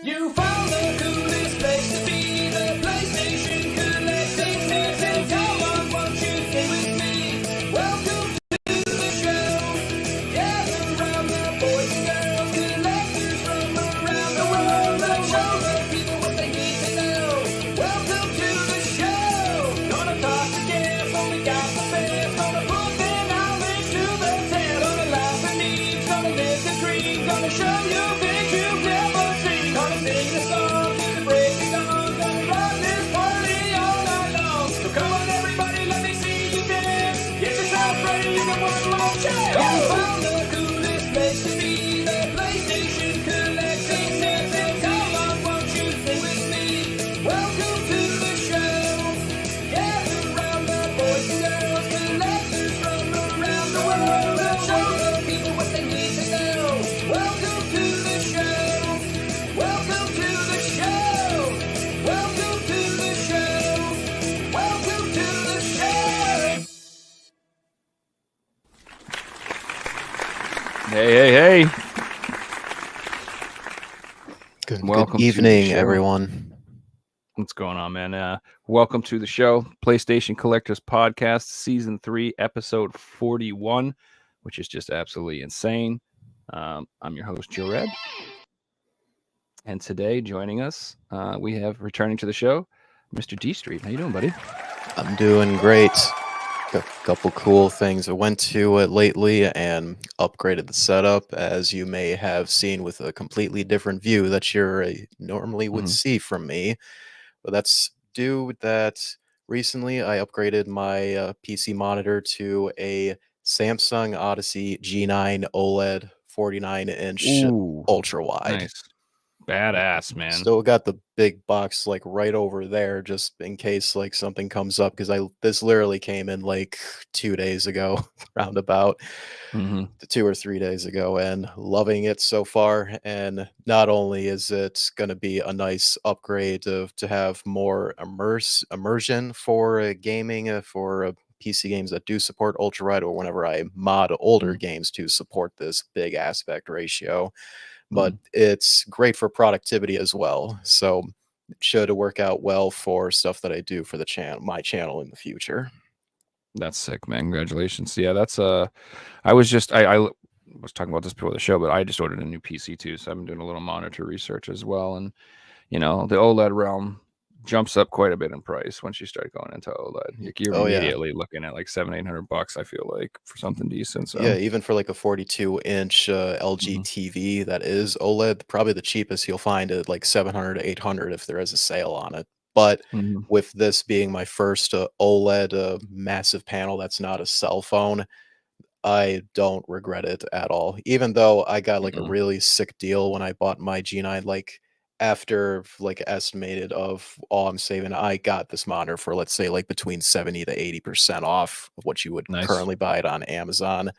You found the coolest place to be, the PlayStation collecting season. Come on, won't you stay with me? Welcome to the show. Gather around the boys and girls, collectors from around the world. Let's show the people what they need to know. Welcome to the show. Gonna talk to guests, only got the best. Gonna put their knowledge to the test. Gonna laugh and eat, gonna listen, treat, gonna show you things you've never seen. Gonna sing the song, gonna break it down, gonna rock this party all night long. So come on everybody, let me see you dance. Get yourself ready for one more chance. You found the coolest place to be, the PlayStation collecting season. Come on, won't you stay with me? Welcome to the show. Gather around the boys and girls, collectors from around the world. Let's show the people what they need to know. Welcome to the show. Welcome to the show. Welcome to the show. Welcome to the show. Hey. Good Welcome to the evening, show. everyone. What's going on, man? Welcome to the show, PlayStation Collectors Podcast, Season 3, Episode 41, which is just absolutely insane. I'm your host, Joe Red. And today, joining us, we have returning to the show, Mr. DStreet. How you doing, buddy? I'm doing great. Got a couple cool things. I went to it lately and upgraded the setup, as you may have seen, with a completely different view that you normally would see from me. But that's due that recently I upgraded my PC monitor to a Samsung Odyssey G9 OLED 49-inch Ooh, ultra wide. nice. Badass, man. Still got the big box like right over there, just in case like something comes up, because this literally came in like 2 days ago, roundabout Mhm. 2 or 3 days ago, and loving it so far. And not only is it going to be a nice upgrade to have more immersion for gaming, for PC games that do support ultra wide, or whenever I mod older games to support this big aspect ratio. But it's great for productivity as well. So it should work out well for stuff that I do for the my channel in the future. That's sick, man. Congratulations. Yeah, that's I was talking about this before the show, but I just ordered a new PC too, so I've been doing a little monitor research as well. And the OLED realm jumps up quite a bit in price once you start going into OLED. You're immediately looking at like $700-800, I feel like, for something decent. So yeah, even for like a 42-inch LG TV that is OLED, probably the cheapest you'll find at like $700 to $800 if there is a sale on it. But with this being my first OLED massive panel that's not a cell phone, I don't regret it at all. Even though I got like a really sick deal when I bought my G9, like after like estimated of all I'm saving, I got this monitor for, let's say, like between 70 to 80% off of what you would currently buy it on Amazon.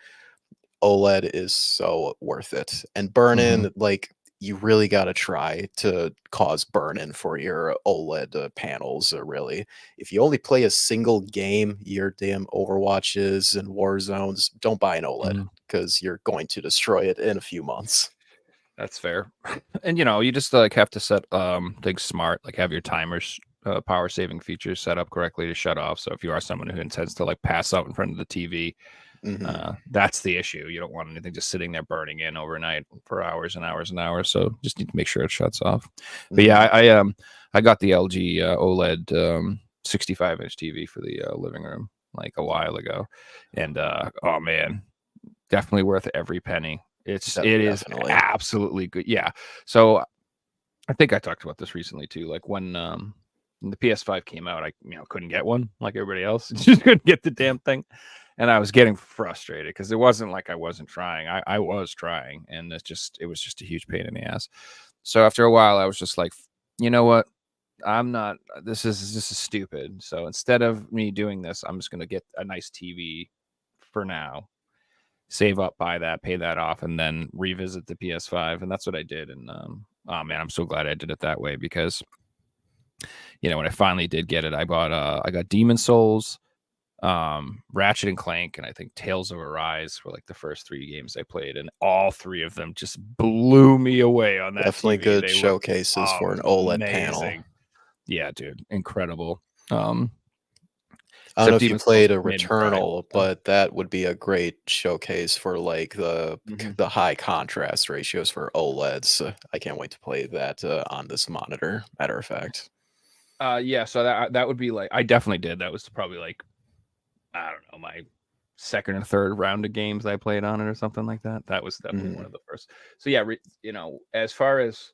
OLED is so worth it. And burn-in, like, you really got to try to cause burn-in for your OLED panels, really. If you only play a single game, your damn Overwatches and Warzones, don't buy an OLED, because you're going to destroy it in a few months. That's fair. And you just like have to set things smart, like have your timers, power saving features set up correctly to shut off. So if you are someone who intends to like pass out in front of the TV, that's the issue. You don't want anything just sitting there burning in overnight for hours and hours and hours. So just need to make sure it shuts off. But yeah, I got the LG OLED 65-inch TV for the living room like a while ago, and oh man, definitely worth every penny. It is absolutely good. Yeah. So I think I talked about this recently too. Like when the PS5 came out, I couldn't get one like everybody else. Just couldn't get the damn thing. And I was getting frustrated because it wasn't like I wasn't trying. I was trying, and it was just a huge pain in the ass. So after a while, I was just like, you know what? I'm not. This is stupid. So instead of me doing this, I'm just gonna get a nice TV for now, save up, buy that, pay that off, and then revisit the PS5. And that's what I did. And oh man, I'm so glad I did it that way, because when I finally did get it, I got Demon Souls, Ratchet and Clank, and I think Tales of Arise were like the first 3 games I played, and all 3 of them just blew me away on that Definitely TV. good They look showcases for an OLED panel. amazing. Yeah, dude, incredible. I don't know Except if you Demon's Souls played a made me cry. Returnal, but that would be a great showcase for like the Mhm. high contrast ratios for OLEDs. I can't wait to play that on this monitor. Matter of fact, Yeah, so that would be like I definitely did. That was probably like I don't know, my second or third round of games I played on it or something like that. That was definitely one of the first. So yeah, you know, as far as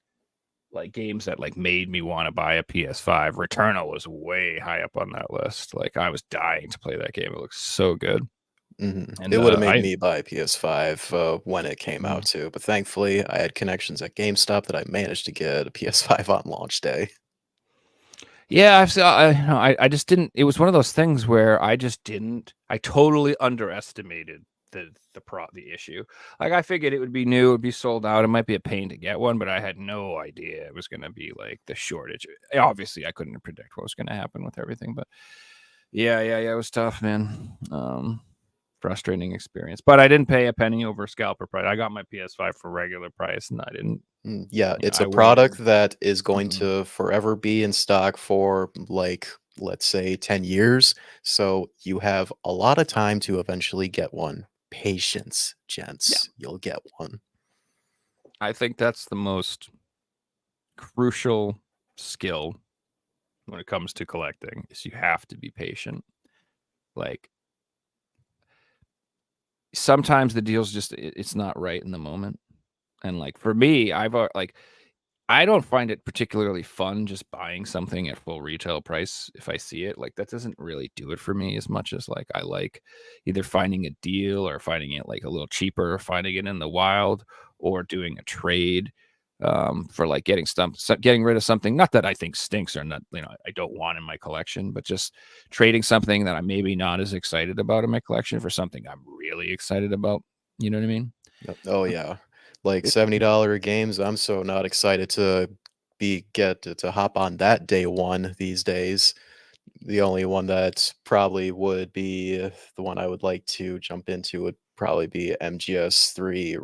like games that like made me want to buy a PS5, Returnal was way high up on that list. Like I was dying to play that game. It looks so good. And it would have made I me buy a PS5 when it came out too, but thankfully I had connections at GameStop that I managed to get a PS5 on launch day. Yeah, I just didn't. It was one of those things where I just didn't. I totally underestimated the issue. Like I figured it would be new, it would be sold out. It might be a pain to get one, but I had no idea it was going to be like the shortage. Obviously, I couldn't predict what was going to happen with everything, but yeah, it was tough, man. Frustrating experience, but I didn't pay a penny over scalper price. I got my PS5 for regular price, and I didn't. Yeah, You know, it's I a waited. product that is going Mhm. to forever be in stock for like, let's say 10 years. So you have a lot of time to eventually get one. Patience, Yeah, gents. You'll get one. I think that's the most crucial skill when it comes to collecting is you have to be patient. Like sometimes the deal's just it's not right in the moment. And like for me, like I don't find it particularly fun just buying something at full retail price if I see it. Like that doesn't really do it for me as much as like I like either finding a deal or finding it like a little cheaper, or finding it in the wild, or doing a trade for like getting rid of something. Not that I think stinks or not, you know, I don't want in my collection, but just trading something that I'm maybe not as excited about in my collection for something I'm really excited about. You know what I mean? Oh yeah. Like $70 games, I'm so not excited to get to hop on that day one these days. The only one that probably would be the one I would like to jump into would probably be MGS3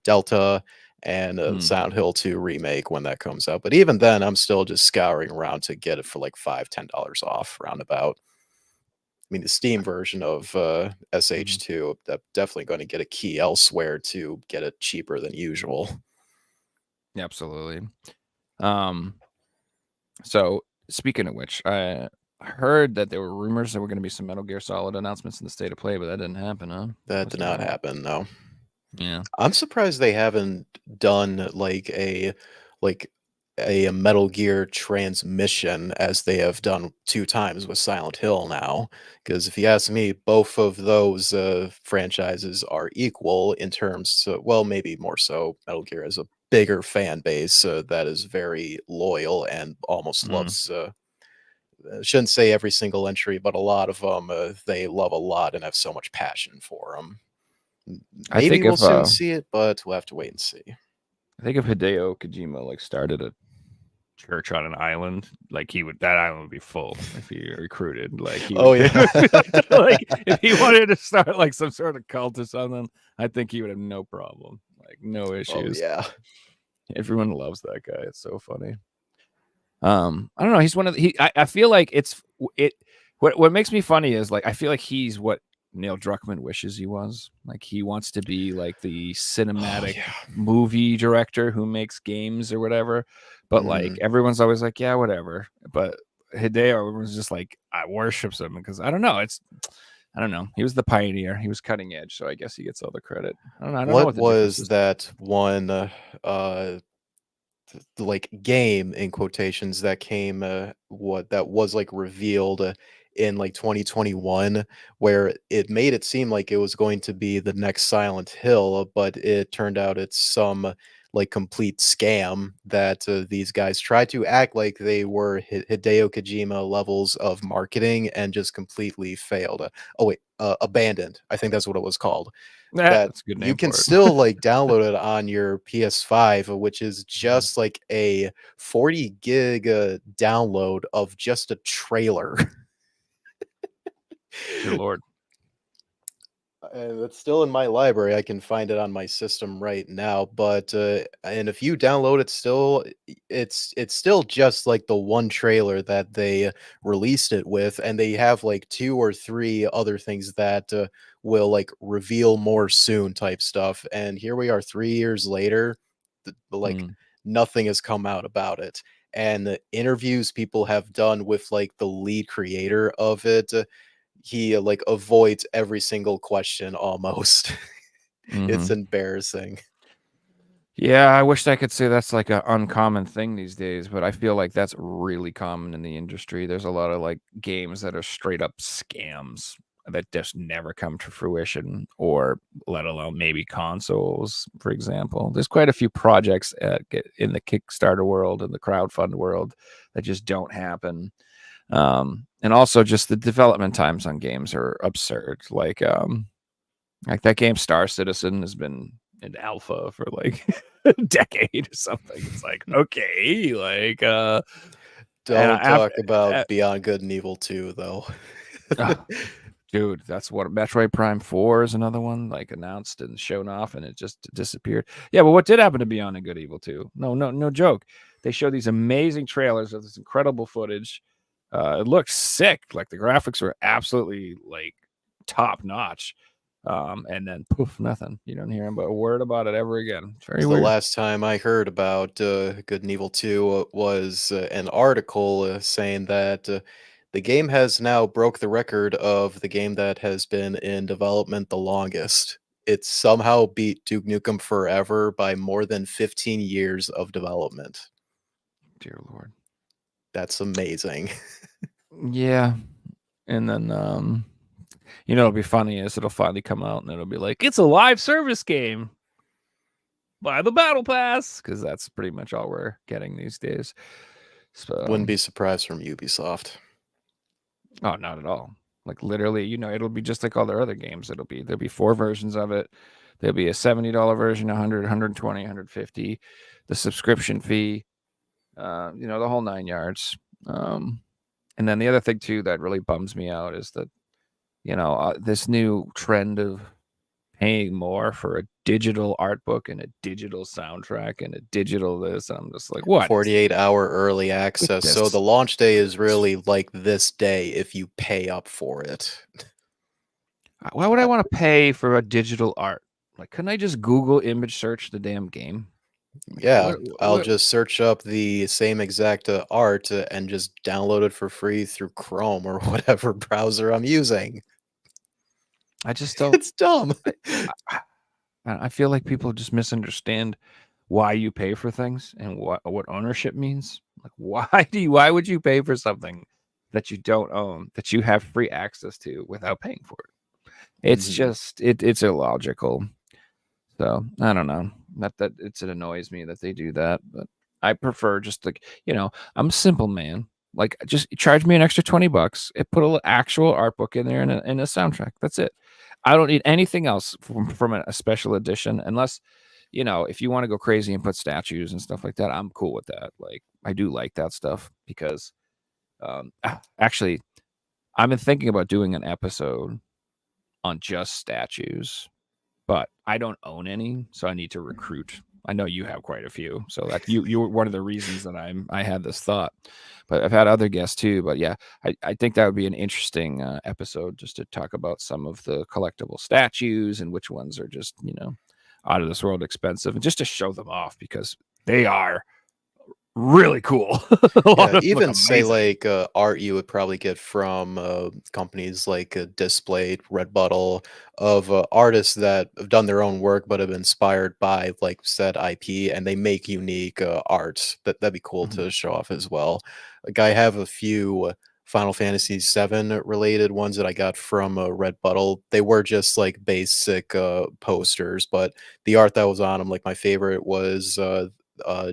Delta and Hmm. Silent Hill 2 remake when that comes out. But even then, I'm still just scouring around to get it for like $5, $10 off roundabout. I mean, the Steam version of Mhm. SH2, I'm definitely going to get a key elsewhere to get it cheaper than usual. Absolutely. Um, so speaking of which, I heard that there were rumors there were going to be some Metal Gear Solid announcements in the state of play, but that didn't happen, huh? That What's did that not about? happen, no. Yeah. I'm surprised they haven't done like a Metal Gear transmission as they have done 2 times with Silent Hill now. Because if you ask me, both of those, franchises are equal in terms to well, maybe more so. Metal Gear has a bigger fan base, that is very loyal and almost Mm. loves, shouldn't say every single entry, but a lot of them, they love a lot and have so much passion for them. I Maybe think we'll if soon see it, but we'll have to wait and see. Hideo Kojima like started a church on an island, like that island would be full if he recruited. Like he Oh, would be yeah. like if he wanted to start like some sort of cult or something, I think he would have no problem. Like no Oh, issues. yeah. Everyone loves that guy. It's so funny. I don't know. He's one of the, I feel like it. What makes me funny is like I feel like he's what Neil Druckmann wishes he was. Like he wants to be like the Oh, cinematic yeah. movie director who makes games or whatever. But like Mhm. everyone's always like, yeah, whatever. But Hideo was just like I worships him because I don't know. I don't know. He was the pioneer. He was cutting edge, so I guess he gets all the credit. I don't know. I don't know What what the difference was is. that one, uh, like, game, in quotations, that came, what that was, like, revealed, in, like, 2021, where it made it seem like it was going to be the next Silent Hill, but it turned out it's some, like, complete scam that, these guys tried to act like they were Hideo Kojima levels of marketing and just completely failed. Oh, wait, Abandoned, I think that's what it was called. That That's a good you name can for still, it. like, download it on your PS5, which is Mhm. just, like, a 40 gig, download of just a trailer. Dear Lord. It's still in my library. I can find it on my system right now, but and if you download it, it's still just like the one trailer that they released it with, and they have like 2 or 3 other things that will like reveal more soon type stuff. And here we are, 3 years later, like Mm, nothing has come out about it. And the interviews people have done with like the lead creator of it, he like avoids every single question almost. It's mhm. embarrassing. Yeah, I wish I could say that's like an uncommon thing these days, but I feel like that's really common in the industry. There's a lot of like games that are straight up scams that just never come to fruition, or let alone maybe consoles, for example. There's quite a few projects in the Kickstarter world and the crowdfund world that just don't happen. And also just the development times on games are absurd. Like that game Star Citizen has been in alpha for like a decade or something. It's like, okay, like and Don't after talk about Beyond Good and Evil 2, though. dude, that's what Metroid Prime 4 is another one, like announced and shown off and it just disappeared. Yeah, but what did happen to Beyond a Good Evil 2? No joke. They show these amazing trailers of this incredible footage. It looks sick. Like the graphics were absolutely like top notch. And then poof, nothing. You don't hear a word about it ever again. It's very So the weird. last time I heard about Good and Evil 2 was an article saying that the game has now broke the record of the game that has been in development the longest. It somehow beat Duke Nukem Forever by more than 15 years of development. Dear Lord. That's amazing. Yeah. And then it'll be funny is it'll finally come out and it'll be like, it's a live service game. Buy the battle pass, because that's pretty much all we're getting these days. So Wouldn't be surprised from Ubisoft. oh, not at all. Like literally, it'll be just like all their other games. There'll be 4 versions of it. There'll be a $70 version, 100, 120, 150, the subscription fee, the whole 9 yards. And then the other thing too that really bums me out is that this new trend of paying more for a digital art book and a digital soundtrack and a digital this. And I'm just like, what? 48-hour early access. So the launch day is really like this day if you pay up for it. Why would I want to pay for a digital art? Like, couldn't I just Google image search the damn game? Yeah, I'll just search up the same exact art and just download it for free through Chrome or whatever browser I'm using. I just don't. It's dumb. I feel like people just misunderstand why you pay for things and what ownership means. Like, why would you pay for something that you don't own, that you have free access to without paying for it? It's just it's illogical. So I don't know. Not that it annoys me that they do that, but I prefer just like, I'm a simple man. Like, just charge me an extra $20. It put an actual art book in there and a soundtrack. That's it. I don't need anything else from a special edition, unless, if you want to go crazy and put statues and stuff like that, I'm cool with that. Like, I do like that stuff because, actually, I've been thinking about doing an episode on just statues, but I don't own any, so I need to recruit. I know you have quite a few, so that you were one of the reasons that I had this thought. But I've had other guests too. But yeah, I think that would be an interesting episode just to talk about some of the collectible statues and which ones are just out of this world expensive, and just to show them off because they are really cool. Yeah, even say like art you would probably get from companies like DStreet, Redbutton, of artists that have done their own work but have been inspired by like said IP, and they make unique art. That'd be cool to show off as well. Like I have a few Final Fantasy VII related ones that I got from Redbutton. They were just like basic posters, but the art that was on them, like my favorite was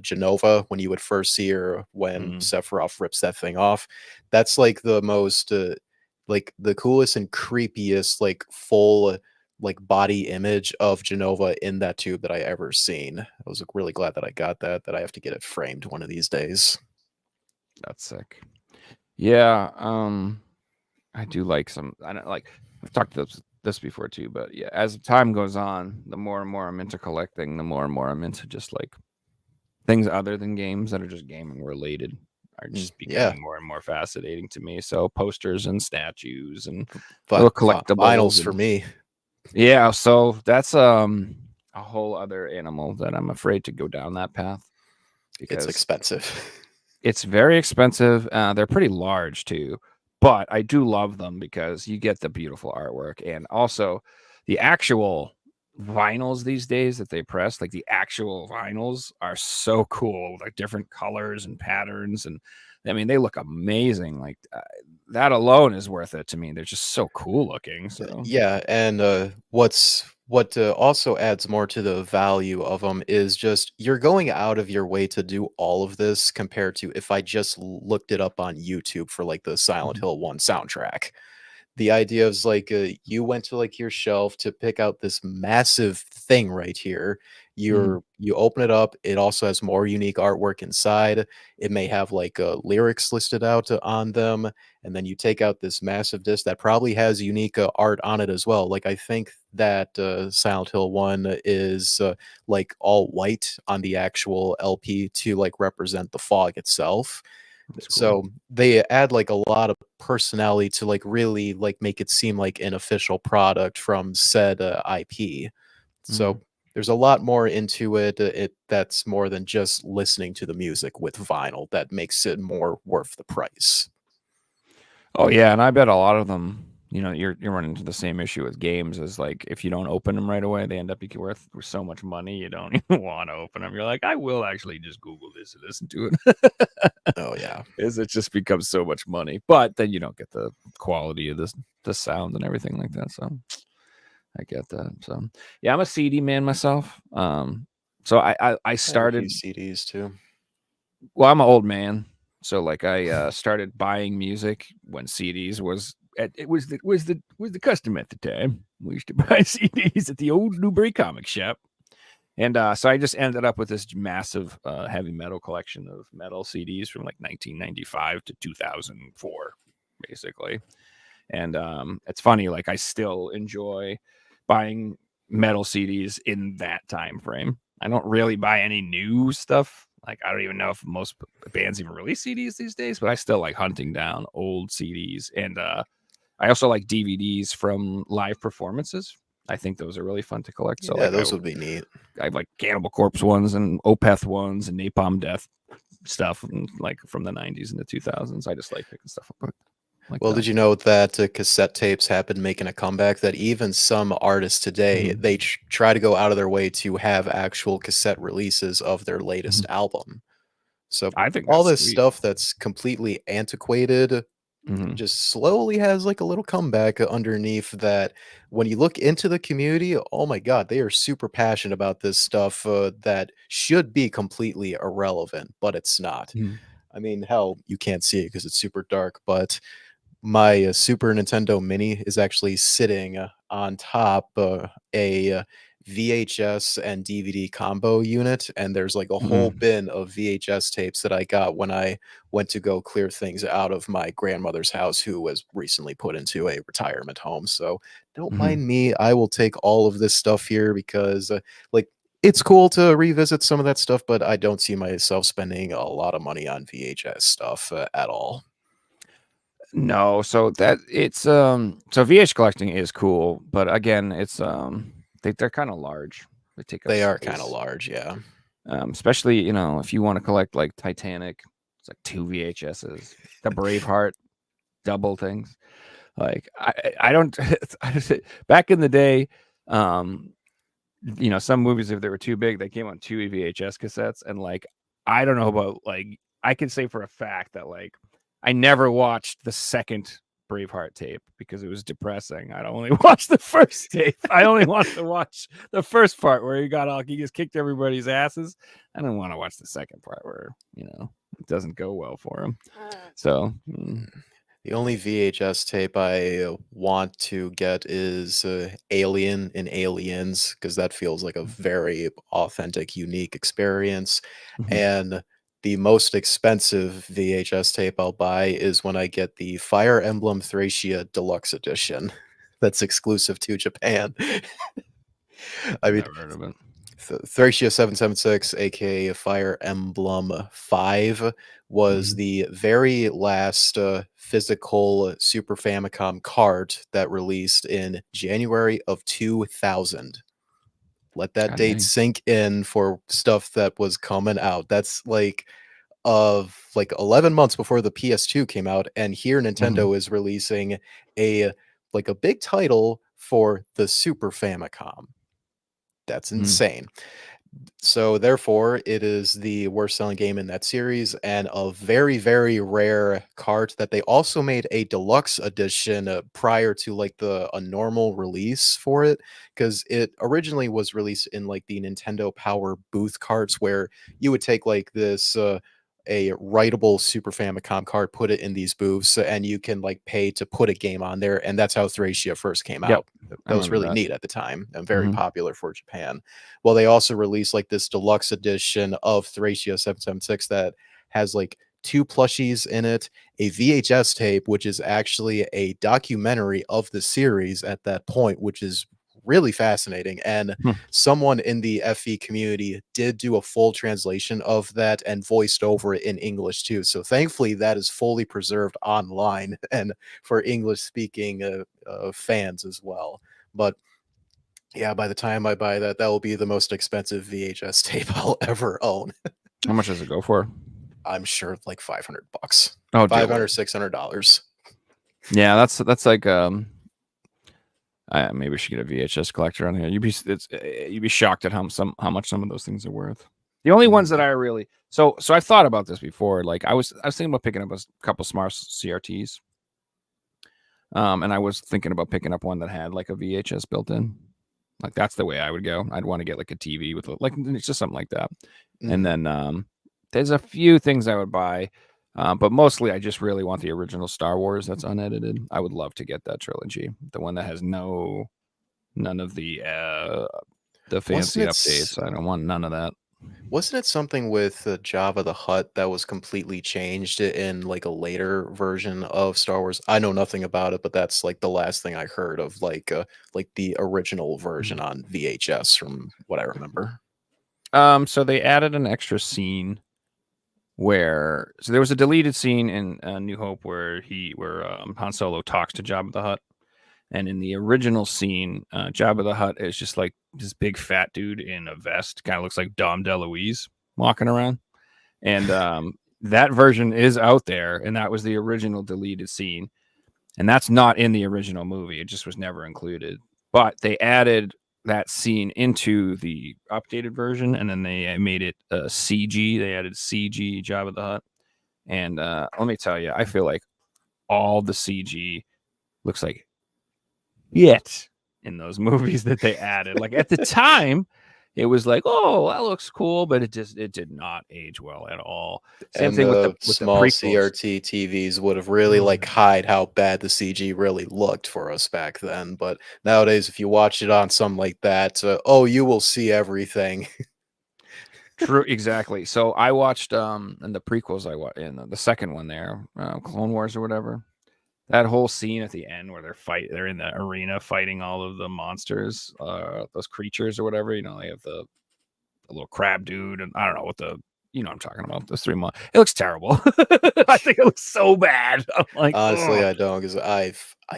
Genova when you would first see her when Sephiroth rips that thing off. That's like the most like the coolest and creepiest like full like body image of Genova in that tube that I ever seen. I was really glad that I got that I have to get it framed one of these days. That's sick. Yeah, I do like some. I don't like. I've talked this before too, but yeah, as time goes on, the more and more I'm into collecting, the more and more I'm into just like things other than games that are just gaming related are just Yeah, becoming more and more fascinating to me. So posters and statues and vi- little vinyls collectibles for and me. yeah, so that's a whole other animal that I'm afraid to go down that path It's because expensive. it's very expensive. They're pretty large too, but I do love them because you get the beautiful artwork and also the actual vinyls these days that they press, like the actual vinyls are so cool, like different colors and patterns. And I mean, they look amazing. Like that alone is worth it to me. They're just so cool looking. So, Yeah, and what also adds more to the value of them is just you're going out of your way to do all of this compared to if I just looked it up on YouTube for like the Silent mhm, Hill 1 soundtrack. The idea is like you went to like your shelf to pick out this massive thing right here. mhm, You open it up, it also has more unique artwork inside. It may have like lyrics listed out on them, and then you take out this massive disc that probably has unique art on it as well. Like I think that Silent Hill 1 is like all white on the actual LP to like represent the fog itself. that's cool. So they add like a lot of personality to like really like make it seem like an official product from said IP. Mhm. So there's a lot more into it. It that's more than just listening to the music with vinyl that makes it more worth the price. Oh yeah, and I bet a lot of them, you're running into the same issue with games as like if you don't open them right away, they end up being worth so much money you don't even want to open them. You're like, I will actually just Google this and listen to it. Oh yeah. Is it just becomes so much money, but then you don't get the quality of the sound and everything like that. So I get that. So yeah, I'm a CD man myself. So I I have a few started. CDs too. Well, I'm an old man, so like I started buying music when CDs was the custom at the time. We used to buy CDs at the old Newbury comic shop, and so I just ended up with this massive heavy metal collection of metal CDs from like 1995 to 2004, basically. And it's funny, like I still enjoy buying metal CDs in that time frame. I don't really buy any new stuff. Like I don't even know if most bands even release CDs these days, but I still like hunting down old CDs. And I also like DVDs from live performances. I think those are really fun to collect. So Yeah, like I those would be neat. I have like Cannibal Corpse ones and Opeth ones and Napalm Death stuff and like from the 90s and the 2000s. I just like picking stuff up like Well, that. did you know that cassette tapes have been making a comeback? That even some artists today Mhm. they try to go out of their way to have actual cassette releases of their Mhm. latest album. So I think all that's this sweet. stuff that's completely antiquated Mhm. just slowly has like a little comeback underneath that. When you look into the community, oh my god, they are super passionate about this stuff that should be completely irrelevant, but it's not. Mhm. I mean, hell, you can't see it because it's super dark, but my Super Nintendo Mini is actually sitting on top a VHS and DVD combo unit, and there's like a whole Mhm. bin of VHS tapes that I got when I went to go clear things out of my grandmother's house, who was recently put into a retirement home. So don't Mhm. mind me; I will take all of this stuff here because, like, it's cool to revisit some of that stuff, but I don't see myself spending a lot of money on VHS stuff at all. No, so that it's so VH collecting is cool, but again, it's they're kind of large. They take up They are kind of space. large, yeah. Especially, if you want to collect like Titanic, it's like two VHSs. The Braveheart double things. Like I don't back in the day, um some movies, if they were too big, they came on two VHS cassettes, and like I don't know about like I can say for a fact that like I never watched the second Braveheart tape because it was depressing. I only watched the first tape. I only wanted to watch the first part where he just kicked everybody's asses. I didn't want to watch the second part where it doesn't go well for him. So The only VHS tape I want to get is Alien and Aliens, because that feels like a very authentic, unique experience. mhm. And the most expensive VHS tape I'll buy is when I get the Fire Emblem Thracia Deluxe Edition that's exclusive to Japan. I mean, Never heard of it. Thracia 776, aka Fire Emblem 5, was Mhm. the very last physical Super Famicom cart that released in January of 2000. Let that God date dang. sink in for stuff that was coming out. That's like of like 11 months before the PS2 came out, and here Mhm. Nintendo is releasing a like a big title for the Super Famicom. That's Mm. insane. So therefore, it is the worst selling game in that series, and a very, very rare cart that they also made a deluxe edition prior to like a normal release for it, because it originally was released in like the Nintendo Power booth carts, where you would take like this a writable Super Famicom cart, put it in these booths, and you can like pay to put a game on there, and that's how Thracia first came Yep. out. I That was remember really that. neat at the time and very Mhm. popular for Japan. Well, they also released like this deluxe edition of Thracia 776 that has like two plushies in it, a VHS tape, which is actually a documentary of the series at that point, which is really fascinating. And Hmm. someone in the FE community did do a full translation of that and voiced over it in English too. So thankfully, that is fully preserved online and for English speaking fans as well. But yeah, by the time I buy that, that will be the most expensive VHS tape I'll ever own. How much does it go for? I'm sure like $500. Oh dear 500, lord. $600. Yeah, that's like I maybe we should get a VHS collector on here. You'd be shocked at how much some of those things are worth. The only ones that Mhm. I really so I've thought about this before. Like I was thinking about picking up a couple smart CRTs. And I was thinking about picking up one that had like a VHS built in. Like that's the way I would go. I'd want to get like a TV with like it's just something like that. And Mhm. then there's a few things I would buy, but mostly I just really want the original Star Wars that's unedited. I would love to get that trilogy, the one that has none of the fancy Wasn't it updates. I don't want none of that. wasn't it something with Jabba the Hutt that was completely changed in like a later version of Star Wars? I know nothing about it, but that's like the last thing I heard of like the original version on VHS from what I remember. So they added an extra scene where there was a deleted scene in New Hope where Han Solo talks to Jabba the Hutt, and in the original scene, Jabba the Hutt is just like this big fat dude in a vest, kind of looks like Dom DeLuise walking around, and that version is out there, and that was the original deleted scene, and that's not in the original movie. It just was never included, but they added that scene into the updated version, and then they made it CG. They added CG Jabba the Hutt, and let me tell you, I feel like all the CG looks like it in those movies that they added. Like at the time, it was like, oh, that looks cool, but it did not age well at all. Same And thing with the the small prequels. CRT TVs would have really Oh like my hide how bad the CG really looked for us back then. But nowadays, if you watch it on something like that, oh, you will see everything. True, exactly. So I watched in the prequels I watched in the second one there, Clone Wars or whatever. That whole scene at the end where they're in the arena fighting all of the monsters, those creatures or whatever. You know, they have the little crab dude, and I don't know what what I'm talking about. Those 3 months. It looks terrible. I think it looks so bad. I'm like, Honestly, oh, I don't because I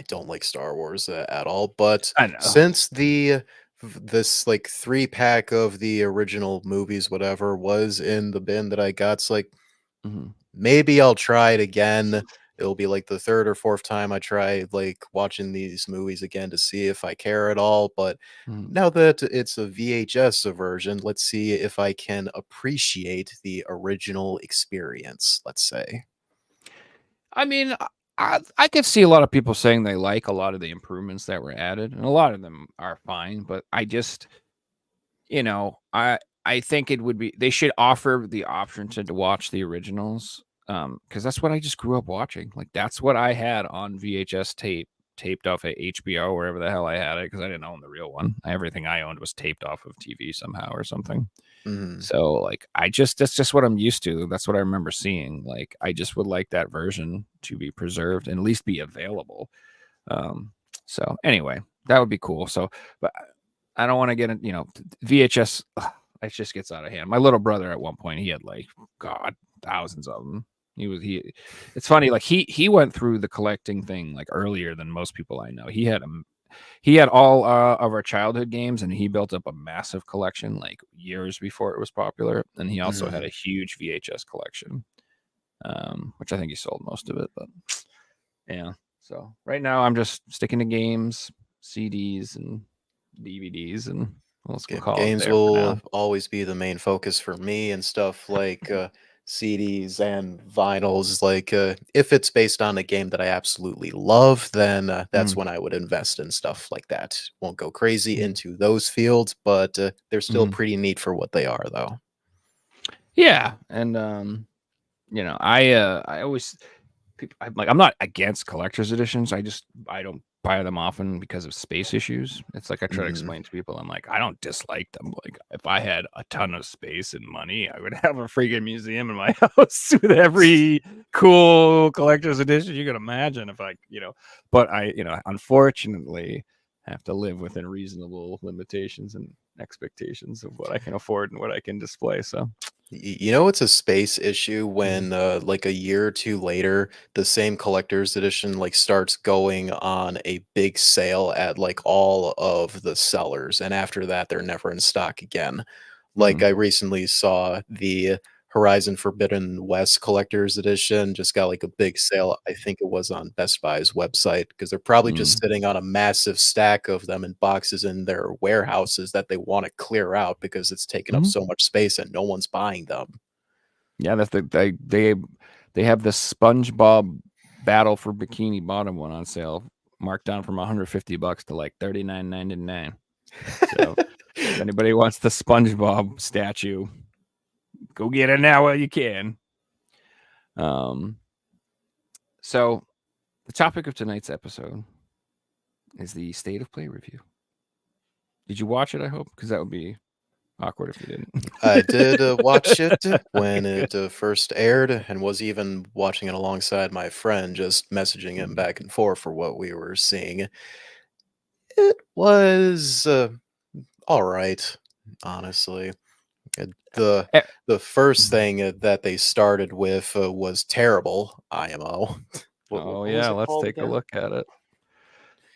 don't like Star Wars at all. But I know. since this like 3 pack of the original movies, whatever, was in the bin that I got, it's like Mhm, maybe I'll try it again. It'll be like the third or fourth time I try like watching these movies again to see if I care at all. But mhm. now that it's a VHS version, let's see if I can appreciate the original experience, let's say. I mean, I could see a lot of people saying they like a lot of the improvements that were added, and a lot of them are fine. But I just, you know, I think it would be they should offer the option to watch the originals, because that's what I just grew up watching. Like that's what I had on VHS tape, taped off at HBO, wherever the hell I had it, because I didn't own the real one. Everything I owned was taped off of TV somehow or something. So like that's just what I'm used to. That's what I remember seeing. Like I just would like that version to be preserved and at least be available. So anyway, that would be cool. So, but I don't want to get in, VHS. It just gets out of hand. My little brother at one point, he had like, God, thousands of them. It's funny. Like he went through the collecting thing like earlier than most people I know. He had all of our childhood games, and he built up a massive collection like years before it was popular. And he also had a huge VHS collection, which I think he sold most of it. But yeah, so right now I'm just sticking to games, CDs, and DVDs, and let's call it Games there for now. will always be the main focus for me, and stuff like CDs and vinyls. Like if it's based on a game that I absolutely love, then that's Mm, when I would invest in stuff like that. Won't go crazy mm, into those fields, but they're still mhm. pretty neat for what they are, though. Yeah, and I always I'm not against collector's editions. I don't buy them often because of space issues. It's like I try to Mhm. explain to people. I'm like, I don't dislike them. Like if I had a ton of space and money, I would have a freaking museum in my house with every cool collector's edition you can imagine. But unfortunately have to live within reasonable limitations and expectations of what I can afford and what I can display. So You know, it's a space issue Mhm. when like a year or two later, the same collector's edition like starts going on a big sale at like all of the sellers, and after that they're never in stock again. Like Mhm. I recently saw the Horizon Forbidden West collector's edition just got like a big sale. I think it was on Best Buy's website, because they're probably just Mm. sitting on a massive stack of them in boxes in their warehouses that they want to clear out because it's taking up Mhm. so much space and no one's buying them. Yeah, that's they have the SpongeBob Battle for Bikini Bottom one on sale, marked down from $150 to like $39.99. So if anybody wants the SpongeBob statue, go get it now while you can. Um, so the topic of tonight's episode is the state of play review. Did you watch it? I hope, because that would be awkward if you didn't. I did watch it when Good. it first aired, and was even watching it alongside my friend, just messaging him Mm. back and forth for what we were seeing. It was all right, honestly. The Eh, the first mhm. thing that they started with was terrible IMO. What Oh was yeah, it let's called take a again? look at it.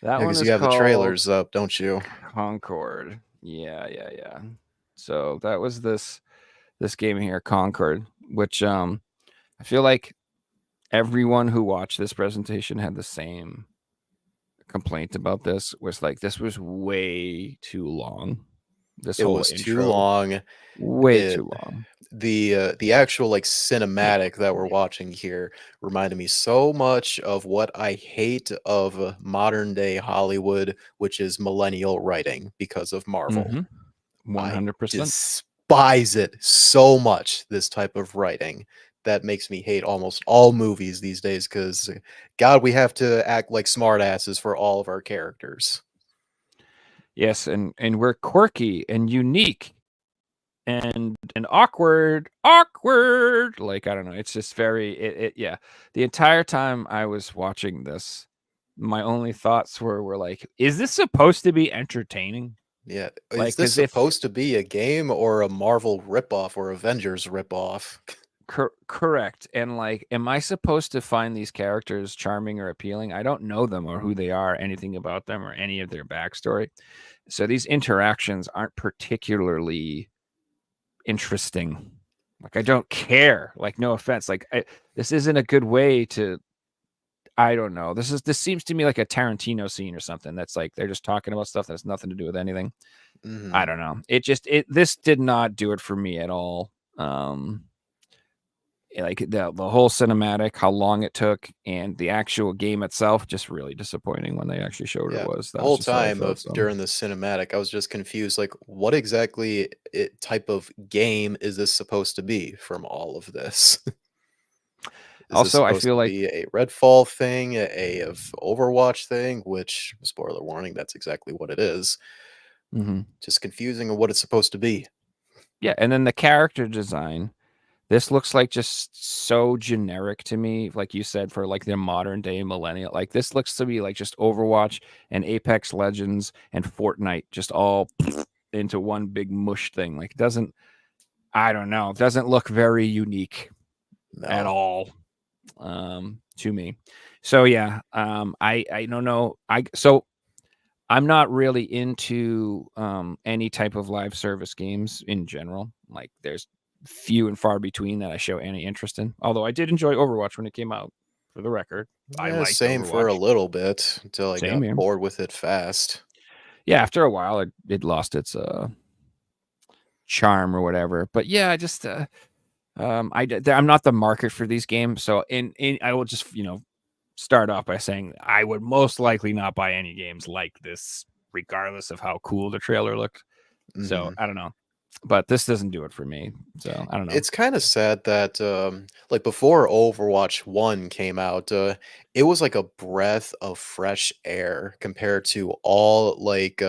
That Yeah, one because is you have the called trailers up, don't you? Concord. Yeah. So that was this game here, Concord, which I feel like everyone who watched this presentation had the same complaint about this. Was like this was way too long. This It whole was too intro, long. way It too long. the actual like cinematic that we're watching here reminded me so much of what I hate of modern day Hollywood, which is millennial writing because of Marvel. Mm-hmm. I 100%. despise it so much, this type of writing. That makes me hate almost all movies these days, because God, we have to act like smartasses for all of our characters. Yes, and we're quirky and unique and awkward. Like I don't know, it's just very yeah. The entire time I was watching this, my only thoughts were like, is this supposed to be entertaining? Yeah, is Like, this because if supposed to be a game or a Marvel ripoff or Avengers ripoff? correct, and like, am I supposed to find these characters charming or appealing? I don't know them or who they are, anything about them or any of their backstory. So these interactions aren't particularly interesting. Like I don't care. Like no offense. This isn't a good way to. I don't know. This seems to me like a Tarantino scene or something. That's like they're just talking about stuff that has nothing to do with anything. I Mhm. don't know. This did not do it for me at all. Like the whole cinematic, how long it took, and the actual game itself, just really disappointing when they actually showed Yeah, it was. the That was whole just how I time felt. of So during the cinematic, I was just confused, like, what exactly type of game is this supposed to be from all of this? Is this also, I supposed feel to like be a Redfall thing, a of Overwatch thing, which, spoiler warning, that's exactly what it is. mhm. Just confusing of what it's supposed to be. Yeah, and then the character design. This looks like just so generic to me, like you said, for like the modern day millennial. Like this looks to be like just Overwatch and Apex Legends and Fortnite just all into one big mush thing. Like it doesn't, I don't know, it doesn't look very unique at No. all to me. So yeah, I don't know. So I'm not really into any type of live service games in general. Like there's few and far between that I show any interest in. Although I did enjoy Overwatch when it came out, for the record. I Yeah, liked same for a Overwatch. little bit until I Same got here. bored with it fast. Yeah, after a while it lost its charm or whatever. But yeah, I just I'm not the market for these games. So in I will just, start off by saying I would most likely not buy any games like this, regardless of how cool the trailer looked. So Mhm. I don't know, but this doesn't do it for me. So I don't know. It's kind of sad that like before Overwatch 1 came out, it was like a breath of fresh air compared to all like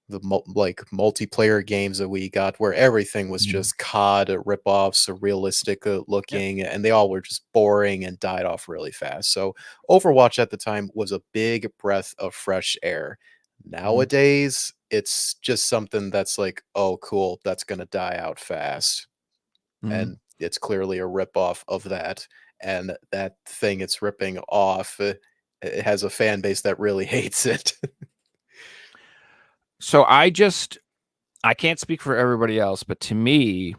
like multiplayer games that we got where everything was Mhm. just COD ripoffs, realistic Yep. looking, and they all were just boring and died off really fast. So Overwatch at the time was a big breath of fresh air. Mhm. Nowadays, it's just something that's like, oh, cool, that's gonna die out fast, Mhm. and it's clearly a ripoff of that. And that thing it's ripping off, it has a fan base that really hates it. So I can't speak for everybody else, but to me,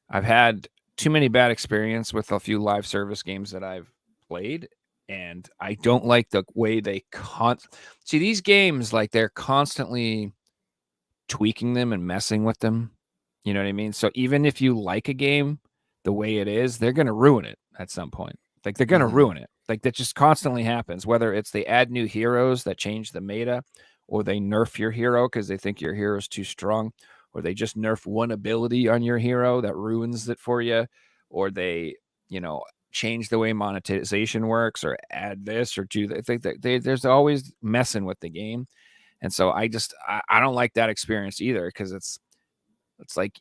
I've had too many bad experience with a few live service games that I've played, and I don't like the way they see these games. Like they're constantly tweaking them and messing with them. You know what I mean? So even if you like a game the way it is, they're going to ruin it at some point. Like they're going to Mhm. ruin it. Like that just constantly happens, whether it's they add new heroes that change the meta, or they nerf your hero because they think your hero is too strong, or they just nerf one ability on your hero that ruins it for you, or they, you know, change the way monetization works, or add this or do that. There's always messing with the game. And so I don't like that experience either, because it's like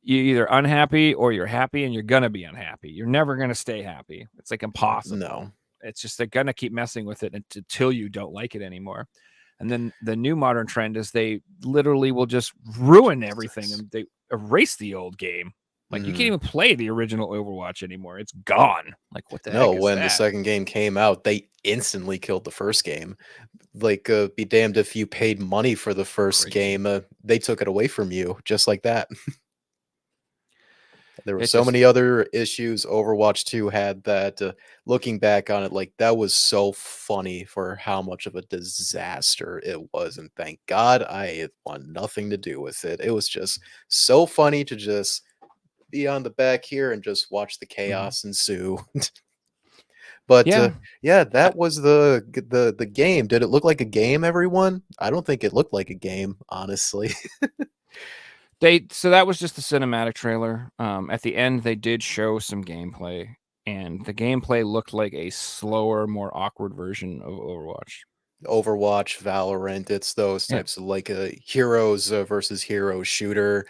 you're either unhappy or you're happy, and you're gonna be unhappy. You're never gonna stay happy. It's like impossible. No. It's just they're gonna keep messing with it until you don't like it anymore. And then the new modern trend is they literally will just ruin everything Jesus. and they erase the old game. Like you can't Mhm. even play the original Overwatch anymore. It's gone. Like what the No, heck is when the that? second game came out, they instantly killed the first game. Like, be damned if you paid money for the first Crazy. game, they took it away from you just like that. There were It so just many other issues Overwatch 2 had that, looking back on it, like, that was so funny for how much of a disaster it was, and thank God I want nothing to do with it. It was just so funny to just be on the back here and just watch the Mhm. chaos ensue. But, Yeah. yeah, that was the game. Did it look like a game, everyone? I don't think it looked like a game, honestly. So that was just the cinematic trailer. At the end, they did show some gameplay, and the gameplay looked like a slower, more awkward version of Overwatch. Overwatch, Valorant, it's those Yeah. types of, like, heroes, versus heroes shooter,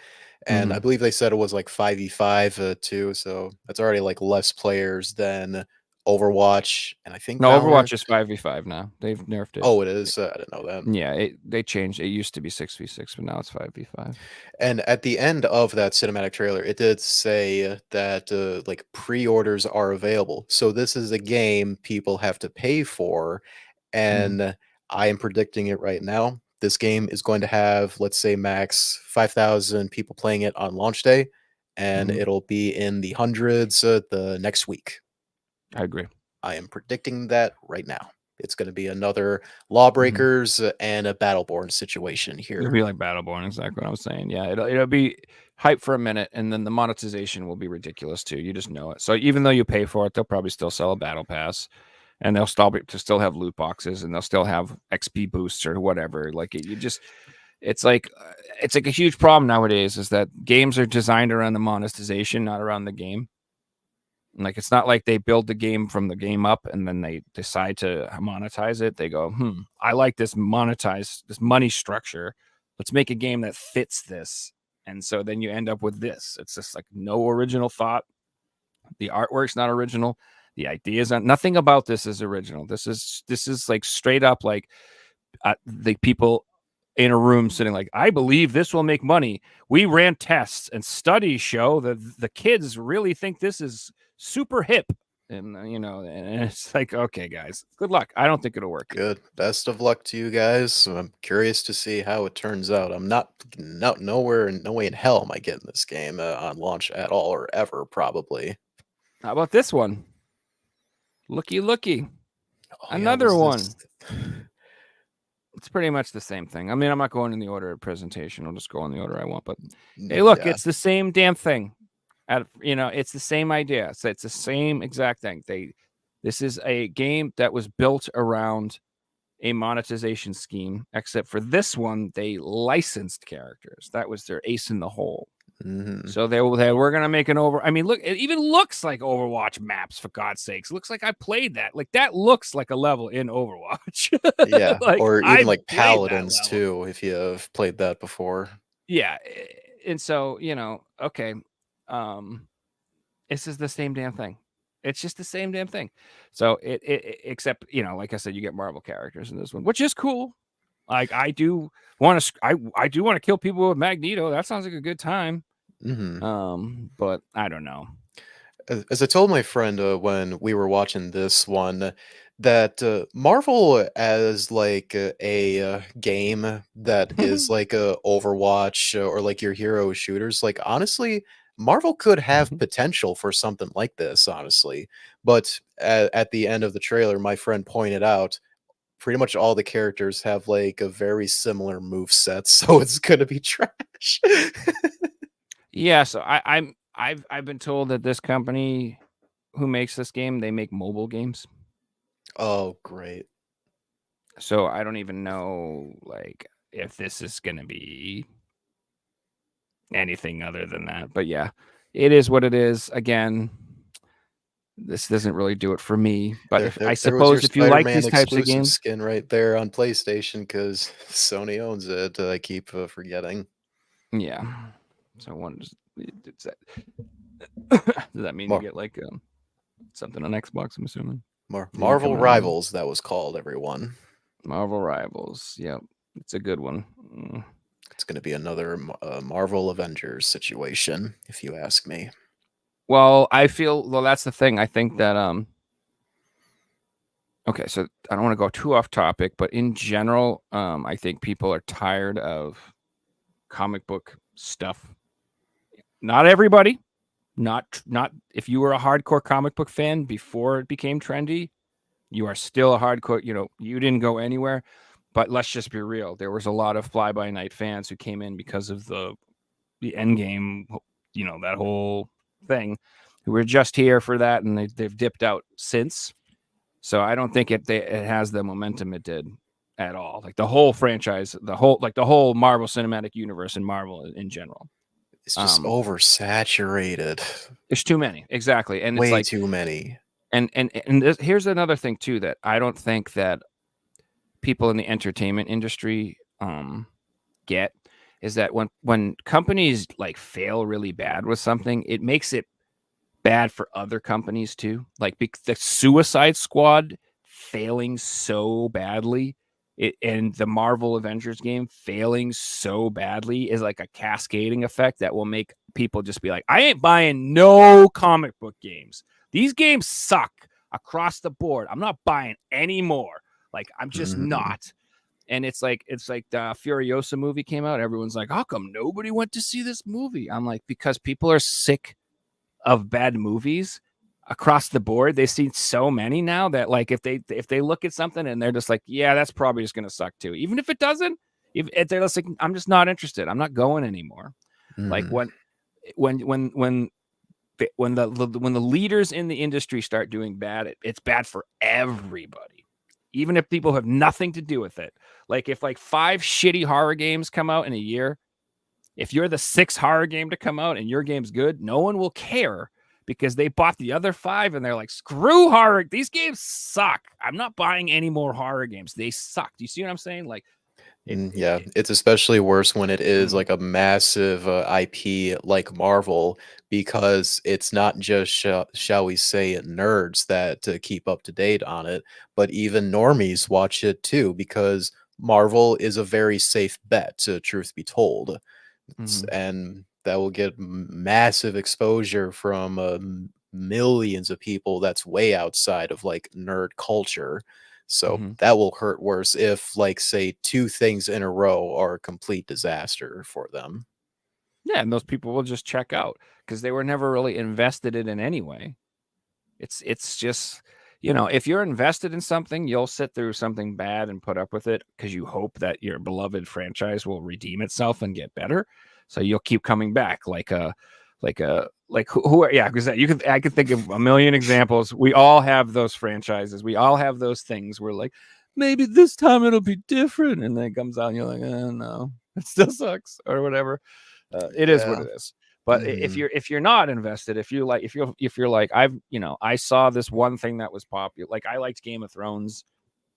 and I Mhm. believe they said it was, like, 5v5, too, so that's already, like, less players than Overwatch, and I think No, Valorant. Overwatch is 5v5 now. They've nerfed it. Oh, it is? I didn't know that. Yeah, they changed. It used to be 6v6, but now it's 5v5. And at the end of that cinematic trailer, it did say that like pre-orders are available. So this is a game people have to pay for, Mhm. and I am predicting it right now. This game is going to have, let's say, max 5,000 people playing it on launch day, and Mhm. it'll be in the hundreds the next week. I agree. I am predicting that right now. It's going to be another Mhm. Lawbreakers and a Battleborn situation It'll here. be like Battleborn, exactly what I was saying. Yeah, it'll be hype for a minute, and then the monetization will be ridiculous too. You just know it. So even though you pay for it, they'll probably still sell a battle pass, and they'll still have loot boxes, and they'll still have XP boosts or whatever. Like you just, it's like a huge problem nowadays is that games are designed around the monetization, not around the game. Like it's not like they build the game from the game up and then they decide to monetize it. They go, I like this money structure. Let's make a game that fits this. And so then you end up with this. It's just like no original thought. The artwork's not original. The ideas aren't. Nothing about this is original. This is like straight up like the people in a room sitting like, I believe this will make money. We ran tests and studies show that the kids really think this is super hip. And, and it's like, okay, guys, good luck. I don't think it'll work. Good. Best of luck to you guys. I'm curious to see how it turns out. I'm not no way in hell am I getting this game on launch at all or ever, probably. How about this one? Looky. Oh, Another one. It's pretty much the same thing. I mean, I'm not going in the order of presentation. I'll just go in the order I want. But hey, look, it's the same damn thing. It's the same idea. So it's the same exact thing. This is a game that was built around a monetization scheme, except for this one, they licensed characters. That was their ace in the hole. Mm-hmm. So they were going to make an I mean, look, it even looks like Overwatch maps, for God's sakes. It looks like I played that. Like, that looks like a level in Overwatch. Yeah, like, or even like played Paladins too, if you have played that before. Yeah. And so, okay. This is the same damn thing. It's just the same damn thing. So except, like I said, you get Marvel characters in this one, which is cool. Like, I do want to kill people with Magneto. That sounds like a good time. Mm-hmm. But I don't know. As I told my friend when we were watching this one, that Marvel as like a game that is like a Overwatch or like your hero shooters, like honestly, Marvel could have potential for something like this, honestly. But at the end of the trailer, my friend pointed out pretty much all the characters have like a very similar move set, so it's gonna be trash. Yeah, so I've been told that this company who makes this game, they make mobile games. Oh, great. So I don't even know like if this is gonna be anything other than that. But yeah, it is what it is. Again, this doesn't really do it for me. But I suppose if you like these types of games, skin right there on PlayStation because Sony owns it. I keep forgetting. Yeah. So does that mean you get like something on Xbox? I'm assuming. Marvel Rivals, that was called, everyone. Marvel Rivals. Yep, it's a good one. It's going to be another Marvel Avengers situation, if you ask me. Well, that's the thing. I think that okay, so I don't want to go too off topic, but in general, I think people are tired of comic book stuff. Not everybody. Not if you were a hardcore comic book fan before it became trendy, you are still a hardcore, you didn't go anywhere. But let's just be real. There was a lot of fly-by-night fans who came in because of the end game, that whole thing, who were just here for that, and they've dipped out since. So I don't think it has the momentum it did at all. Like the whole franchise, the whole Marvel Cinematic Universe and Marvel in general. It's just oversaturated. There's too many, exactly, and way it's like too many. And here's another thing too that I don't think that people in the entertainment industry get is that when companies like fail really bad with something, it makes it bad for other companies too. Like the Suicide Squad failing so badly. And the Marvel Avengers game failing so badly is like a cascading effect that will make people just be like, I ain't buying no comic book games. These games suck across the board. I'm not buying any more. Like, I'm just not. And it's like the Furiosa movie came out. Everyone's like, how come nobody went to see this movie? I'm like, because people are sick of bad movies across the board. They've seen so many now that like if they look at something and they're just like, yeah, that's probably just gonna suck too. Even if it doesn't, if they're just like, I'm just not interested. I'm not going anymore. Like when the leaders in the industry start doing bad, it's bad for everybody. Even if people have nothing to do with it. Like if like 5 shitty horror games come out in a year, if you're the 6th horror game to come out and your game's good, no one will care because they bought the other 5 and they're like, screw horror. These games suck. I'm not buying any more horror games. They suck. Do you see what I'm saying? Like, Yeah, it's especially worse when it is Mm, like a massive IP like Marvel, because it's not just, shall we say, nerds that keep up to date on it, but even normies watch it too, because Marvel is a very safe bet, truth be told. mhm, And that will get massive exposure from millions of people that's way outside of like nerd culture. So mhm. that will hurt worse if, like, say, two things in a row are a complete disaster for them. Yeah, and those people will just check out because they were never really invested in it anyway. It's just, if you're invested in something, you'll sit through something bad and put up with it because you hope that your beloved franchise will redeem itself and get better. So you'll keep coming back like who are, yeah, because I could think of a million examples. We all have those franchises. We all have those things where like maybe this time it'll be different, and then it comes out and you're like, oh no, it still sucks or whatever. It is what Yeah. it is. But Hmm. if you're not invested, if you're like I saw this one thing that was popular. Like I liked Game of Thrones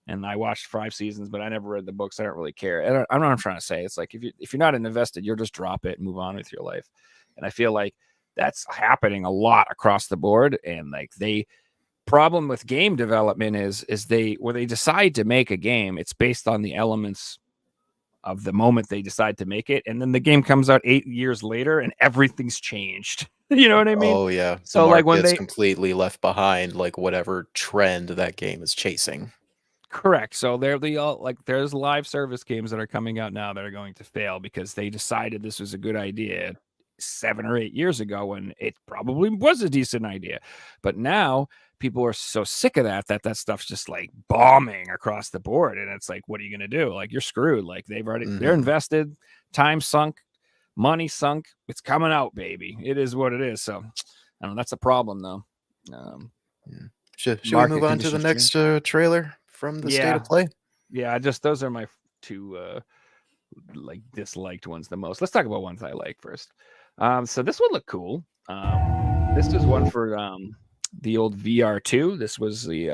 and I watched 5 seasons, but I never read the books. I don't really care. And I'm not trying to say it's like if you're not invested, you'll just drop it and move on with your life. And I feel like that's happening a lot across the board. And like they problem with game development is they when they decide to make a game, it's based on the elements of the moment they decide to make it, and then the game comes out 8 years later and everything's changed. You know what I mean? Oh yeah, the So like when market's they completely left behind, like whatever trend that game is chasing. correct. So they're the all like there's live service games that are coming out now that are going to fail because they decided this was a good idea 7 or 8 years ago when it probably was a decent idea. But now people are so sick of that stuff's just like bombing across the board. And it's like, what are you gonna do? Like you're screwed. Like they're Hmm. invested, time sunk, money sunk. It's coming out, baby. It is what it is. So I don't know. That's a problem though. Um, Yeah. Should we move Market on to the conditions next change. trailer from the state of Yeah. play? Yeah. Just those are my two like disliked ones the most. Let's talk about ones I like first. So this one looked cool. This was one for the old VR2. This was the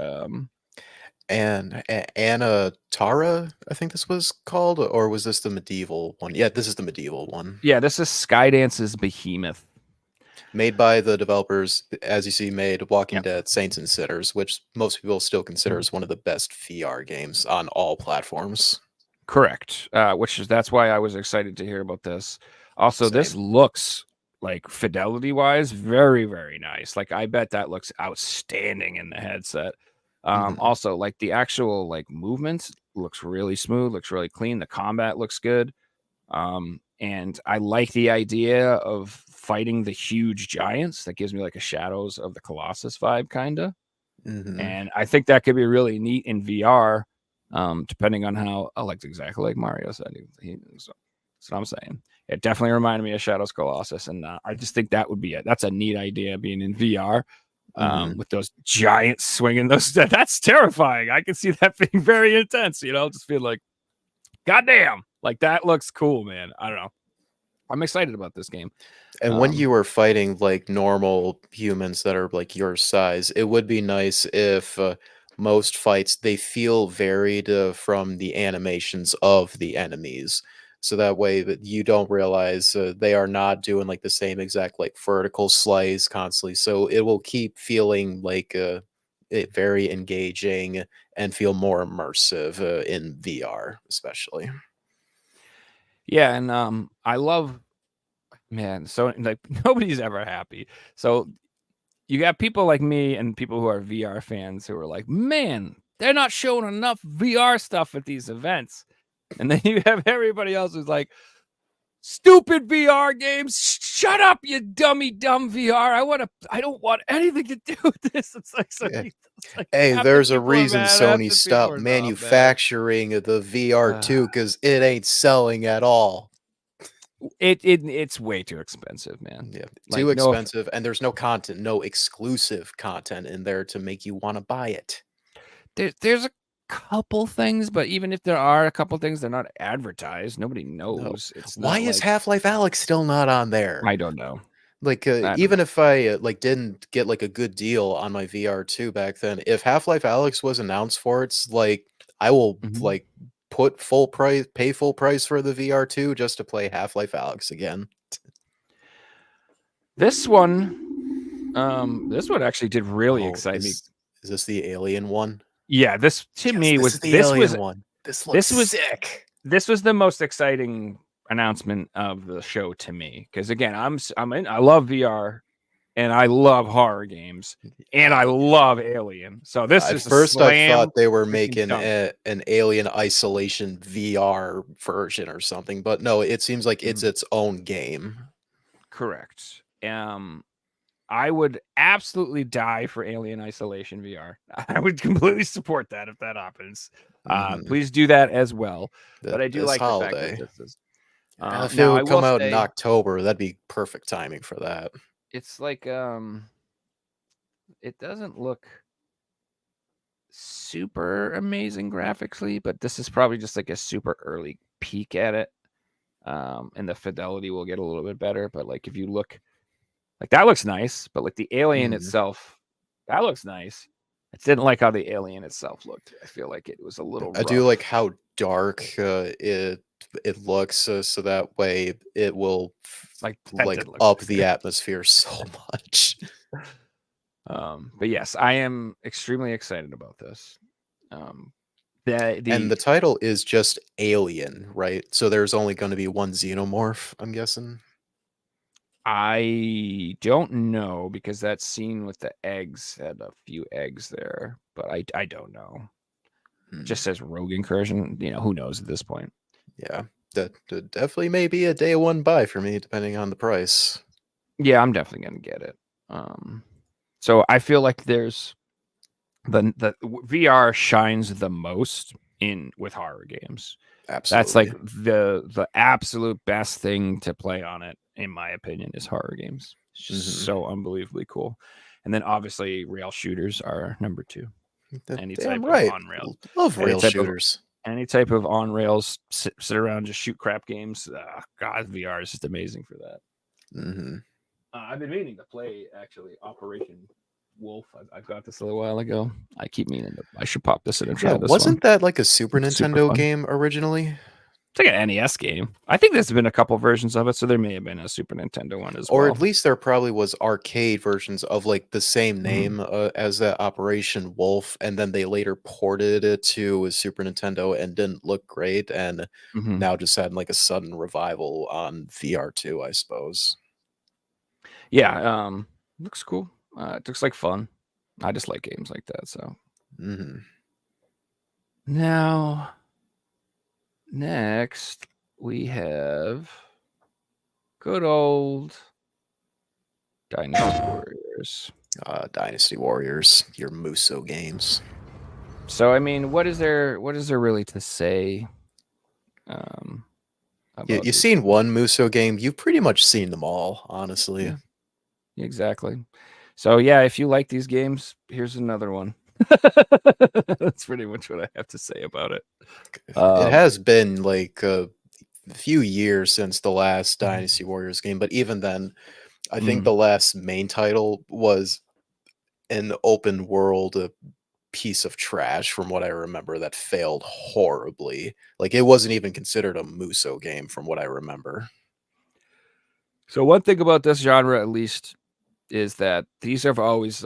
And Anna Tara, I think this was called, or was this the medieval one? Yeah, this is the medieval one. yeah, this is Skydance's Behemoth. Made by the developers, as you see, made Walking Yep. Dead Saints and Sinners, which most people still consider as one of the best VR games on all platforms. Correct. Which is that's why I was excited to hear about this. Also, this Same. looks like fidelity wise, very, very nice. Like I bet that looks outstanding in the headset. Hmm. Also, like the actual like movements looks really smooth, looks really clean. The combat looks good. And I like the idea of fighting the huge giants. That gives me like a Shadows of the Colossus vibe, kind of. Hmm. And I think that could be really neat in VR, depending on how I liked exactly like Mario said. So that's what I'm saying. It definitely reminded me of Shadows Colossus, and I just think that would be it. That's a neat idea being in VR. Hmm. With those giants swinging those, that's terrifying. I can see that being very intense. Just feel like, goddamn, like that looks cool, man. I don't know. I'm excited about this game. And when Um, you were fighting like normal humans that are like your size, it would be nice if most fights they feel varied from the animations of the enemies. So that way that you don't realize they are not doing like the same exact like vertical slice constantly. So it will keep feeling like it very engaging and feel more immersive in VR, especially. yeah, and I love man. So like nobody's ever happy. So you got people like me and people who are VR fans who are like, man, they're not showing enough VR stuff at these events. And then you have everybody else who's like, stupid VR games. Shut up, you dumb VR. I don't want anything to do with this. Yeah. It's like Hey, half the there's a people are reason mad, half Sony the people stopped are not mad. manufacturing the VR2 because it ain't selling at all. It's way too expensive, man. Yeah, Like too no, expensive, and there's no content, no exclusive content in there to make you want to buy it. there's a couple things, but even if there are a couple things, they're not advertised. Nobody No. knows. It's Why not is like Half-Life Alex still not on there? I don't know. Like, I don't even know. if I like didn't get like a good deal on my VR2 back then, if Half-Life Alex was announced for it's like I will Mhm. like pay full price for the VR2 just to play Half-Life Alyx again. This one actually did really Oh, excite me. is this the Alien one? Yeah, this to Yes, me this was is the this Alien was one. This looks sick. this was the most exciting announcement of the show to me because again, I love VR and I love horror games and I love Alien. So this At is a first, I slam thought they were freaking making dunk. an Alien Isolation VR version or something, but no, it seems like it's its own game. Correct. I would absolutely die for Alien Isolation VR. I would completely support that if that happens. Please do that as well. But I do This like the fact that holiday. this is. If it Now I would will come out in say October, that'd be perfect timing for that. it's like it doesn't look super amazing graphically, but this is probably just like a super early peek at it. And the fidelity will get a little bit better. But like if you look, like that looks nice, but like the alien itself, that looks nice. I didn't like how the alien itself looked. I feel like it was a little I do like rough. how dark it looks, so that way it will Like that like did look up pretty the good. atmosphere so much. But yes, I am extremely excited about this. And the title is just Alien, right? So there's only going to be one xenomorph, I'm guessing. I don't know because that scene with the eggs had a few eggs there, but I don't know. It just says rogue incursion. You know, who knows at this point? Yeah, that definitely may be a day one buy for me, depending on the price. Yeah, I'm definitely gonna get it. So I feel like there's the VR shines the most in with horror games. Absolutely. That's like the absolute best thing to play on it, in my opinion, is horror games. It's just so unbelievably cool. And then obviously rail shooters are number 2. Any Damn type right. of on rail. Love rail shooters. Any type of on rails sit around just shoot crap games. God, VR is just amazing for that. I've been meaning to play actually Operation Wolf. I got this a little while ago. I keep meaning to. I should pop this in and try this. Wasn't that like a Super It's super Nintendo fun. game originally? It's like an NES game. I think there's been a couple versions of it, so there may have been a Super Nintendo one as well. Or at least there probably was arcade versions of like the same name as that Operation Wolf, and then they later ported it to a Super Nintendo and didn't look great, and now just had like a sudden revival on VR2, I suppose. Yeah, looks cool. It looks like fun. I just like games like that. So now, next we have good old Dynasty Warriors. Dynasty Warriors, your Muso games. So I mean, what is there really to say? You've seen one Muso game, you've pretty much seen them all, honestly. Yeah, exactly. So yeah, if you like these games, here's another one. That's pretty much what I have to say about it. It has been like a few years since the last Dynasty Warriors game, but even then, I think the last main title was an open world piece of trash from what I remember that failed horribly. Like it wasn't even considered a Muso game from what I remember. So one thing about this genre, at least, is that these have always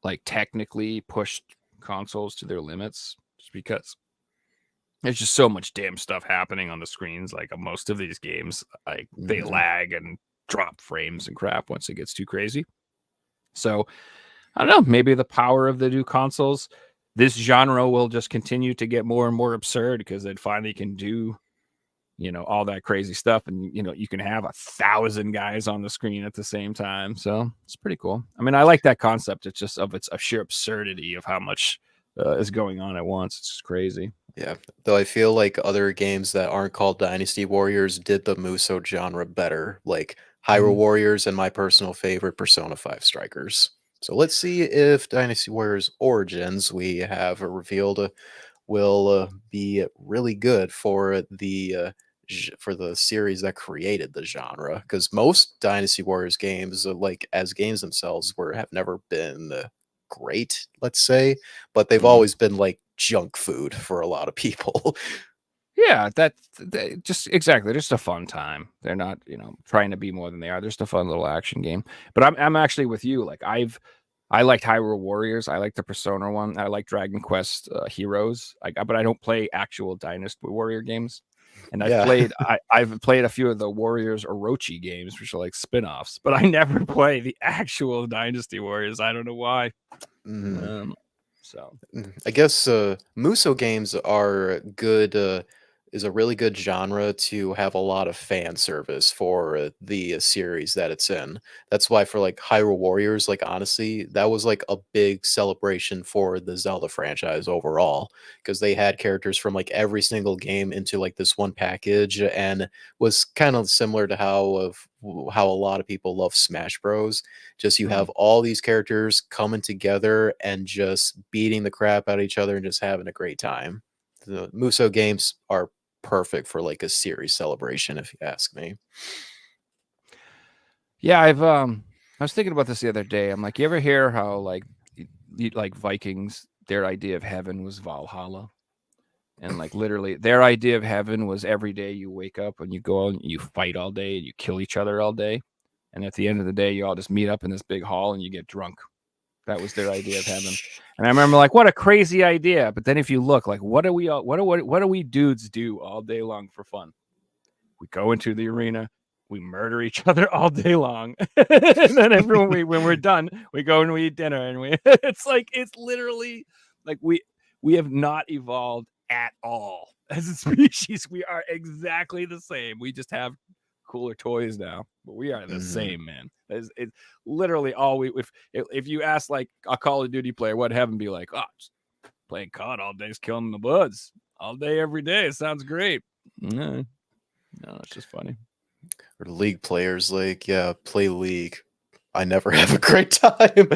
like technically pushed consoles to their limits, just because there's just so much damn stuff happening on the screens. Like most of these games, like they lag and drop frames and crap once it gets too crazy. So I don't know, maybe the power of the new consoles, this genre will just continue to get more and more absurd because it finally can do, you know, all that crazy stuff. And, you know, you can have 1,000 guys on the screen at the same time. So it's pretty cool. I mean, I like that concept. It's just a sheer absurdity of how much is going on at once. It's just crazy. Yeah, though I feel like other games that aren't called Dynasty Warriors did the Muso genre better, like Hyrule Warriors and my personal favorite, Persona 5 Strikers. So let's see if Dynasty Warriors Origins, we have revealed, will be really good for the series that created the genre, because most Dynasty Warriors games, like as games themselves, have never been great, let's say, but they've always been like junk food for a lot of people. Yeah, just exactly. Just a fun time. They're not, trying to be more than they are. They're just a fun little action game. But I'm actually with you. Like I liked Hyrule Warriors. I like the Persona one. I like Dragon Quest Heroes. But I don't play actual Dynasty Warrior games. And Yeah. I've played a few of the Warriors Orochi games, which are like spin-offs, but I never play the actual Dynasty Warriors. I don't know why. So I guess Muso games are good. Is a really good genre to have a lot of fan service for the series that it's in. That's why for like Hyrule Warriors, like honestly, that was like a big celebration for the Zelda franchise overall because they had characters from like every single game into like this one package, and was kind of similar to how a lot of people love Smash Bros. Just you have all these characters coming together and just beating the crap out of each other and just having a great time. The Muso games are perfect for like a series celebration, if you ask me. yeah, I was thinking about this the other day. I'm like, you ever hear how like like Vikings, their idea of heaven was Valhalla? And like literally their idea of heaven was every day you wake up and you go out and you fight all day and you kill each other all day. And at the end of the day, you all just meet up in this big hall and you get drunk. That was their idea of heaven. And I remember like, what a crazy idea. But then if you look, like, what do we dudes do all day long for fun? We go into the arena, we murder each other all day long. And then when we're done, we go and we eat dinner. And it's literally like we have not evolved at all as a species. We are exactly the same. We just have cooler toys now, but we are the same, man. It's literally all we. If you ask like a Call of Duty player what heaven be like, just playing COD all day, is killing the buds all day, every day. It sounds great. No, it's just funny. Or League players, like, yeah, play League. I never have a great time.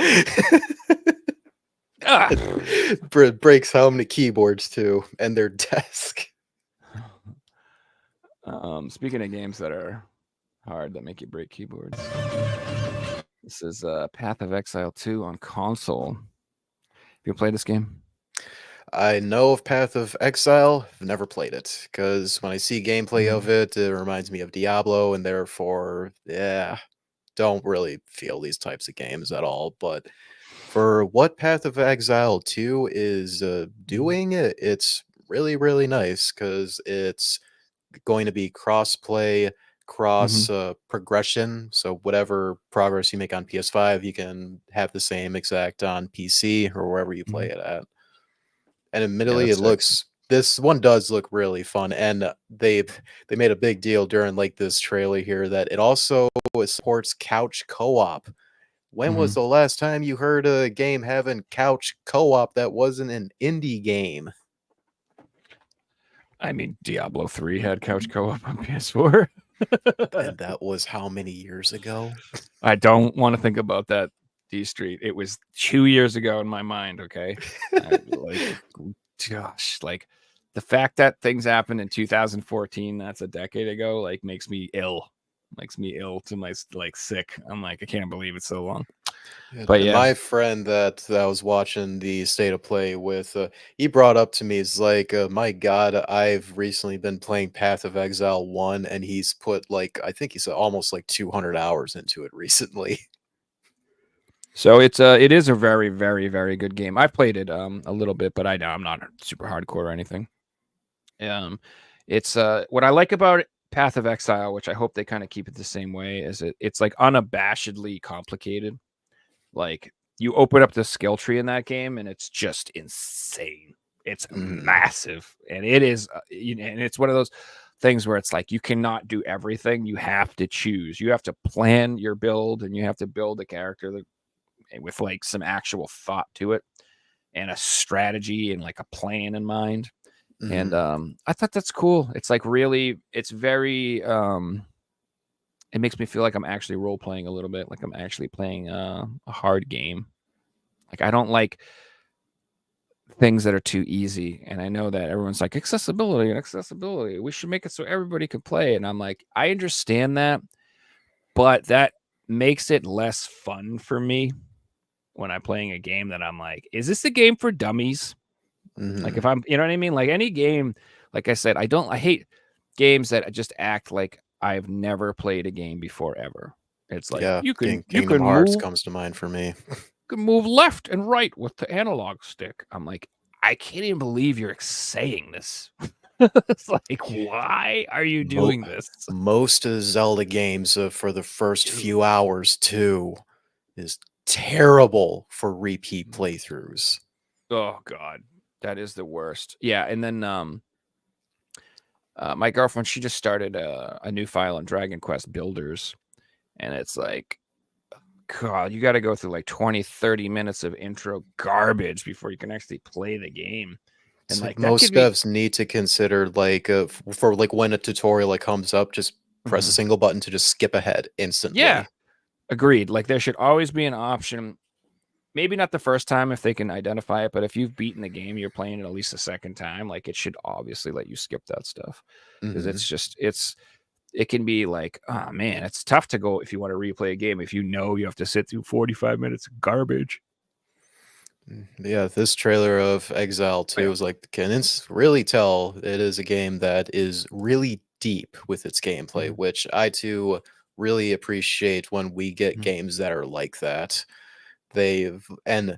Breaks how many keyboards too, and their desk. Speaking of games that are hard that make you break keyboards, this is Path of Exile 2 on console. Have you played this game? I know of Path of Exile. I've never played it because when I see gameplay of it, it reminds me of Diablo, and therefore, yeah, don't really feel these types of games at all. But for what Path of Exile 2 is doing, it's really, really nice because it's going to be cross-play, cross progression. So whatever progress you make on PS5, you can have the same exact on PC or wherever you play it at. And admittedly, this one does look really fun, and they made a big deal during like this trailer here that it supports couch co-op. When was the last time you heard a game having couch co-op that wasn't an indie game? I mean, Diablo 3 had couch co-op on PS4. And that was how many years ago? I don't want to think about that, DStreet. It was 2 years ago in my mind, okay? Gosh, like the fact that things happened in 2014, that's a decade ago, like makes me ill. Makes me ill to my sick. I'm like, I can't believe it's so long. But yeah, my friend that I was watching the State of Play with, he brought up to me, he's like, my God, I've recently been playing Path of Exile 1, and he's put like, I think he said almost like 200 hours into it recently. So it is a very, very, very good game. I've played it a little bit, but I'm not super hardcore or anything. It's what I like about Path of Exile, which I hope they kind of keep it the same way, is it's like unabashedly complicated. Like you open up the skill tree in that game, and it's just insane. It's massive, and it is, and it's one of those things where it's like you cannot do everything. You have to choose. You have to plan your build, and you have to build a character with like some actual thought to it, and a strategy and like a plan in mind. And I thought that's cool. It's like really, it's very, it makes me feel like I'm actually role playing a little bit, like I'm actually playing a hard game. Like I don't like things that are too easy. And I know that everyone's like accessibility. We should make it so everybody can play. And I'm like, I understand that, but that makes it less fun for me when I'm playing a game that I'm like, is this a game for dummies? Like if I'm, you know what I mean? Like any game, like I said, I hate games that just act like I've never played a game before ever. It's like Yeah, you can Kingdom Hearts comes to mind for me. move left and right with the analog stick. I'm like, I can't even believe you're saying this. It's like, why are you doing this? Most of the Zelda games for the first few hours too is terrible for repeat playthroughs. Oh God, that is the worst. Yeah, and then my girlfriend, she just started a new file on Dragon Quest Builders, and it's like, God, you got to go through like 20, 30 minutes of intro garbage before you can actually play the game. And It's like that most could be devs need to consider like for like when a tutorial like comes up, just press a single button to just skip ahead instantly. Yeah, agreed. Like there should always be an option. Maybe not the first time if they can identify it, but if you've beaten the game, you're playing it at least a second time. Like it should obviously let you skip that stuff because Mhm. it's just it can be like, oh man, it's tough to go if you want to replay a game if you know you have to sit through 45 minutes of garbage. Yeah, this trailer of Exile 2 was like, can really tell it is a game that is really deep with its gameplay, which I too really appreciate when we get games that are like that. And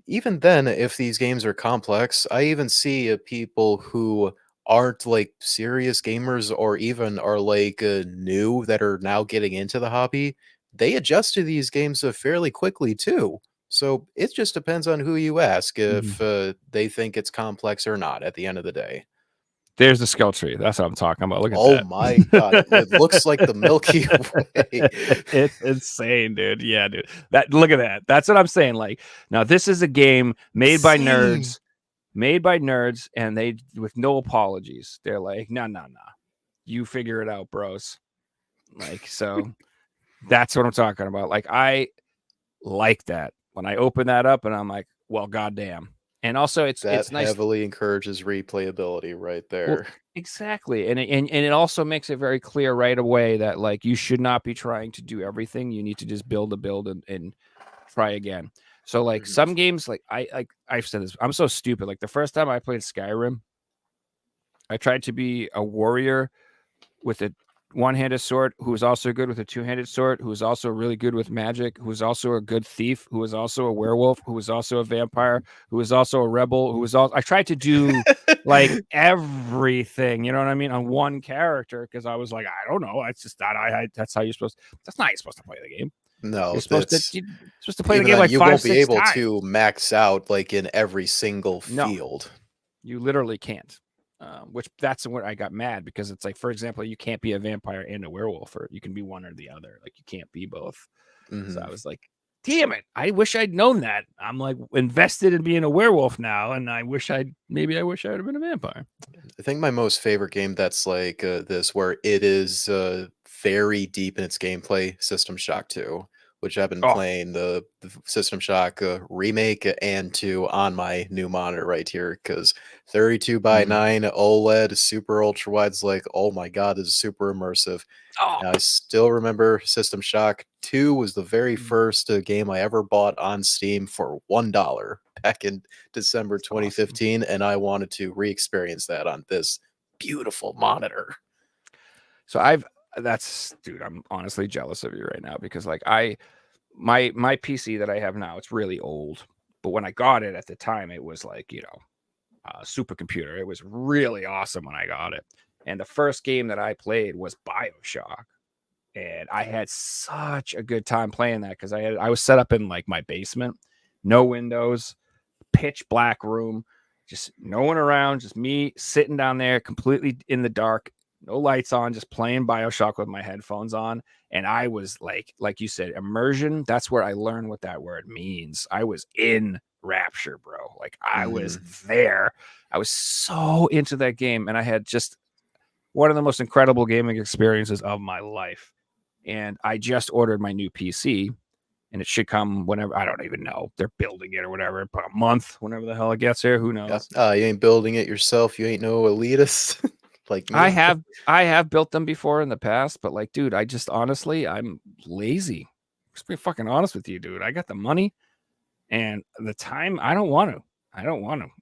even then, if these games are complex, I even see people who aren't like serious gamers or even are like new that are now getting into the hobby. They adjust to these games fairly quickly too. So it just depends on who you ask if they think it's complex or not at the end of the day. There's the skill tree. That's what I'm talking about. Look at Oh that. my God. It looks like the Milky Way. It's insane, dude. Yeah, dude. Look at that. That's what I'm saying. Like, now this is a game made by Insane. nerds, and they with no apologies. They're like, no. You figure it out, bros. Like, so that's what I'm talking about. Like, I like that. When I open that up and I'm like, well, goddamn. And also it's That nice. heavily encourages replayability right Well, there. exactly. And it also makes it very clear right away that like you should not be trying to do everything. You need to just build and try again. So like some games, like I've said this, I'm so stupid. Like the first time I played Skyrim, I tried to be a warrior with a one-handed sword who was also good with a two-handed sword, who was also really good with magic, who was also a good thief, who was also a werewolf, who was also a vampire, who was also a rebel, who was all I tried to do like everything, you know what I mean, on one character because I was like, I don't know, it's just that that's how you're supposed that's not how you're supposed to play the game. No, You're supposed that's to play the even game then, like you 5, won't be 6 able times. to max out like in every single No. field. You literally can't. Which that's when I got mad because it's like, for example, you can't be a vampire and a werewolf, or you can be one or the other. Like you can't be both. So I was like, damn it! I wish I'd known that. I'm like invested in being a werewolf now, and I wish I would have been a vampire. I think my most favorite game that's like this, where it is very deep in its gameplay, System Shock 2, which I've been Oh, playing the System Shock remake and 2 on my new monitor right here because 32 by 9 OLED super ultra wide's like, oh my God, this is super immersive. oh, And I still remember System Shock 2 was the very first game I ever bought on Steam for $1 back in December 2015, and I wanted to re-experience that on this beautiful monitor. So dude, I'm honestly jealous of you right now because like my PC that I have now, it's really old. But when I got it at the time, it was like, a supercomputer. It was really awesome when I got it. And the first game that I played was BioShock. And I had such a good time playing that because I was set up in like my basement, no windows, pitch black room, just no one around, just me sitting down there completely in the dark, no lights on, just playing BioShock with my headphones on. And I was like you said, immersion. That's where I learned what that word means. I was in rapture, bro. Like I was there. I was so into that game. And I had just one of the most incredible gaming experiences of my life. And I just ordered my new PC and it should come whenever. I don't even know. They're building it or whatever, but a month, whenever the hell it gets here, who knows? You ain't building it yourself. You ain't no elitist like me. I have built them before in the past, but like, dude, I'm lazy. Just be fucking honest with you, dude. I got the money And the time, I don't want to.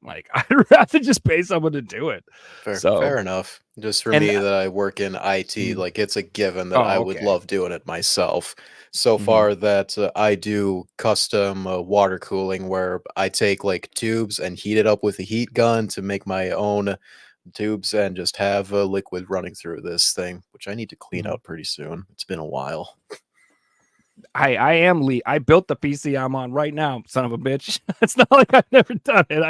Like, I'd rather just pay someone to do it. Fair enough. Just for and me that I work in IT, like it's a given that I Oh, would okay. love doing it myself. So Mhm. far that I do custom water cooling where I take like tubes and heat it up with a heat gun to make my own tubes and just have a liquid running through this thing, which I need to clean Mhm. out pretty soon. It's been a while. I built the PC I'm on right now, son of a bitch. It's not like I've never done it.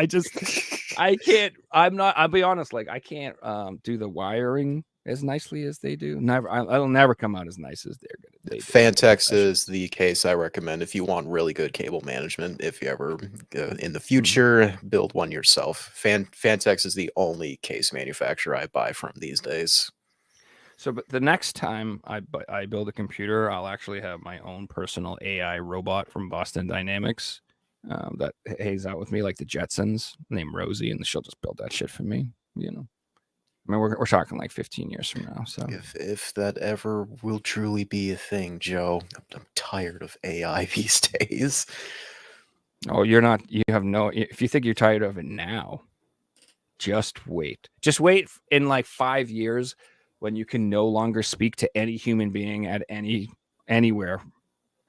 I can't. I'll be honest. Like, I can't do the wiring as nicely as they do. It'll never come out as nice as they do. Fantex is the case I recommend if you want really good cable management. If you ever in the future build one yourself, Fantex is the only case manufacturer I buy from these days. So, but the next time I build a computer, I'll actually have my own personal AI robot from Boston Dynamics that hangs out with me like the Jetsons, named Rosie, and she'll just build that shit for me. You know, I mean, we're talking like 15 years from now. So, If that ever will truly be a thing, Joe, I'm tired of AI these days. oh, you're not. You have no. If you think you're tired of it now, just wait. Just wait in like 5 years when you can no longer speak to any human being at anywhere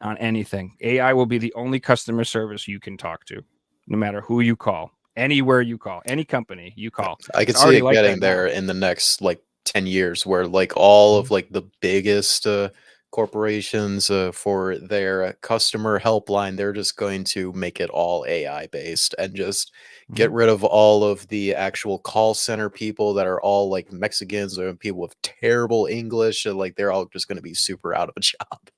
on anything. AI will be the only customer service you can talk to, no matter who you call, anywhere you call, any company you call. I could It's see already it like getting that now. there in the next like 10 years where like all of like the biggest corporations for their customer helpline, they're just going to make it all AI based and just get Mhm. rid of all of the actual call center people that are all like Mexicans or people with terrible English. And, like they're all just going to be super out of a job.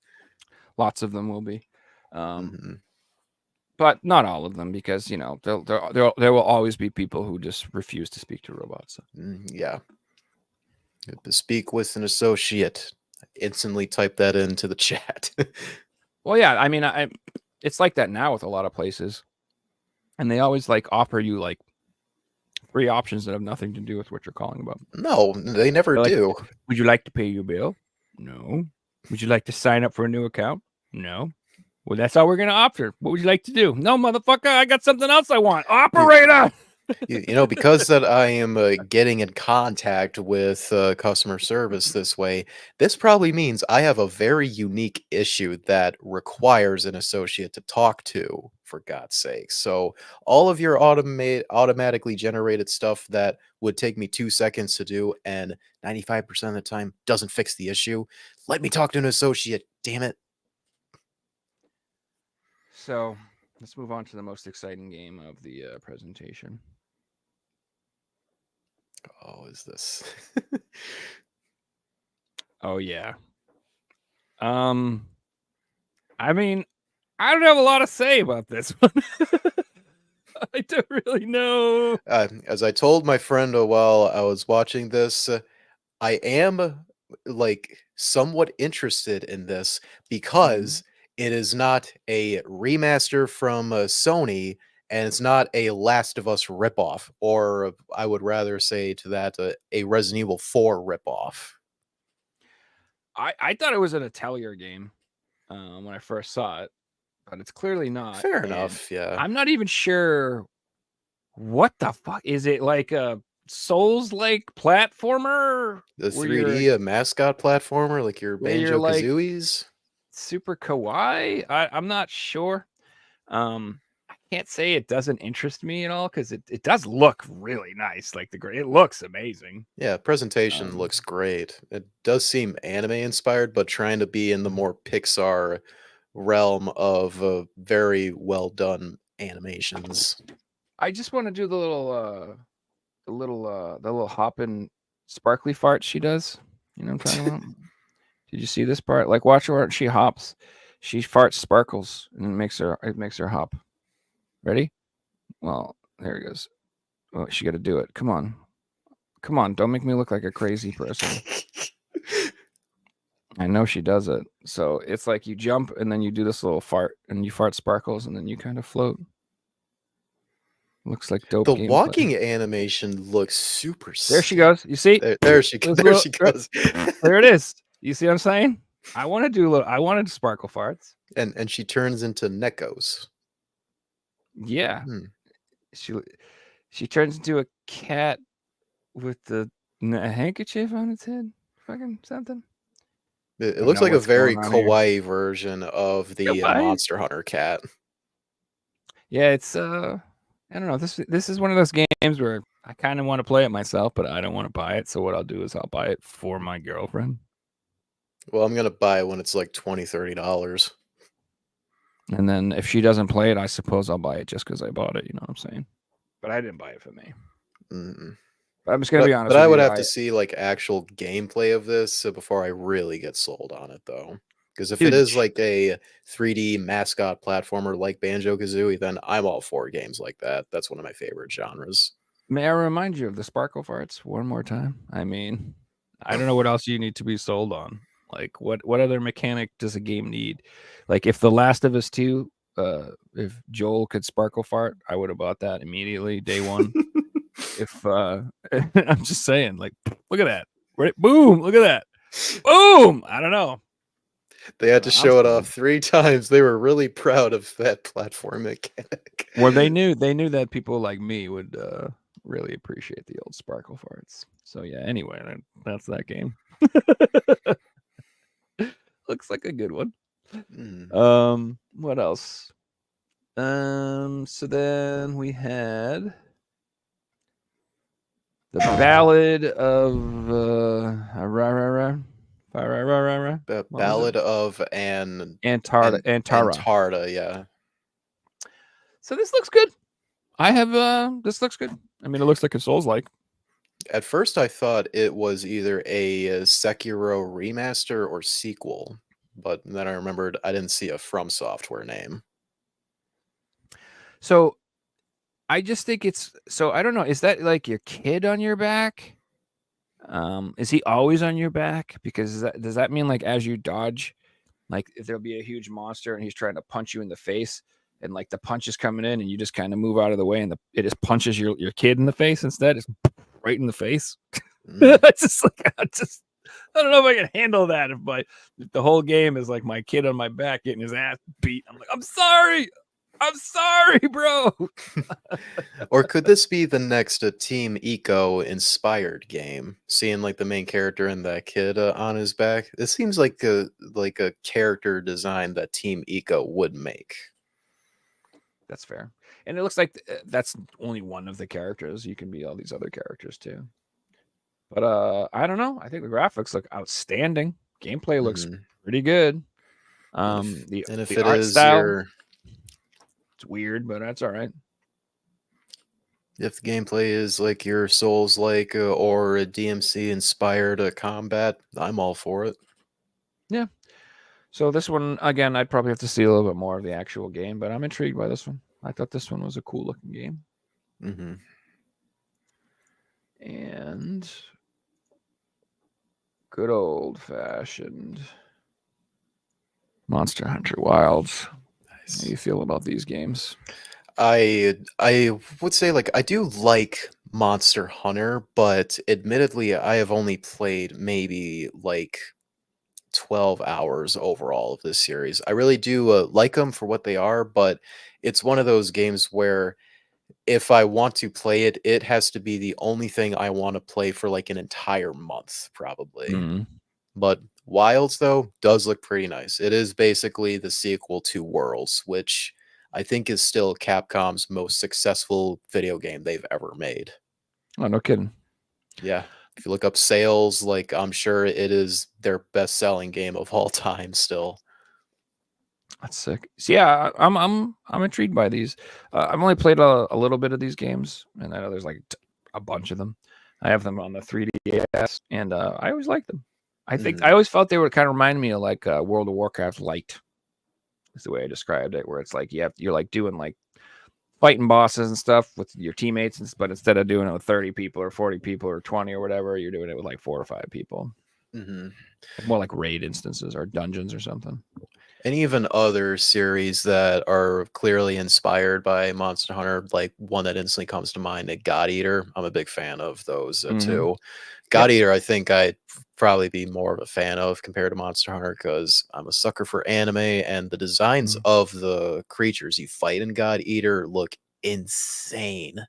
Lots of them will be. Mhm. But not all of them, because there will always be people who just refuse to speak to robots. Yeah. To speak with an associate. Instantly type that into the chat. Well, yeah, I mean, it's like that now with a lot of places, and they always like offer you like 3 options that have nothing to do with what you're calling about. No, they never They're like, do. would you like to pay your bill? No. Would you like to sign up for a new account? No. Well, that's all we're gonna offer. What would you like to do? No, motherfucker, I got something else I want. Operator. Because that I am getting in contact with customer service this way, this probably means I have a very unique issue that requires an associate to talk to, for God's sake. So all of your automatically generated stuff that would take me 2 seconds to do and 95% of the time doesn't fix the issue, let me talk to an associate, damn it. So let's move on to the most exciting game of the presentation. Oh, is this? Oh yeah. I mean, I don't have a lot to say about this one. I don't really know. As I told my friend while I was watching this, I am like somewhat interested in this because it is not a remaster from Sony and it's not a Last of Us ripoff, or I would rather say to that a Resident Evil 4 ripoff. I thought it was an Atelier game when I first saw it, but it's clearly not. Fair And enough, yeah. I'm not even sure what the fuck is it, like a Souls-like platformer The where you're 3D mascot platformer like your where you're Banjo like Kazooies. super kawaii. I'm not sure. I can't say it doesn't interest me at all because it does look really nice. Like it looks amazing. Yeah, presentation Um, looks great. It does seem anime inspired, but trying to be in the more Pixar realm of very well done animations. I just want to do the little hopping sparkly fart she does. You know what I'm talking about? Did you see this part? Like, watch her. She hops. She farts sparkles, and it makes her hop. Ready? Well, there it goes. Oh, she got to do it. Come on. Come on. Don't make me look like a crazy person. I know she does it. So it's like you jump and then you do this little fart and you fart sparkles and then you kind of float. Looks like dope The gameplay. walking animation looks super There she sick. goes. You see? There she goes. There it is. You see what I'm saying? I want to sparkle farts. And she turns into Nekos. Yeah, Hmm. she turns into a cat with a handkerchief on its head, fucking something. It Don't looks know like a what's going very on here. kawaii version of the Goodbye. Monster Hunter cat. Yeah, it's I don't know. This is one of those games where I kind of want to play it myself, but I don't want to buy it. So what I'll do is I'll buy it for my girlfriend, Well, I'm gonna buy it when it's like $20-$30. and then if she doesn't play it, I suppose I'll buy it just because I bought it. You know what I'm saying? But I didn't buy it for me. Mm. But I'm just gonna But be honest but with I would you. have to see like actual gameplay of this before I really get sold on it, though. Because if it Dude, is like a 3D mascot platformer like Banjo Kazooie, then I'm all for games like that. That's one of my favorite genres. may I remind you of the sparkle farts one more time? I mean, I don't know what else you need to be sold on. Like, what other mechanic does a game need? Like, if The Last of Us 2, if Joel could sparkle fart, I would have bought that immediately, day one. If I'm just saying, like, look at that, right? Boom, look at that, boom. I don't know. They had to I'm show it off sold. 3 times. They were really proud of that platform mechanic. Well, they knew that people like me would really appreciate the old sparkle farts. So yeah. Anyway, that's that game. Looks like a good one. Mm. What else? So then we had the Ballad of The what was it? Ballad of Antara. Antarta, yeah. So this looks good. This looks good. I mean, it looks like a Souls like. At first, I thought it was either a Sekiro remaster or sequel, but then I remembered I didn't see a From Software name. So I just think it's so I don't know. Is that like your kid on your back? Is he always on your back? Because does that mean like as you dodge, like if there'll be a huge monster and he's trying to punch you in the face, and like the punch is coming in and you just kind of move out of the way and it just punches your kid in the face instead? It's right in the face. Mm. It's just like I don't know if I can handle that if the whole game is like my kid on my back getting his ass beat. I'm like, I'm sorry, bro. Or could this be the next Team Eco inspired game? Seeing like the main character and that kid on his back. It seems like a character design that Team Eco would make. That's fair. And it looks like that's only one of the characters. You can be all these other characters too. But I don't know. I think the graphics look outstanding. Gameplay looks Mhm. pretty good. And if The it art is style, your it's weird, but that's all right. if the gameplay is like your Souls like or a DMC inspired combat, I'm all for it. Yeah. So this one again, I'd probably have to see a little bit more of the actual game, but I'm intrigued by this one. I thought this one was a cool looking game. Hmm. And good old fashioned Monster Hunter Wilds. How do you feel about these games? I would say like I do like Monster Hunter, but admittedly I have only played maybe like 12 hours overall of this series. I really do like them for what they are, but it's one of those games where if I want to play it, it has to be the only thing I want to play for like an entire month, probably. Mm. But Wilds, though, does look pretty nice. It is basically the sequel to Worlds, which I think is still Capcom's most successful video game they've ever made. Oh, no kidding. Yeah. If you look up sales, like I'm sure it is their best-selling game of all time still. That's sick. So yeah, I'm intrigued by these. I've only played a little bit of these games, and I know there's like a bunch of them. I have them on the 3DS, and I always like them. I think Mhm. I always felt they would kind of remind me of like World of Warcraft Light. Is the way I described it, where it's like you're like doing like fighting bosses and stuff with your teammates, but instead of doing it with 30 people or 40 people or 20 or whatever, you're doing it with like 4 or 5 people. Mhm. More like raid instances or dungeons or something. And even other series that are clearly inspired by Monster Hunter, like one that instantly comes to mind, God Eater. I'm a big fan of those too. God Yep. Eater, I think I'd probably be more of a fan of compared to Monster Hunter because I'm a sucker for anime, and the designs of the creatures you fight in God Eater look insane.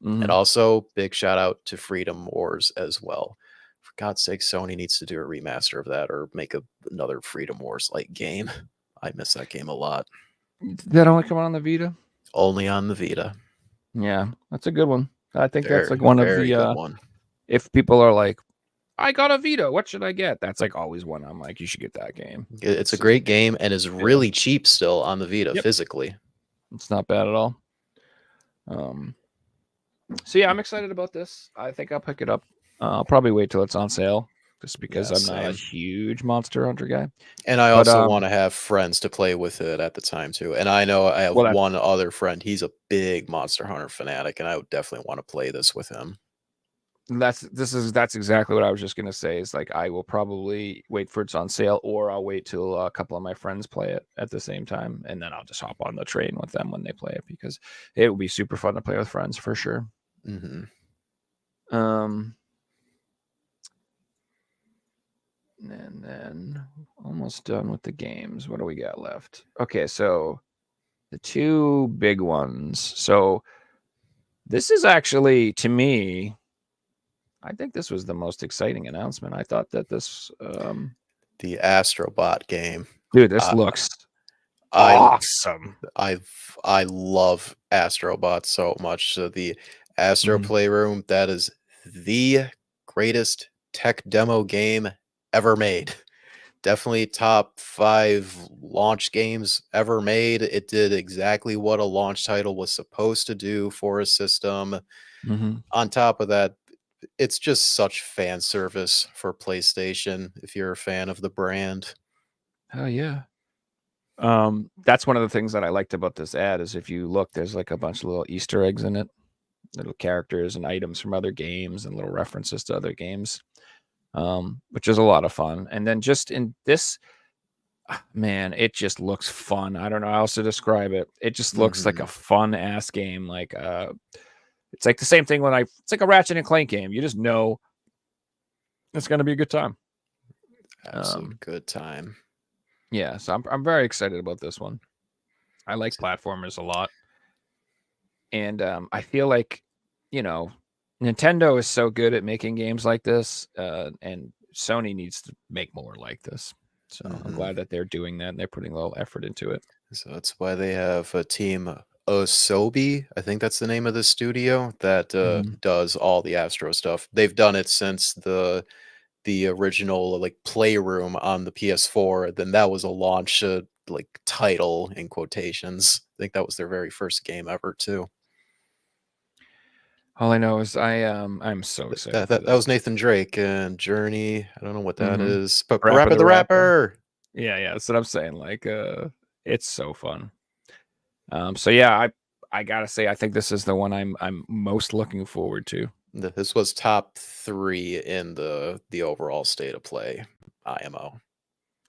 And also, big shout out to Freedom Wars as well. For God's sake, Sony needs to do a remaster of that or make another Freedom Wars like game. I miss that game a lot. Did that only come out on the Vita? Only on the Vita. Yeah, that's a good one. I think that's Very, like one of very good the one. if people are like, I got a Vita, what should I get? That's like always one I'm like, you should get that game. It's a great game and is really cheap still on the Vita physically. It's not bad at all. So yeah, I'm excited about this. I think I'll pick it up. I'll probably wait till it's on sale, just because I'm not a huge Monster Hunter guy. And I also want to have friends to play with it at the time too. And I know I have one other friend. He's a big Monster Hunter fanatic, and I would definitely want to play this with him. That's exactly what I was just gonna say. Is like I will probably wait for it's on sale, or I'll wait till a couple of my friends play it at the same time, and then I'll just hop on the train with them when they play it, because it will be super fun to play with friends for sure. And then almost done with the games. What do we got left? Okay, so the two big ones. So this is actually, to me, I think this was the most exciting announcement. I thought that this the Astrobot game. Dude, this looks awesome. I love Astrobot so much. So the Astro Playroom, that is the greatest tech demo game ever made. Definitely top 5 launch games ever made. It did exactly what a launch title was supposed to do for a system. On top of that, it's just such fan service for PlayStation if you're a fan of the brand. Oh yeah. That's one of the things that I liked about this ad is if you look, there's like a bunch of little Easter eggs in it, little characters and items from other games and little references to other games, which is a lot of fun. And then just in this, man, it just looks fun. I don't know how else to describe it. It just looks like a fun ass game. Like, it's like the same thing it's like a Ratchet and Clank game. You just know it's going to be a good time. Absolute good time. Yeah, so I'm very excited about this one. I like platformers a lot. And I feel like, Nintendo is so good at making games like this, and Sony needs to make more like this. So I'm glad that they're doing that and they're putting a little effort into it. So that's why they have a team Osobi, I think that's the name of the studio that does all the Astro stuff. They've done it since the original like Playroom on the PS4. Then that was a launch like title in quotations. I think that was their very first game ever too. All I know is I'm so excited. That was Nathan Drake and Journey. I don't know what that is, but Rapper the Rapper. Yeah, that's what I'm saying. Like, it's so fun. So yeah, I gotta say, I think this is the one I'm most looking forward to. This was top 3 in the overall state of play IMO.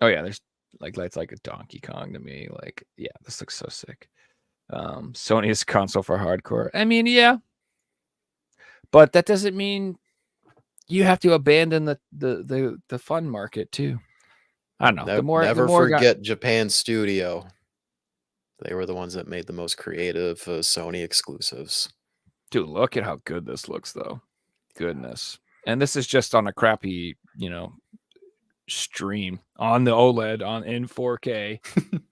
Oh yeah, there's that's like a Donkey Kong to me. Like, yeah, this looks so sick. Sony's console for hardcore. I mean, yeah, but that doesn't mean you have to abandon the fun market too. I don't know. Never forget Japan Studio. They were the ones that made the most creative Sony exclusives. Dude, look at how good this looks, though. Goodness. And this is just on a crappy, stream on the OLED in 4K.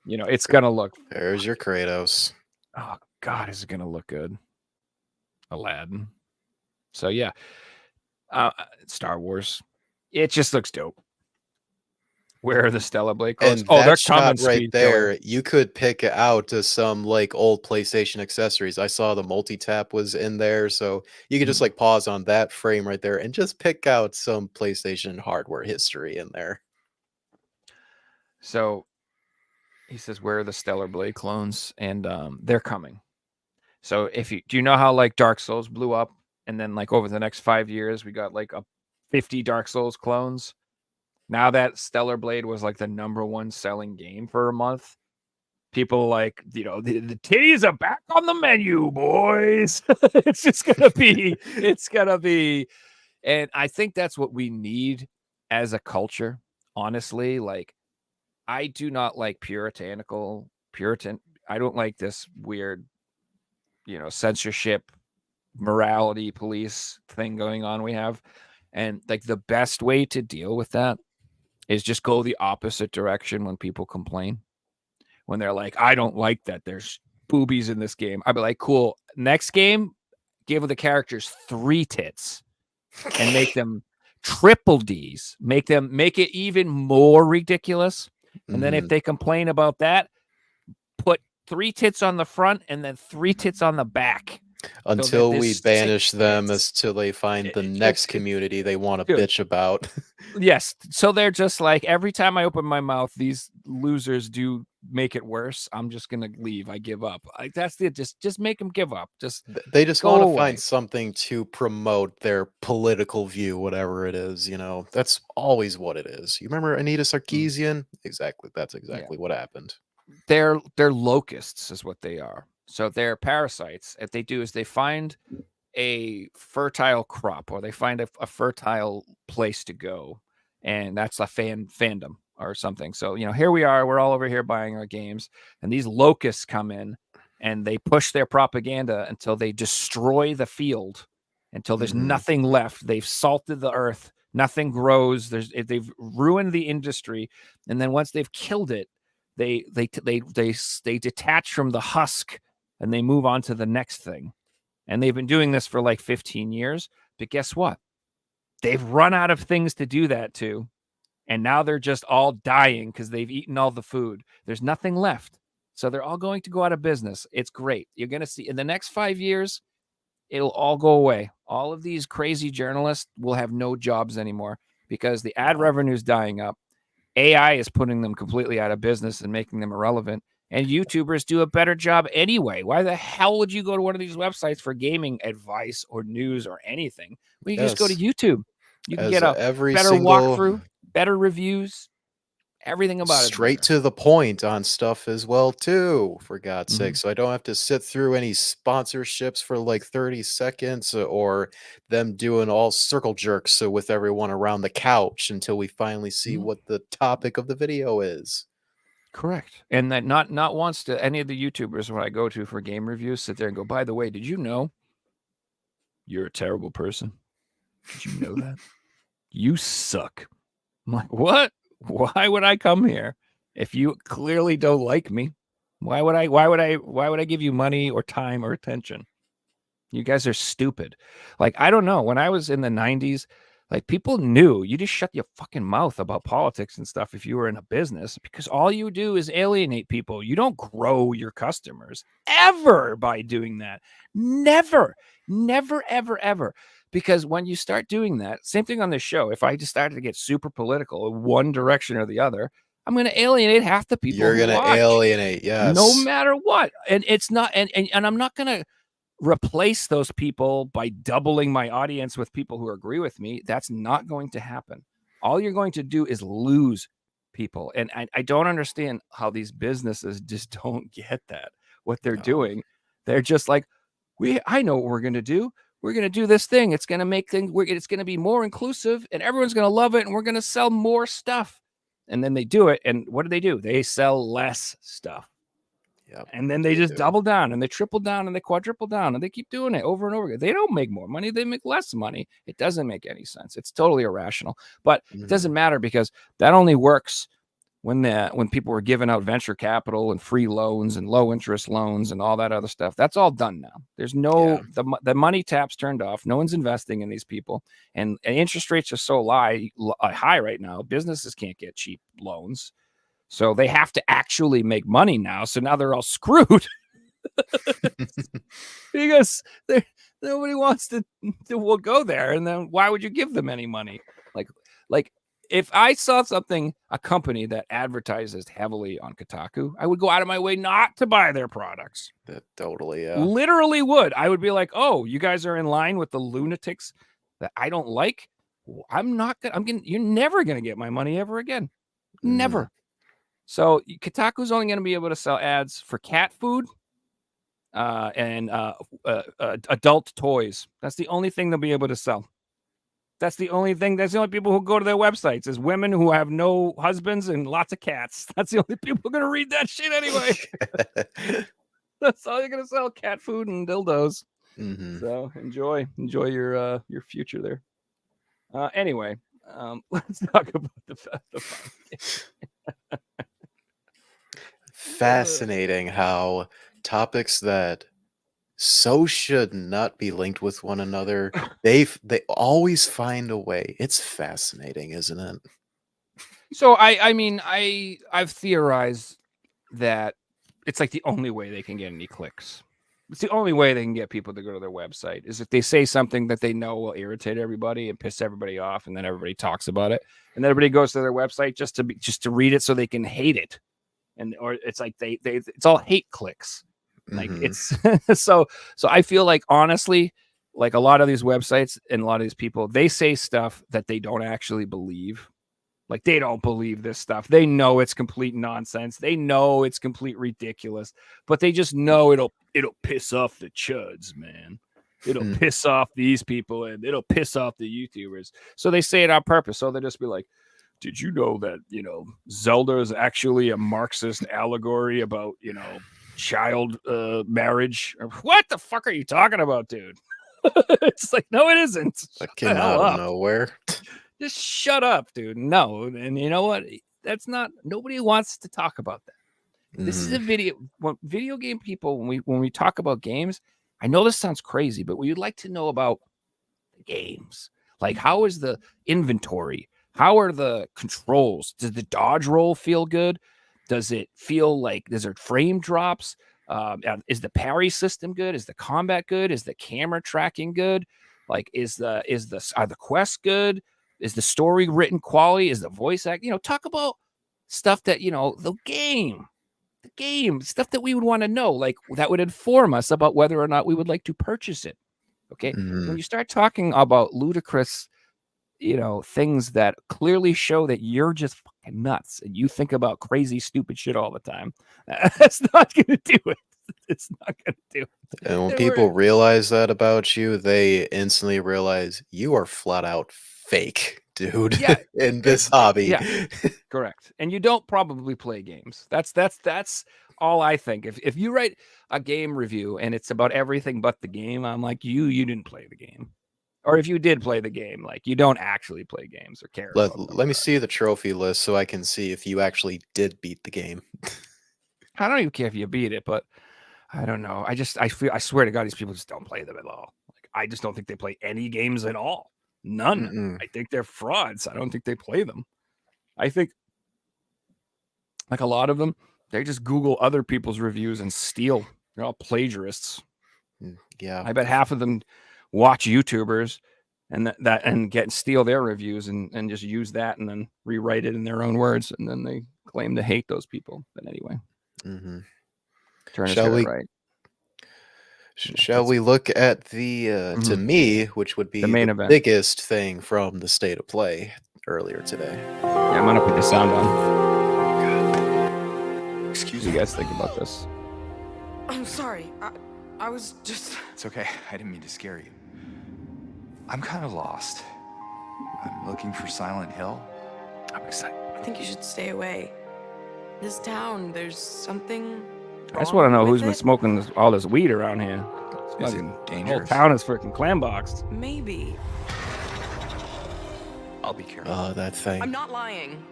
It's gonna look. There's your Kratos. Oh God, is it gonna look good? Aladdin. So yeah, Star Wars. It just looks dope. Where are the Stellar Blade clones? And they're coming right there. Killer. You could pick out some like old PlayStation accessories. I saw the multi-tap was in there, so you could just like pause on that frame right there and just pick out some PlayStation hardware history in there. So he says, "Where are the Stellar Blade clones?" And they're coming. So do you know how like Dark Souls blew up, and then like over the next 5 years we got like 50 Dark Souls clones? Now that Stellar Blade was like the #1 selling game for a month, people like, the titties are back on the menu, boys. It's gonna be, and I think that's what we need as a culture. Honestly, like, I do not like Puritan. I don't like this weird, censorship, morality police thing going on we have. And like the best way to deal with that is just go the opposite direction when people complain. When they're like, I don't like that there's boobies in this game. I'd be like, cool. Next game, give the characters 3 tits and make them triple D's. Make it even more ridiculous. And then if they complain about that, put 3 tits on the front and then 3 tits on the back. Until we banish them until they find the next community they want to bitch about. Yes. So they're just like, every time I open my mouth, these losers do make it worse. I'm just going to leave. I give up. Like, that's it. Just make them give up. They just want to find something to promote their political view, whatever it is, That's always what it is. You remember Anita Sarkeesian? Exactly. That's exactly what happened. They're locusts is what they are. So they're parasites. What they do is they find a fertile crop, or they find a fertile place to go, and that's a fandom or something. So here we are, we're all over here buying our games, and these locusts come in and they push their propaganda until they destroy the field, until there's nothing left. They've salted the earth, nothing grows. They've ruined the industry, and then once they've killed it, they detach from the husk and they move on to the next thing. And they've been doing this for like 15 years. But guess what? They've run out of things to do that to. And now they're just all dying because they've eaten all the food. There's nothing left. So they're all going to go out of business. It's great. You're going to see in the next 5 years, it'll all go away. All of these crazy journalists will have no jobs anymore because the ad revenue is dying up. AI is putting them completely out of business and making them irrelevant. And YouTubers do a better job anyway. Why the hell would you go to one of these websites for gaming advice or news or anything? Well, you just go to YouTube. You can get a better walkthrough, better reviews, everything about it. Straight to the point on stuff as well, too, for God's sake. So I don't have to sit through any sponsorships for like 30 seconds or them doing all circle jerks with everyone around the couch until we finally see what the topic of the video is. Correct. And that not once do any of the YouTubers when I go to for game reviews sit there and go, by the way, did you know you're a terrible person? Did you know that? You suck. I'm like, what? Why would I come here if you clearly don't like me? Why would I give you money or time or attention? You guys are stupid. Like, I don't know. When I was in the 90s, like, people knew you just shut your fucking mouth about politics and stuff if you were in a business, because all you do is alienate people. You don't grow your customers ever by doing that. Never, ever, ever. Because when you start doing that, same thing on this show, if I just started to get super political in one direction or the other, I'm going to alienate half the people. You're going to alienate, yes. No matter what. And it's not, and I'm not going to replace those people by doubling my audience with people who agree with me. That's not going to happen. All you're going to do is lose people. And I don't understand how these businesses just don't get that, what they're doing. They're just like, I know what we're going to do. We're going to do this thing. It's going to make things, it's going to be more inclusive and everyone's going to love it. And we're going to sell more stuff. And then they do it. And what do? They sell less stuff. Yep, and then they just double down and they triple down and they quadruple down and they keep doing it over and over again. They don't make more money. They make less money. It doesn't make any sense. It's totally irrational, but it doesn't matter because that only works when people were giving out venture capital and free loans and low interest loans and all that other stuff. That's all done now. There's the money tap's turned off. No one's investing in these people, and interest rates are so high right now. Businesses can't get cheap loans. So they have to actually make money now. So now they're all screwed because nobody wants to go there. And then why would you give them any money? Like if I saw a company that advertises heavily on Kotaku, I would go out of my way not to buy their products. Totally, yeah. Literally would. I would be like, oh, you guys are in line with the lunatics that I don't like. You're never gonna get my money ever again. Never. So Kotaku's only gonna be able to sell ads for cat food and adult toys. That's the only thing they'll be able to sell. That's the only thing. That's the only people who go to their websites is women who have no husbands and lots of cats. That's the only people going to read that shit anyway. That's all you're going to sell: cat food and dildos. So enjoy your future there. Anyway, let's talk about the Fascinating how topics that should not be linked with one another, they always find a way. It's fascinating, isn't it? So I've theorized that it's like the only way they can get any clicks. It's the only way they can get people to go to their website is if they say something that they know will irritate everybody and piss everybody off, and then everybody talks about it, and then everybody goes to their website just to read it so they can hate it, or it's like they it's all hate clicks. Like it's so I feel like, honestly, like a lot of these websites and a lot of these people, they say stuff that they don't actually believe. Like they don't believe this stuff. They know it's complete nonsense. They know it's complete ridiculous, but they just know it'll piss off the chuds, man. It'll piss off these people and it'll piss off the YouTubers. So they say it on purpose. So they'll just be like, did you know that, Zelda is actually a Marxist allegory about, child marriage? What the fuck are you talking about, dude? It's like, no, it isn't. That came out of nowhere. Just shut up, dude. No. And you know what? That's not, nobody wants to talk about that. This is a video game people, when we talk about games, I know this sounds crazy, but we'd like to know about the games. Like, how is the inventory? How are the controls? Does the dodge roll feel good? Does it feel like there's frame drops? Is the parry system good? Is the combat good? Is the camera tracking good? Like, are the quests good? Is the story written quality? Is the voice act? Talk about stuff that, the game stuff that we would want to know, like that would inform us about whether or not we would like to purchase it. Okay. When you start talking about ludicrous, things that clearly show that you're just fucking nuts and you think about crazy, stupid shit all the time, that's not going to do it. It's not going to do it. And when people realize that about you, they instantly realize you are flat out fake, dude. Yeah, in this hobby. Yeah, correct. And you don't probably play games. That's all I think. If you write a game review and it's about everything but the game, I'm like, you didn't play the game. Or if you did play the game, like, you don't actually play games or care. Let me see the trophy list so I can see if you actually did beat the game. I don't even care if you beat it, but I don't know. I swear to God, these people just don't play them at all. Like, I just don't think they play any games at all. None. I think they're frauds. I don't think they play them. I think, like, a lot of them, they just Google other people's reviews and steal. They're all plagiarists. Yeah. I bet half of them watch YouTubers and steal their reviews and just use that and then rewrite it in their own words, and then they claim to hate those people. But anyway, Shall we look at the to me, which would be the main the event, biggest thing from the state of play earlier today? Yeah, I'm gonna put the sound on. Excuse me, you guys think about this? I'm sorry. I was just... It's okay. I didn't mean to scare you. I'm kind of lost. I'm looking for Silent Hill. I'm excited. I think you should stay away. This town, there's something I just want to know wrong who's with been it. smoking all this weed around here. Is it The whole dangerous? town is freaking clam boxed. Maybe. I'll be careful. Oh, that thing. I'm not lying.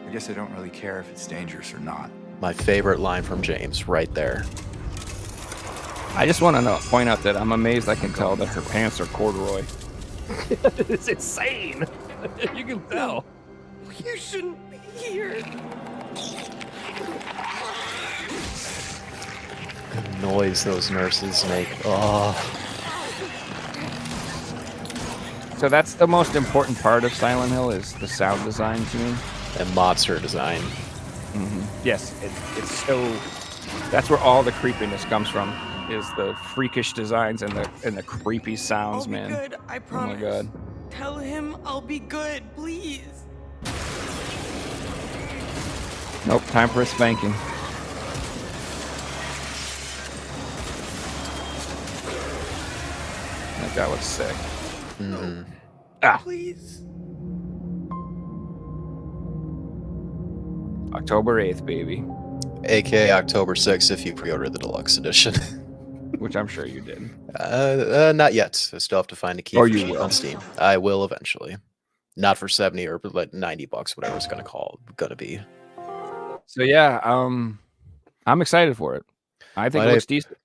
I guess I don't really care if it's dangerous or not. My favorite line from James, right there. I just want to point out that I'm amazed I can tell that her pants are corduroy. It's insane. You can tell. You shouldn't be here. The noise those nurses make. Oh. So that's the most important part of Silent Hill, is the sound design to me. And monster design. Yes, it's so. That's where all the creepiness comes from, is the freakish designs and the creepy sounds, I'll be man. good, I Oh my promise. God. Tell him I'll be good, please. Nope, time for a spanking. That guy looks sick. Please. October 8th, baby. aka October 6th if you pre-order the deluxe edition. Which I'm sure you did. Not yet. I still have to find a key Or for you cheap will. on Steam. I will eventually. Not for 70 or like $90, whatever it's gonna be. So yeah, I'm excited for it. I think it looks decent.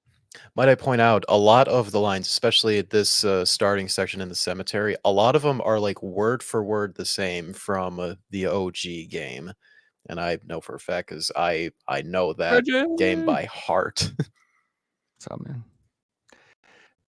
Might I point out, a lot of the lines, especially at this starting section in the cemetery, a lot of them are like word for word the same from the OG game. And I know for a fact because I know that game by heart. What's up, man?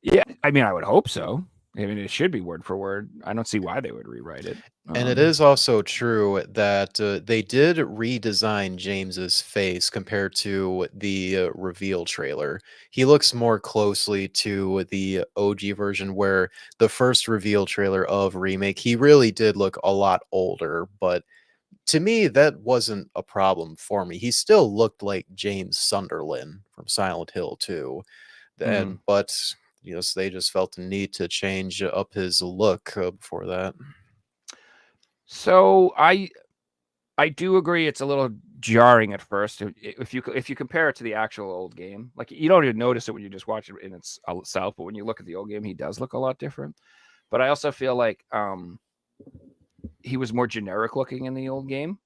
Yeah, I mean, I would hope so. I mean, it should be word for word. I don't see why they would rewrite it. And it is also true that they did redesign James's face compared to the reveal trailer. He looks more closely to the OG version, where the first reveal trailer of Remake, he really did look a lot older. But to me, that wasn't a problem for me. He still looked like James Sunderland from Silent Hill 2. But you know, so they just felt the need to change up his look before that. So I do agree it's a little jarring at first if you compare it to the actual old game. Like, you don't even notice it when you just watch it in itself, but when you look at the old game, he does look a lot different. But I also feel like he was more generic looking in the old game.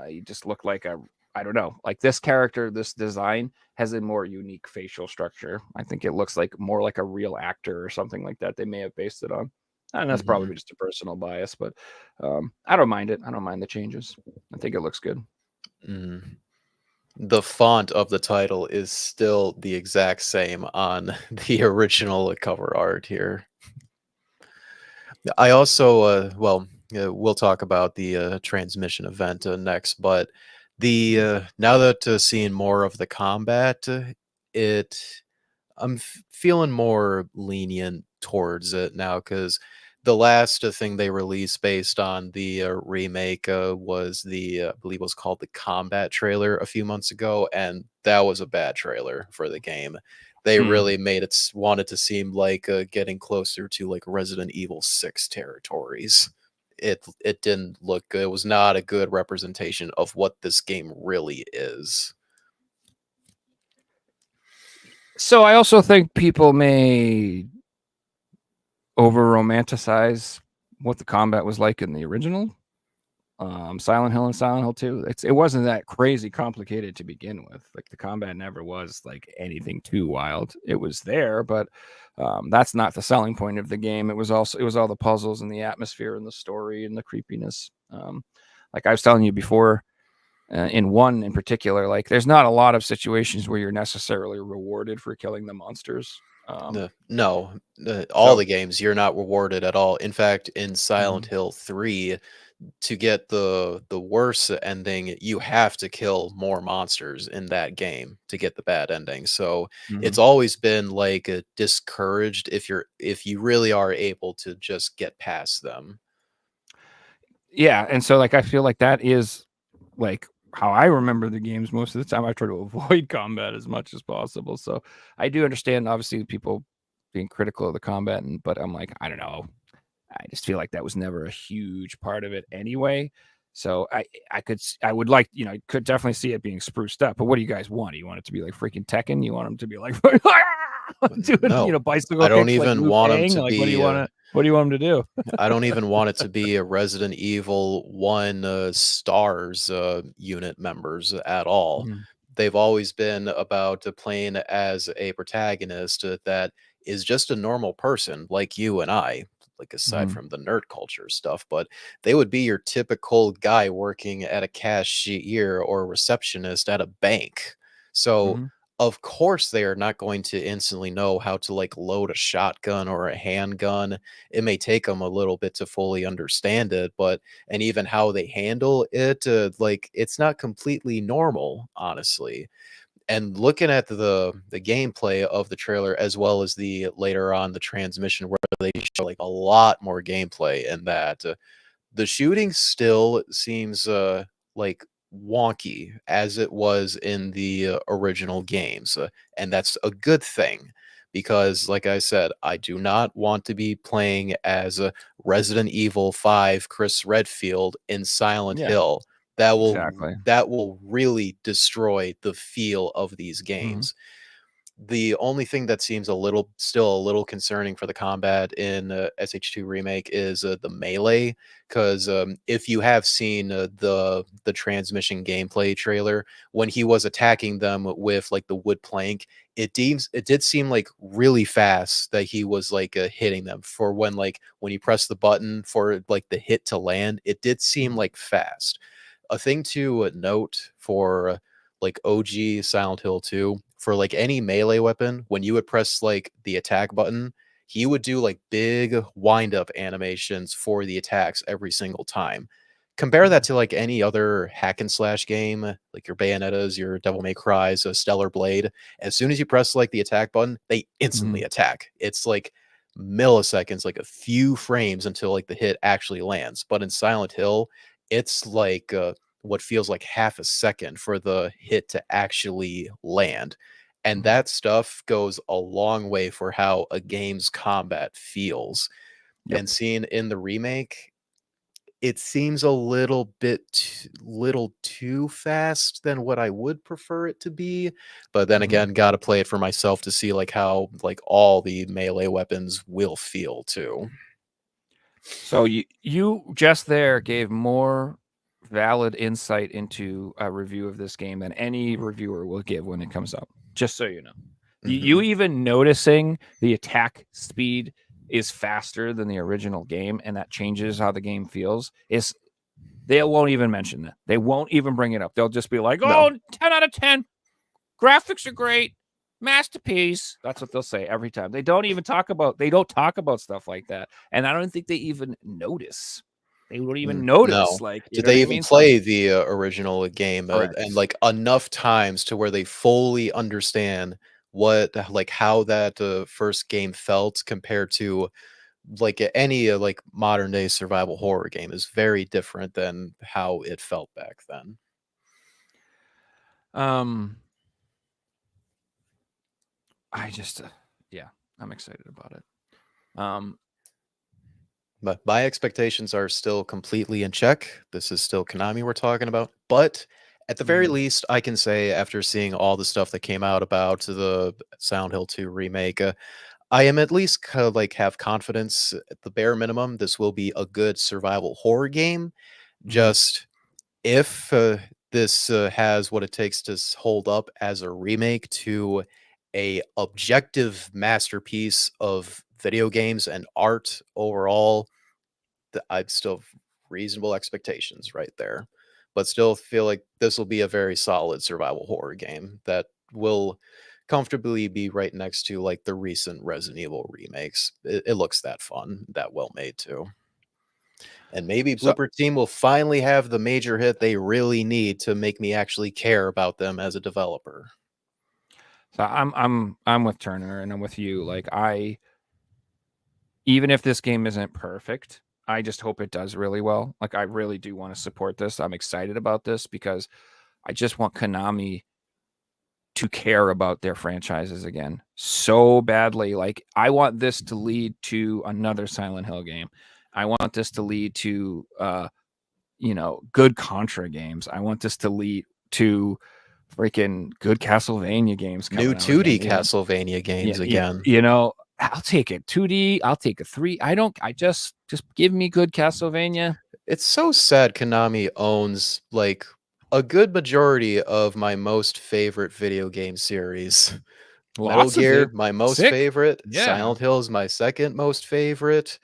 He just looked like I don't know, like this character, this design has a more unique facial structure. I think it looks like more like a real actor or something like that. They may have based it on. And that's probably just a personal bias, but I don't mind it. I don't mind the changes. I think it looks good. The font of the title is still the exact same on the original cover art here. I also, we'll talk about the transmission event next, but the now that seeing more of the combat, I'm feeling more lenient towards it now, because the last thing they released based on the remake was I believe it was called the combat trailer a few months ago, and that was a bad trailer for the game. They really wanted to seem like getting closer to like Resident Evil 6 territories. It didn't look good. It was not a good representation of what this game really is. So I also think people may over romanticize what the combat was like in the original Silent Hill and Silent Hill 2. It wasn't that crazy complicated to begin with. Like, the combat never was like anything too wild. It was there, but that's not the selling point of the game. It was all the puzzles and the atmosphere and the story and the creepiness. Like I was telling you before, in one in particular, like, there's not a lot of situations where you're necessarily rewarded for killing the monsters. All So- the games you're not rewarded at all. In fact, in Silent Hill 3, to get the worst ending, you have to kill more monsters in that game to get the bad ending. So it's always been like discouraged if you really are able to just get past them. Yeah, and so like I feel like that is like how I remember the games most of the time. I try to avoid combat as much as possible. So I do understand, obviously, people being critical of the combat, but I'm like, I don't know. I just feel like that was never a huge part of it anyway. So I would like, could definitely see it being spruced up. But what do you guys want? Do you want it to be like freaking Tekken? You want them to be like doing, bicycle I don't kicks even like want them to like, be. What do you want them to do? I don't even want it to be a Resident Evil 1 stars unit members at all. They've always been about playing as a protagonist that is just a normal person like you and I, like, aside from the nerd culture stuff, but they would be your typical guy working at a cashier or a receptionist at a bank. So of course they are not going to instantly know how to like load a shotgun or a handgun. It may take them a little bit to fully understand it, and even how they handle it, like, it's not completely normal, honestly. And looking at the gameplay of the trailer as well as the later on the transmission where they show like a lot more gameplay and that the shooting still seems like wonky as it was in the original games, and that's a good thing because, like I said, I do not want to be playing as Resident Evil 5 Chris Redfield in Silent Yeah, Hill. exactly. That will really destroy the feel of these Mhm. games. The only thing that seems still a little concerning for the combat in SH2 Remake is the melee, because if you have seen the transmission gameplay trailer, when he was attacking them with like the wood plank, it did seem like really fast that he was like hitting them. For when you press the button for like the hit to land, it did seem Mhm. like fast. A thing to note for like OG Silent Hill 2, for like any melee weapon, when you would press like the attack button, he would do like big wind up animations for the attacks every single time. Compare that to like any other hack and slash game, like your Bayonettas, your Devil May Cry's, a Stellar Blade. As soon as you press like the attack button, they instantly Mhm. attack. It's like milliseconds, like a few frames until like the hit actually lands. But in Silent Hill, it's like what feels like half a second for the hit to actually land. And Mhm. that stuff goes a long way for how a game's combat feels. Yep. And seeing in the remake, it seems a little too fast than what I would prefer it to be. But then Mhm. again, gotta play it for myself to see like how like all the melee weapons will feel too. So you just there gave more valid insight into a review of this game than any reviewer will give when it comes up. Just so you know. You Mhm. even noticing the attack speed is faster than the original game and that changes how the game feels is they won't even mention that. They won't even bring it up. They'll just be like, No. "Oh, 10 out of 10. Graphics are great. Masterpiece." That's what they'll say every time. They don't talk about stuff like that. And I don't think they even notice. They won't even notice, No. like, you Did know what they I even mean? So play the original game and correct. like enough times to where they fully understand like how that first game felt compared to like any like modern day survival horror game is very different than how it felt back then. Um, I just yeah, I'm excited about it. Um, But my expectations are still completely in check. This is still Konami we're talking about. But at the very mhm, least, I can say after seeing all the stuff that came out about the Sound Hill 2 remake, I am at least like have confidence at the bare minimum. This will be a good survival horror game. mhm. Just if this has what it takes to hold up as a remake to a objective masterpiece of video games and art overall, I'd still have reasonable expectations right there, but still feel like this will be a very solid survival horror game that will comfortably be right next to like the recent Resident Evil remakes. It looks that fun, that well made too. And maybe So Blooper Team will finally have the major hit they really need to make me actually care about them as a developer. so I'm with Turner and I'm with you. Like even if this game isn't perfect, I just hope it does really well. Like I really do want to support this. I'm excited about this because I just want Konami to care about their franchises again so badly. Like I want this to lead to another Silent Hill game. I want this to lead to good Contra games. I want this to lead to freaking good Castlevania games New coming out 2D again. Castlevania games again. I'll take it. 2D, I'll take a 3. I just give me good Castlevania. It's so sad Konami owns like a good majority of my most favorite video game series. Metal Lots of Gear, it. my most Sick. favorite. Yeah. Silent Hill is my second most favorite.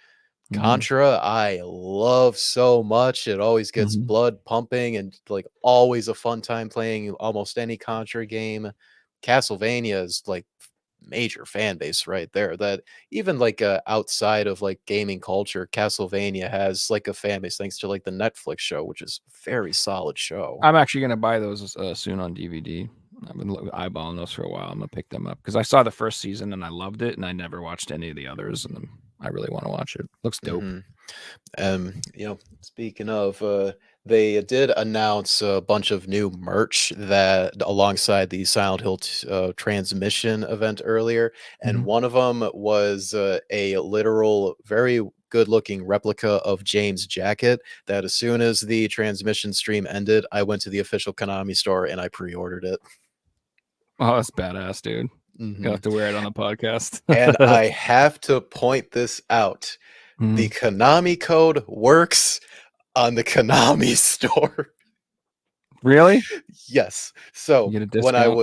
Mhm. Contra, I love so much. It always gets Mhm. blood pumping and like always a fun time playing almost any Contra game. Castlevania is like major fan base right there. That even like outside of like gaming culture, Castlevania has like a fan base thanks to like the Netflix show, which is a very solid show. I'm actually gonna buy those soon on DVD. I've been eyeballing those for a while. I'm gonna pick them up because I saw the first season and I loved it, and I never watched any of the others, and I really want to watch it. Looks dope. Speaking of, they did announce a bunch of new merch that alongside the Silent Hill transmission event earlier, and Mhm. one of them was a literal, very good-looking replica of James' jacket. That as soon as the transmission stream ended, I went to the official Konami store and I pre-ordered it. Oh, that's badass, dude. Mhm. You'll have to wear it on the podcast. And I have to point this out. The Konami code works on the Konami store. Really? Yes. So You get a when I discount?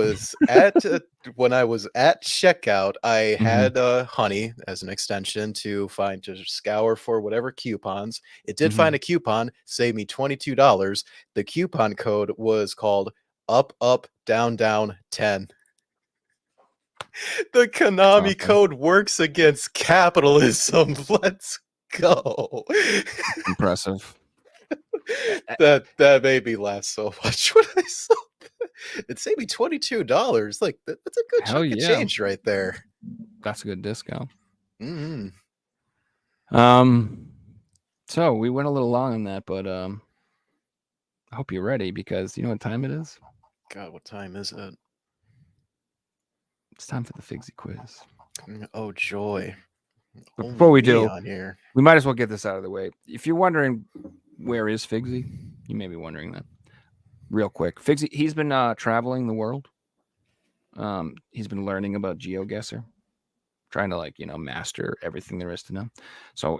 was at checkout, I had Honey as an extension to scour for whatever coupons. It did find a coupon, saved me $22. The coupon code was called up down 10. The Konami awesome. code works against capitalism. Let's go. Impressive. That made me laugh so much when I saw that. It saved me $22. Like that's a good Hell chunk of yeah. change right there. That's a good discount. Mm-hmm. So we went a little long on that, but I hope you're ready because you know what time it is? God, what time is it? It's time for the Figsy quiz. Oh joy. But Only before we me do, on here. we might as well get this out of the way. If you're wondering where is Figsy, you may be wondering that. Real quick, Figsy, he's been traveling the world. He's been learning about GeoGuessr, trying to master everything there is to know. So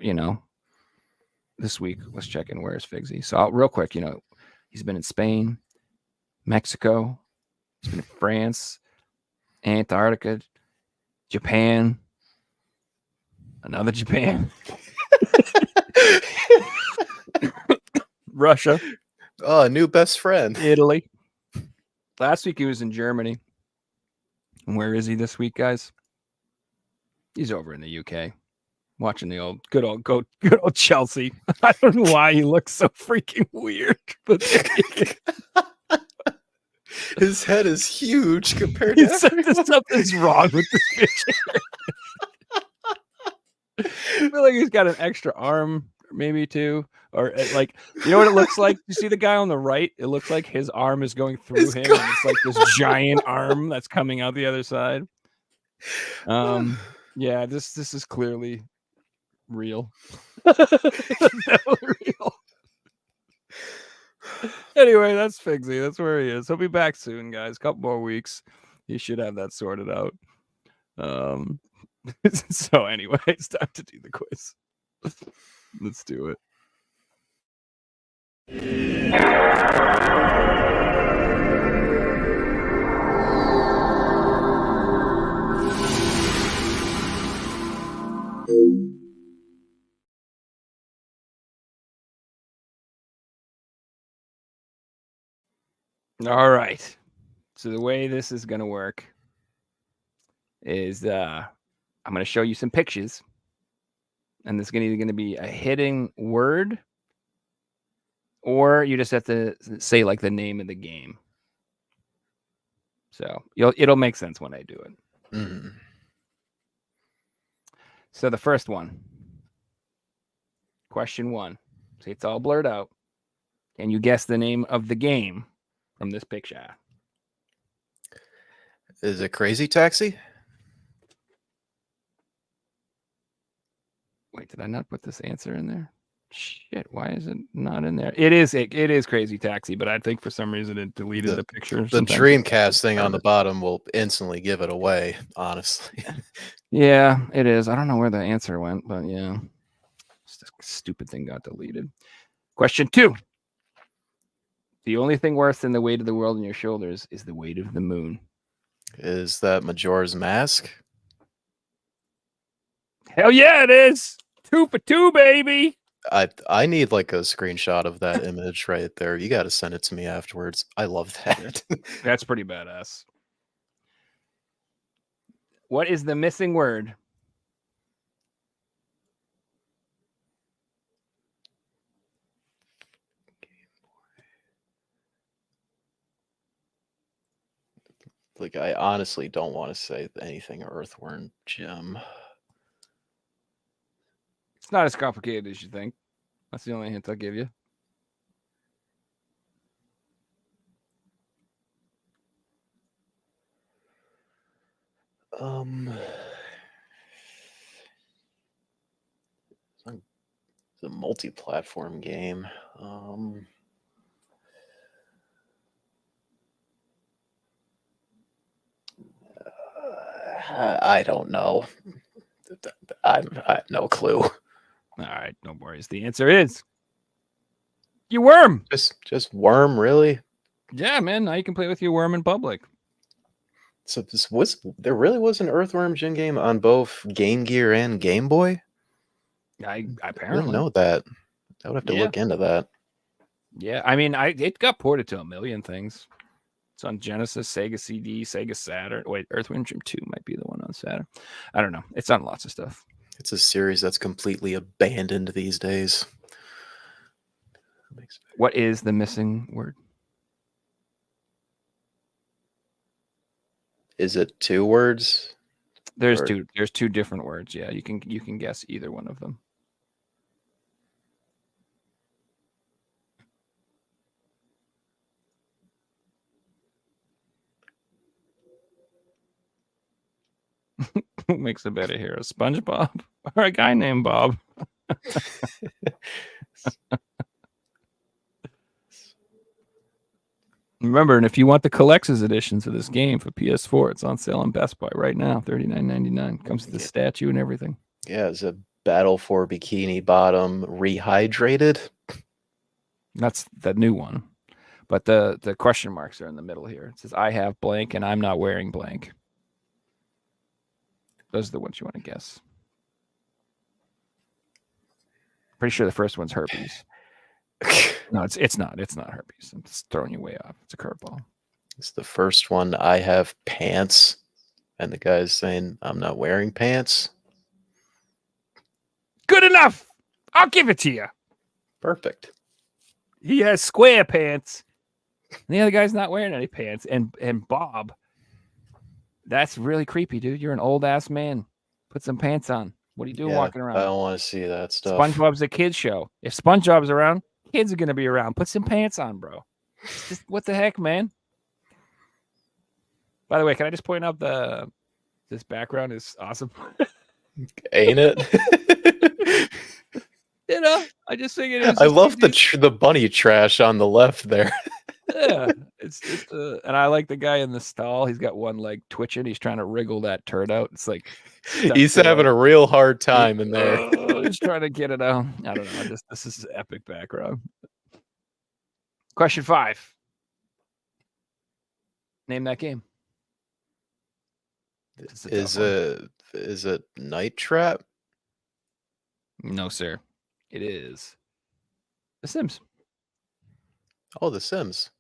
this week let's check in where is Figsy. So real quick, he's been in Spain, Mexico, he's been in France, Antarctica, Japan, another Japan, Russia, Oh, new best friend. Italy. Last week he was in Germany. And where is he this week, guys? He's over in the UK, watching the good old Chelsea. I don't know why he looks so freaking weird, but His head is huge compared to everyone. something's wrong with this picture. I feel like he's got an extra arm, maybe two, or like you know what it looks like. You see the guy on the right? It looks like his arm is going through him, and it's like this giant arm that's coming out the other side. Yeah, this is clearly real. Real. Anyway, that's Figsy. That's where he is. He'll be back soon, guys. Couple more weeks. He should have that sorted out. So anyway, it's time to do the quiz. Let's do it. All right. So the way this is going to work is I'm going to show you some pictures, and this is either going to be a hidden word, or you just have to say like the name of the game. So it'll make sense when I do it. Mm-hmm. So the first one, question 1. See, it's all blurred out. Can you guess the name of the game from this picture? Is it Crazy Taxi? Wait, did I not put this answer in there? Shit, why is it not in there? It is Crazy Taxi, but I think for some reason it deleted the picture. The Dreamcast thing on the bottom will instantly give it away, honestly. Yeah, it is. I don't know where the answer went, but yeah. This stupid thing got deleted. Question 2. The only thing worse than the weight of the world on your shoulders is the weight of the moon. Is that Majora's Mask? Hell yeah, it is. 2 for 2, baby. I need like a screenshot of that image right there. You got to send it to me afterwards. I love that. That's pretty badass. What is the missing word? Like, I honestly don't want to say anything Earthworm Jim. It's not as complicated as you think. That's the only hint I'll give you. It's a multi-platform game. I don't know. I have no clue. All right, no worries. The answer is your worm. Just worm, really? Yeah, man. Now you can play with your worm in public. So there really was an Earthworm Jim game on both Game Gear and Game Boy? I I apparently didn't know that. I would have to look into that. Yeah, I mean, it got ported to a million things. It's on Genesis, Sega CD, Sega Saturn. Wait, Earthworm Jim 2 might be the one on Saturn. I don't know. It's on lots of stuff. It's a series that's completely abandoned these days. What is the missing word? Is it 2 words? There's Or- two. There's 2 different words. Yeah, you can guess either one of them. Who makes a better hero, SpongeBob or a guy named Bob? Remember, and if you want the collector's editions of this game for PS4, it's on sale on Best Buy right now, $39.99. Comes with the statue and everything. Yeah, it's a Battle for Bikini Bottom rehydrated. That's the new one. But the question marks are in the middle here. It says, I have blank and I'm not wearing blank. Those are the ones you want to guess. Pretty sure the first one's herpes. No, it's not. It's not herpes. I'm just throwing you way off. It's a curveball. It's the first one. I have pants. And the guy's saying, I'm not wearing pants. Good enough. I'll give it to you. Perfect. He has square pants. And the other guy's not wearing any pants. And Bob, that's really creepy, dude. You're an old ass man. Put some pants on. What are you doing walking around? I don't want to see that stuff. SpongeBob's a kid's show. If SpongeBob's around, kids are gonna be around. Put some pants on, bro. Just, what the heck, man? By the way, can I just point out this background is awesome? Ain't it? You know, I just think it is. I love the bunny trash on the left there. Yeah, it's and I like the guy in the stall. He's got one leg twitching. He's trying to wriggle that turd out. It's like he's having a real hard time in there. He's trying to get it out. I don't know. This is epic background. Question 5. Name that game. Is it Night Trap? No, sir. It is The Sims. Oh, The Sims.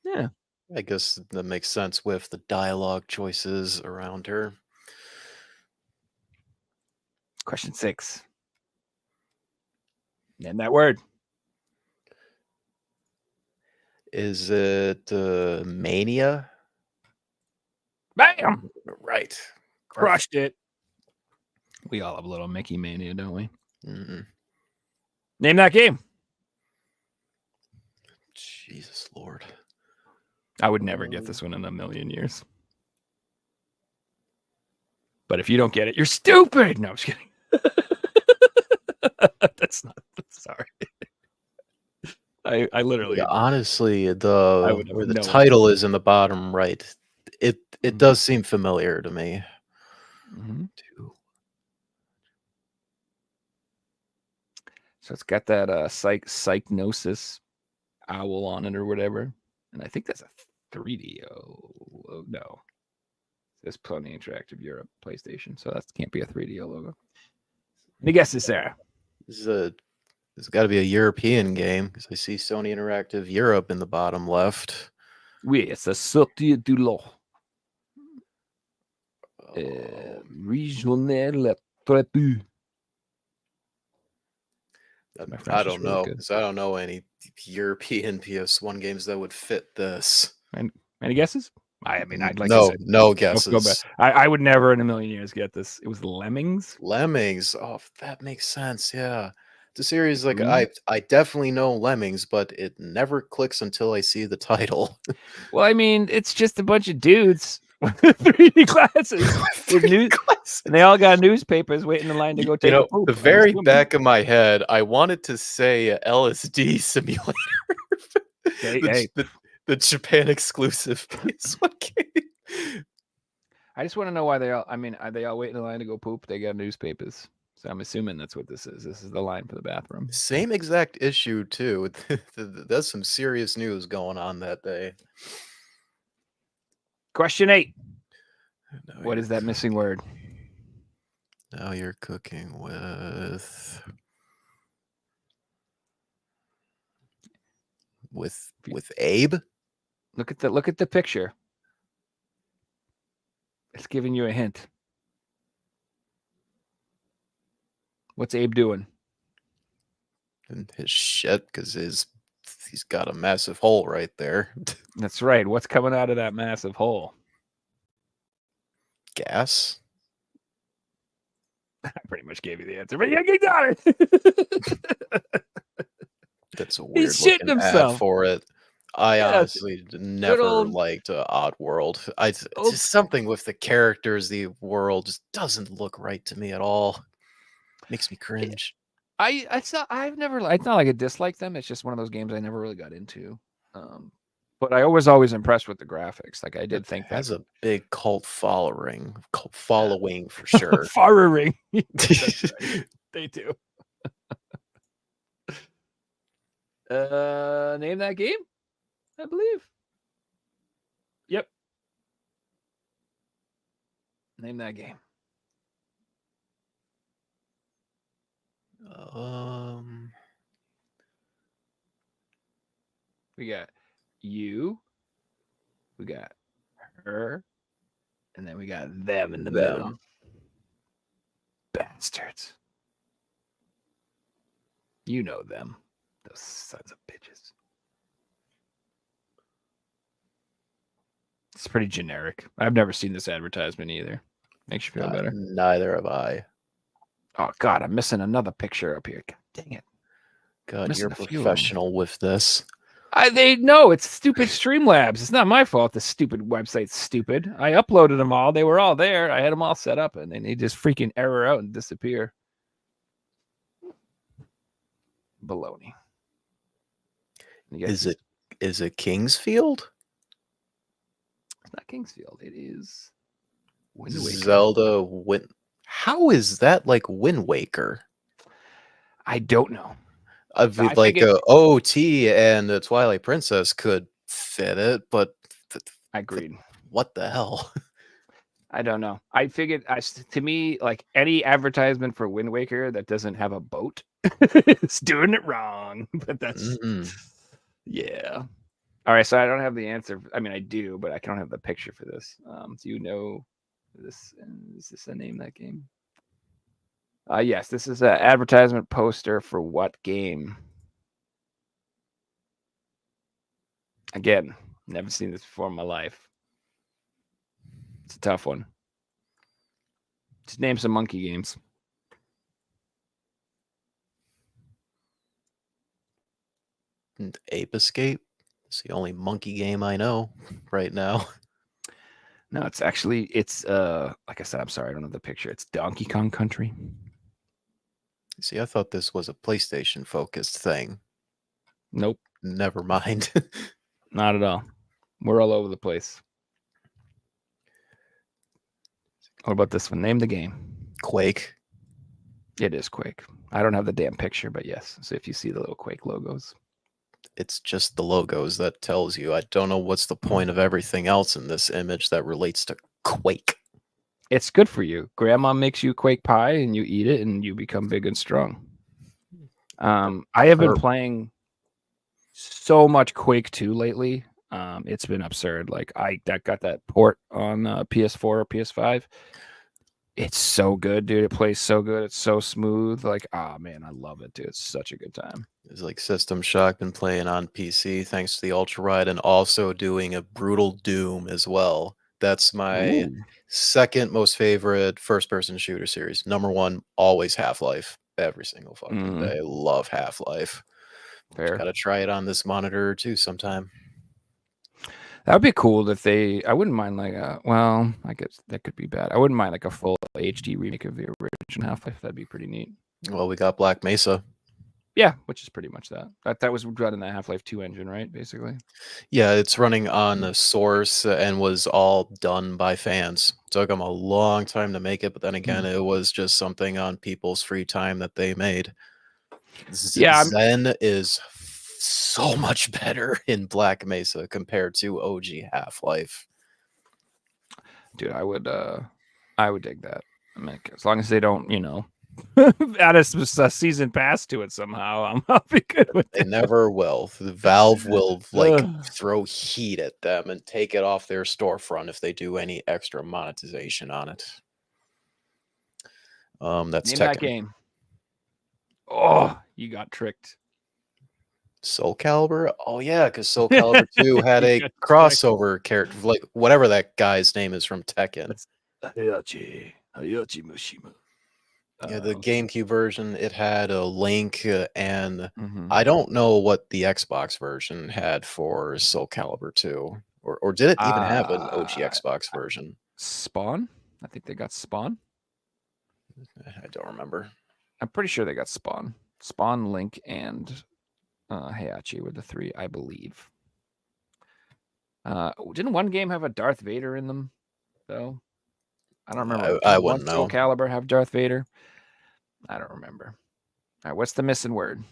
Yeah. I guess that makes sense with the dialogue choices around her. Question 6. Name that word. Is it Mania? Bam! Right. Crushed it. We all have a little Mickey mania, don't we? Mm-mm. Name that game. Jesus Lord. I would never get this one in a million years. But if you don't get it, you're stupid. No, I'm just kidding. That's not. Sorry. I literally. Yeah, honestly, would where the know title is in the bottom right, it does seem familiar to me. Mhm. So it's got that psychnosis owl on it or whatever. And I think that's a 3D. Oh, no. There's Pony Interactive Europe PlayStation. So that can't be a 3D logo. Any guesses, Sarah? It's got to be a European game because I see Sony Interactive Europe in the bottom left. Oui, it's a Sortie du Lot. Regional Traité. I don't know because I don't know any European PS1 games that would fit this. Any guesses? I mean, I'd like I No, said, no don't feel bad. guesses. I would never in a million years get this. It was Lemmings. Lemmings. Oh, that makes sense. Yeah. The series, like Ooh. I definitely know Lemmings, but it never clicks until I see the title. Well, I mean, it's just a bunch of dudes with 3D glasses with news, and they all got newspapers waiting in line to go take a poop. The I'm very assuming. back of my head, I wanted to say LSD simulator. Hey, The Japan exclusive PS1 game. I just want to know why they all. I mean, are they all waiting in line to go poop? They got newspapers, so I'm assuming that's what this is. This is the line for the bathroom. Same exact issue too. There's some serious news going on that day. Question 8. Now What is that missing word? Now you're cooking with Abe. Look at the picture. It's giving you a hint. What's Abe doing? And his shit, because he's got a massive hole right there. That's right. What's coming out of that massive hole? Gas. I pretty much gave you the answer, but yeah, you got it. That's a He's weird shitting looking ad himself. for it. I Yeah, honestly never old- liked Oddworld. Old- Just something with the characters, the world just doesn't look right to me at all. Makes me cringe. It's not like I dislike them. It's just one of those games I never really got into. But I was always impressed with the graphics. Like I did think Has that a big cult following for sure. Firing. That's right. They do. Name that game, I believe. Yep. Name that game. We got you, we got her, and then we got them in the middle. Bastards. You know them. Those sons of bitches. It's pretty generic. I've never seen this advertisement either. Makes you feel better. Neither have I. Oh God, I'm missing another picture up here. God dang it. God, Missing you're a few of 'em. professional with this. They know it's stupid Streamlabs. It's not my fault. The stupid website's stupid. I uploaded them all. They were all there. I had them all set up, and then they just freaking error out and disappear. Baloney. Is it Kingsfield? It's not Kingsfield. It is Wind Waker. Zelda How is that like Wind Waker? I don't know. OT and the Twilight Princess could fit it, but I agreed. What the hell? I don't know. I figured, to me, like any advertisement for Wind Waker that doesn't have a boat is doing it wrong. But that's yeah. All right, so I don't have the answer. I mean, I do, but I don't have the picture for this. Do you know this? Is this a name that game? Yes, this is an advertisement poster for what game? Again, never seen this before in my life. It's a tough one. Just name some monkey games. Ape Escape. It's the only monkey game I know right now. No, it's like I said, I'm sorry, I don't have the picture. It's Donkey Kong Country. See, I thought this was a PlayStation focused thing. Nope. Never mind. Not at all. We're all over the place. What about this one? Name the game. Quake. It is Quake. I don't have the damn picture, but yes. So if you see the little Quake logos. It's just the logos that tells you. I don't know what's the point of everything else in this image that relates to Quake. It's good for you. Grandma makes you Quake pie and you eat it and you become big and strong. I have been playing so much Quake 2 lately. It's been absurd. Like I got that port on PS4 or PS5. It's so good, dude. It plays so good. It's so smooth. Like, oh man, I love it, dude. It's such a good time. It's like System Shock been playing on PC thanks to the Ultra Ride and also doing a brutal Doom as well. That's my Ooh. second most favorite first person shooter series. Number one, always Half-Life. Every single fucking day. Love Half-Life. Fair. Gotta try it on this monitor too sometime. That would be cool if they. I wouldn't mind like a. Well, I guess that could be bad. I wouldn't mind like a full HD remake of the original Half-Life. That'd be pretty neat. Well, we got Black Mesa. Yeah, which is pretty much that. That was running the Half-Life 2 engine, right? Basically. Yeah, it's running on the Source and was all done by fans. Took them a long time to make it, but then again, it was just something on people's free time that they made. Yeah, Zen is so much better in Black Mesa compared to OG Half-Life. dude, I would dig that. I mean, as long as they don't, add a season pass to it somehow, I'll be good with They it. never will. The Valve will like throw heat at them and take it off their storefront if they do any extra monetization on it. That's Name Tekken. that game. Oh, you got tricked. Soul Calibur? Oh yeah, because Soul Calibur 2 had a crossover character, like whatever that guy's name is from Tekken. Hayachi Mushima. Yeah, the GameCube version, it had a Link, and Mhm. I don't know what the Xbox version had for Soul Calibur 2. Or did it even have an OG Xbox version? Spawn? I think they got Spawn. I don't remember. I'm pretty sure they got Spawn. Spawn, Link, and Hayachi were the three, I believe. Didn't one game have a Darth Vader in them, though? I don't remember. I Did wouldn't one Soul know. Calibur have Darth Vader? I don't remember. All right, what's the missing word?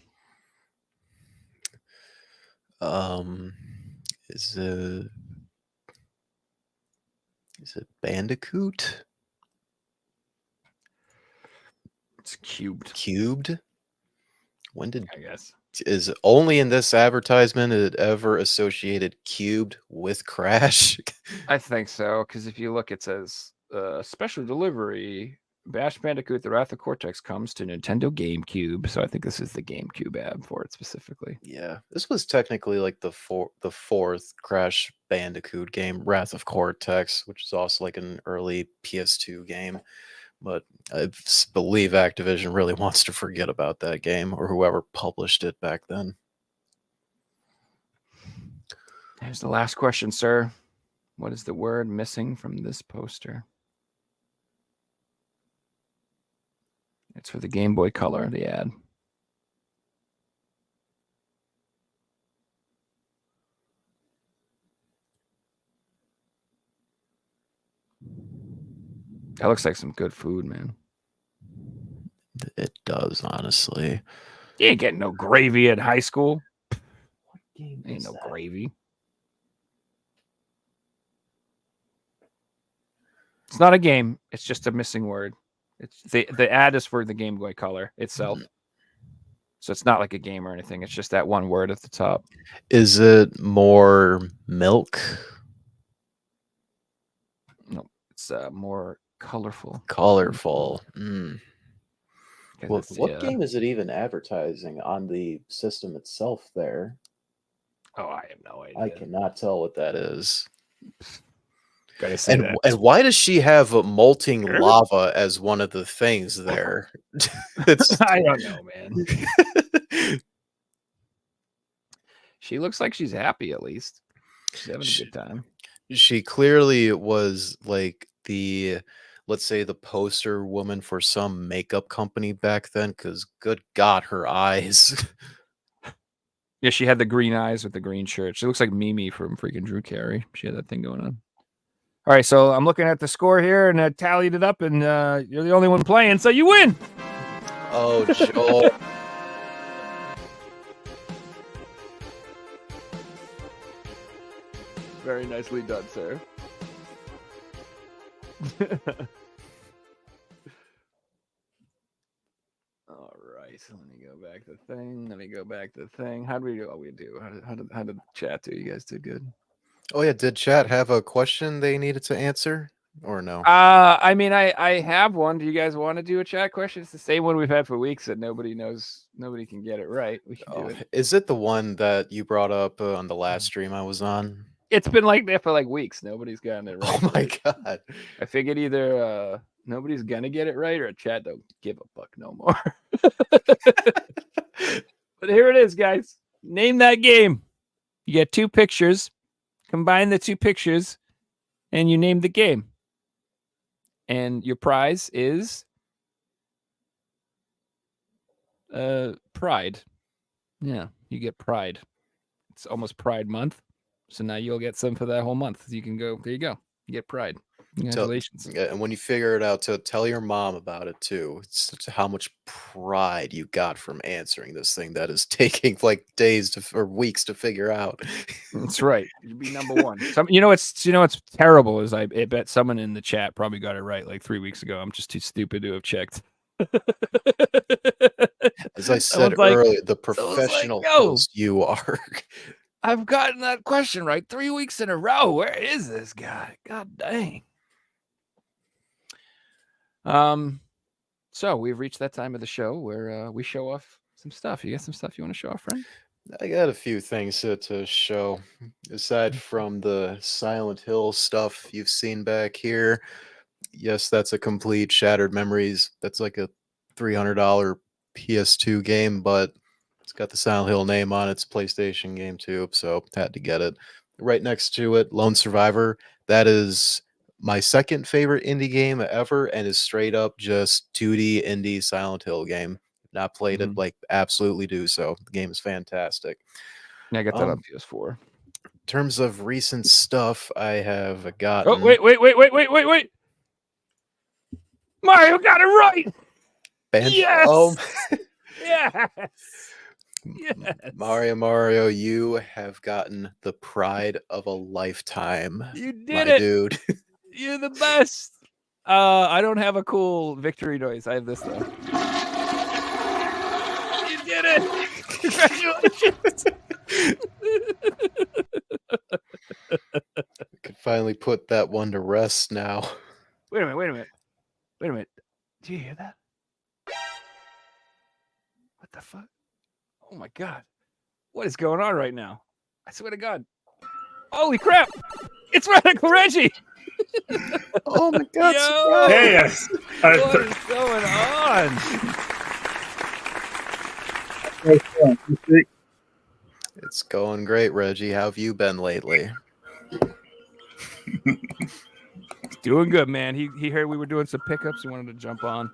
Is it Bandicoot? It's cubed, Cubed? When did I guess. is only in this advertisement it ever associated Cubed with Crash? I think so, because if you look, it says special delivery. Bash Bandicoot: The Wrath of Cortex comes to Nintendo GameCube. So I think this is the GameCube ad for it specifically. Yeah, this was technically like the fourth Crash Bandicoot game, Wrath of Cortex, which is also like an early PS2 game. But I believe Activision really wants to forget about that game, or whoever published it back then. Here's the last question, sir. What is the word missing from this poster? It's for the Game Boy Color, the ad. That looks like some good food, man. It does, honestly. You ain't getting no gravy at high school. What game Ain't no gravy. It's not a game. It's just a missing word. It's the ad is for the Game Boy Color itself. So it's not like a game or anything. It's just that one word at the top. Is it more milk? No, it's more colorful. Colorful. Well, It's what game is it even advertising on the system itself there? Oh, I have no idea. I cannot tell what that is. Gotta say And, that. and why does she have molting lava as one of the things there? I don't know, man. She looks like she's happy, at least. She's having a good time. She clearly was like let's say the poster woman for some makeup company back then, because good God, her eyes. Yeah, she had the green eyes with the green shirt. She looks like Mimi from freaking Drew Carey. She had that thing going on. All right, so I'm looking at the score here, and I tallied it up, and you're the only one playing, so you win. Oh, Joel. Very nicely done, sir. All right, so let me go back to the thing. How did we do? How did chat do? You guys did good. Oh yeah, did chat have a question they needed to answer? or no? I mean, I have one. Do you guys want to do a chat question? It's the same one we've had for weeks that nobody knows. Nobody can get it right. We can do it. Is it the one that you brought up on the last stream I was on? It's been like that for like weeks. Nobody's gotten it right. Oh my god! I figured either nobody's gonna get it right or chat don't give a fuck no more. But here it is, guys. Name that game. You get two pictures. Combine the two pictures, and you name the game. And your prize is Pride. Yeah, you get Pride. It's almost Pride month, so now you'll get some for that whole month. You can go. There you go. You get Pride. Congratulations. And when you figure it out, to tell your mom about it too. It's how much pride you got from answering this thing that is taking like days or weeks to figure out. That's right. You'd be number one. You know what's terrible is I bet someone in the chat probably got it right like 3 weeks ago. I'm just too stupid to have checked. As I said earlier, the professional host you are. I've gotten that question right 3 weeks in a row. Where is this guy? God dang. So we've reached that time of the show where we show off some stuff. You got some stuff you want to show off, friend? I got a few things to show. Aside from the Silent Hill stuff you've seen back here, yes, that's a complete Shattered Memories. That's like a $300 PS2 game, but it's got the Silent Hill name on it. It's a PlayStation game too, so had to get it. Right next to it, Lone Survivor. That is my second favorite indie game ever, and is straight up just 2D indie Silent Hill game. Not played it, like absolutely do so. The game is fantastic. Yeah, I got that on PS4. In terms of recent stuff, I have gotten. Oh, wait. Mario got it right. Yes. Yes. Yes. Mario, you have gotten the pride of a lifetime. You did it, dude. You're the best. I don't have a cool victory noise. I have this though. You did it. Congratulations. We could finally put that one to rest now. Wait a minute. Do you hear that? What the fuck? Oh my god. What is going on right now? I swear to God. Holy crap! It's Radical Reggie! Oh my god! Yo! Hey, What is going on? It's going great, Reggie. How have you been lately? Doing good, man. He heard we were doing some pickups. He wanted to jump on.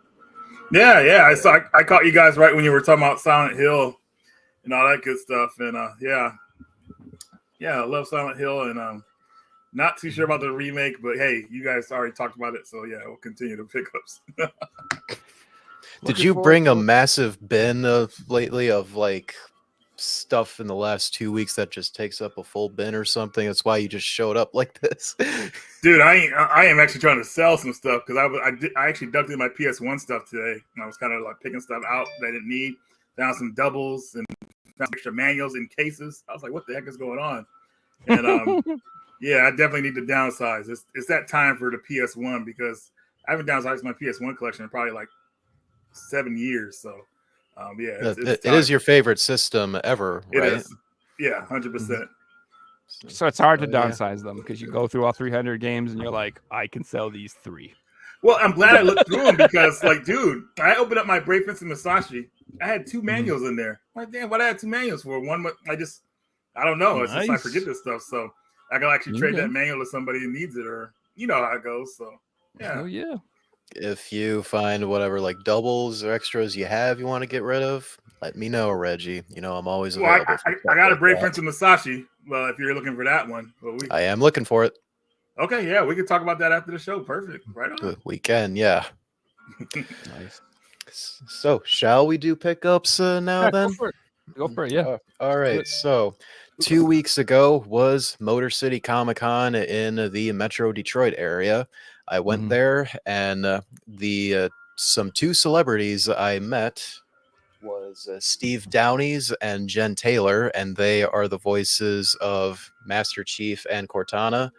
Yeah. I caught you guys right when you were talking about Silent Hill and all that good stuff. And yeah, I love Silent Hill, and not too sure about the remake, but hey, you guys already talked about it, so yeah, we'll continue the pickups. Did you bring a massive bin lately of like stuff in the last 2 weeks that just takes up a full bin or something? That's why you just showed up like this. Dude, I am actually trying to sell some stuff because I actually dug into my PS1 stuff today, and I was kind of like picking stuff out that I didn't need. Found some doubles and found extra manuals in cases. I was like, what the heck is going on? And yeah, I definitely need to downsize. It's that time for the PS1 because I haven't downsized my PS1 collection in probably like 7 years. So yeah, it is your favorite system ever, right? It is. Yeah, 100%. So it's hard to downsize them because you go through all 300 games and you're like, I can sell these 3. Well, I'm glad I looked through them because, like, dude, I opened up my Brave Fence and Masashi. I had 2 manuals in there. I'm like, damn, what I had 2 manuals for? One, I don't know. It's just I forget this stuff. So I can actually trade that manual to somebody who needs it, or you know how it goes. So yeah. Oh yeah. If you find whatever like doubles or extras you have you want to get rid of, let me know, Reggie. You know I'm always available. Well, I got a Brave Fence and Masashi. Well, if you're looking for that one, but I am looking for it. Okay, yeah, we can talk about that after the show. Perfect. Right on. We can, yeah. Nice. So, shall we do pickups now then? Go for it, yeah. All right. So, 2 weeks ago was Motor City Comic Con in the Metro Detroit area. I went there, and some 2 celebrities I met was Steve Downey's and Jen Taylor, and they are the voices of Master Chief and Cortana.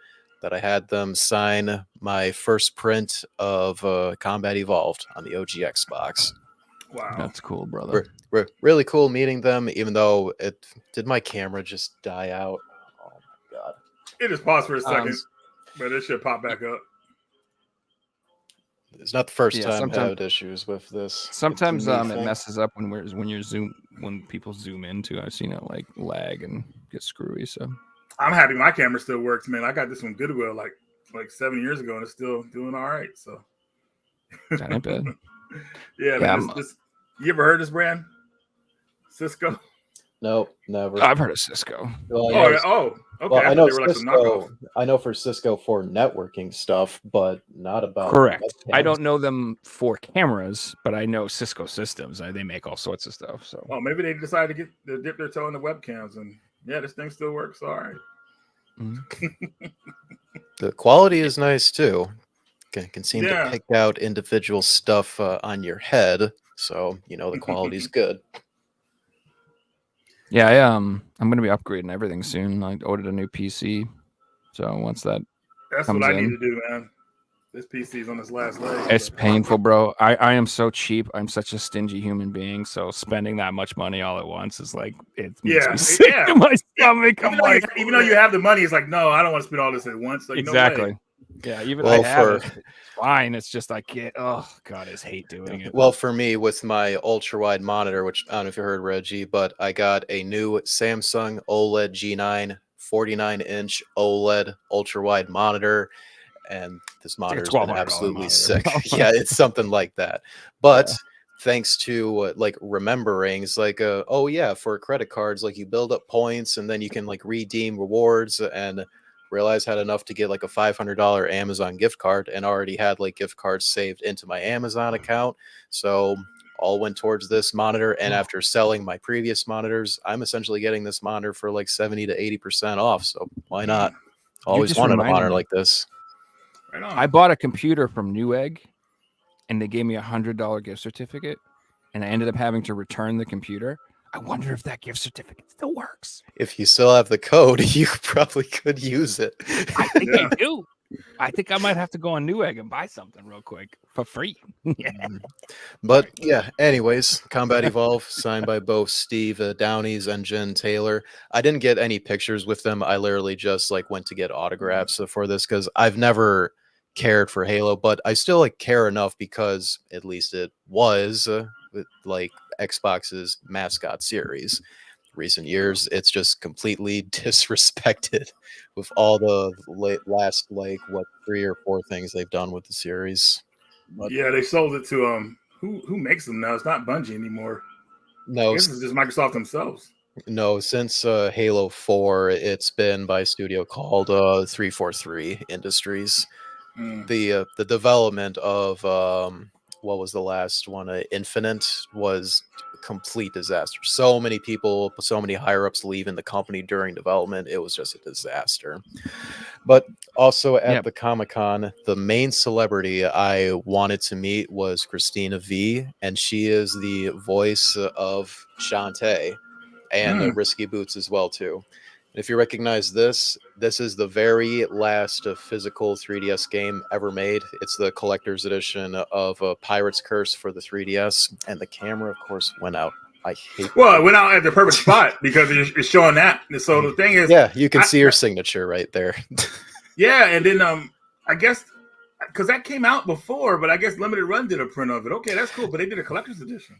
that I had them sign my first print of Combat Evolved on the OG Xbox. Wow. That's cool, brother. Really cool meeting them, even though it did my camera just die out. Oh my god. It just paused for a second, but it should pop back up. It's not the first Yeah, time I've sometimes- had issues with this. Sometimes It's a it neat thing. messes up when people zoom into. I've seen it like lag and get screwy. So I'm happy my camera still works, man. I got this from Goodwill like 7 years ago, and it's still doing all right. So that ain't bad. yeah, man. You ever heard this brand? Cisco. Nope, never. I've heard of Cisco. Well, Oh, yeah, okay. well, I I thought know they were like some Cisco. knockoffs. I know for Cisco for networking stuff, but not about Correct. I webcams. don't know them for cameras, but I know Cisco systems. They make all sorts of stuff. So Oh, maybe they decided to dip their toe in the webcams, and yeah, this thing still works. All right. The quality is nice too. Can seem Yeah. to pick out individual stuff on your head, so you know the quality's good. yeah, I'm gonna be upgrading everything soon. I ordered a new PC, so once that That's comes what I need in. to do, man. This PC's on its last leg. It's so- painful, bro. I am so cheap. I'm such a stingy human being. So spending that much money all at once is like it makes Yeah, me sick yeah. to my stomach. I'm Even though, like, even though you have the money, it's like, no, I don't want to spend all this at once. Like, exactly. No way. Yeah, even Well, I have for- it. It's fine. It's just I can't. Oh god, I just hate doing it. Well, for me, with my ultra wide monitor, which I don't know if you heard, Reggie, but I got a new Samsung OLED G9 49-inch OLED ultra wide monitor, and this monitor's been $1,200 absolutely monitor. sick. Yeah, it's something like that. But thanks to like rememberings, like oh yeah, for credit cards, like you build up points and then you can like redeem rewards, and realized I had enough to get like a $500 Amazon gift card, and already had like gift cards saved into my Amazon account. So all went towards this monitor, and after selling my previous monitors, I'm essentially getting this monitor for like 70 to 80% off. So why not? Always just wanted a reminded monitor me. like this. Right on. I bought a computer from Newegg, and they gave me $100 gift certificate, and I ended up having to return the computer. I wonder if that gift certificate still works. If you still have the code, you probably could use it. I think Yeah. I do. I think I might have to go on Newegg and buy something real quick for free. Yeah. But yeah, anyways, Combat Evolve signed by both Steve Downey's and Jen Taylor. I didn't get any pictures with them. I literally just like went to get autographs for this because I've never cared for Halo, but I still like care enough because at least it was like Xbox's mascot series. Recent years, it's just completely disrespected with all the last like what 3 or 4 things they've done with the series. But Yeah, they sold it to who makes them now? It's not Bungie anymore. I no, guess it's just Microsoft themselves. no, since Halo 4, it's been by a studio called 343 Industries. Mm. The development of what was the last one? Infinite was a complete disaster. So many people, so many higher ups leaving the company during development. It was just a disaster. But also at the Comic-Con, the main celebrity I wanted to meet was Christina V, and she is the voice of Shantae and Risky Boots as well too. If you recognize this is the very last physical 3DS game ever made. It's the collector's edition of Pirate's Curse for the 3DS, and the camera, of course, went out. I hate. Well, it went out at the perfect spot because it's showing that. And so the thing is, Yeah, you can see your signature right there. yeah, and then I guess because that came out before, but I guess Limited Run did a print of it. Okay, that's cool, but they did a collector's edition.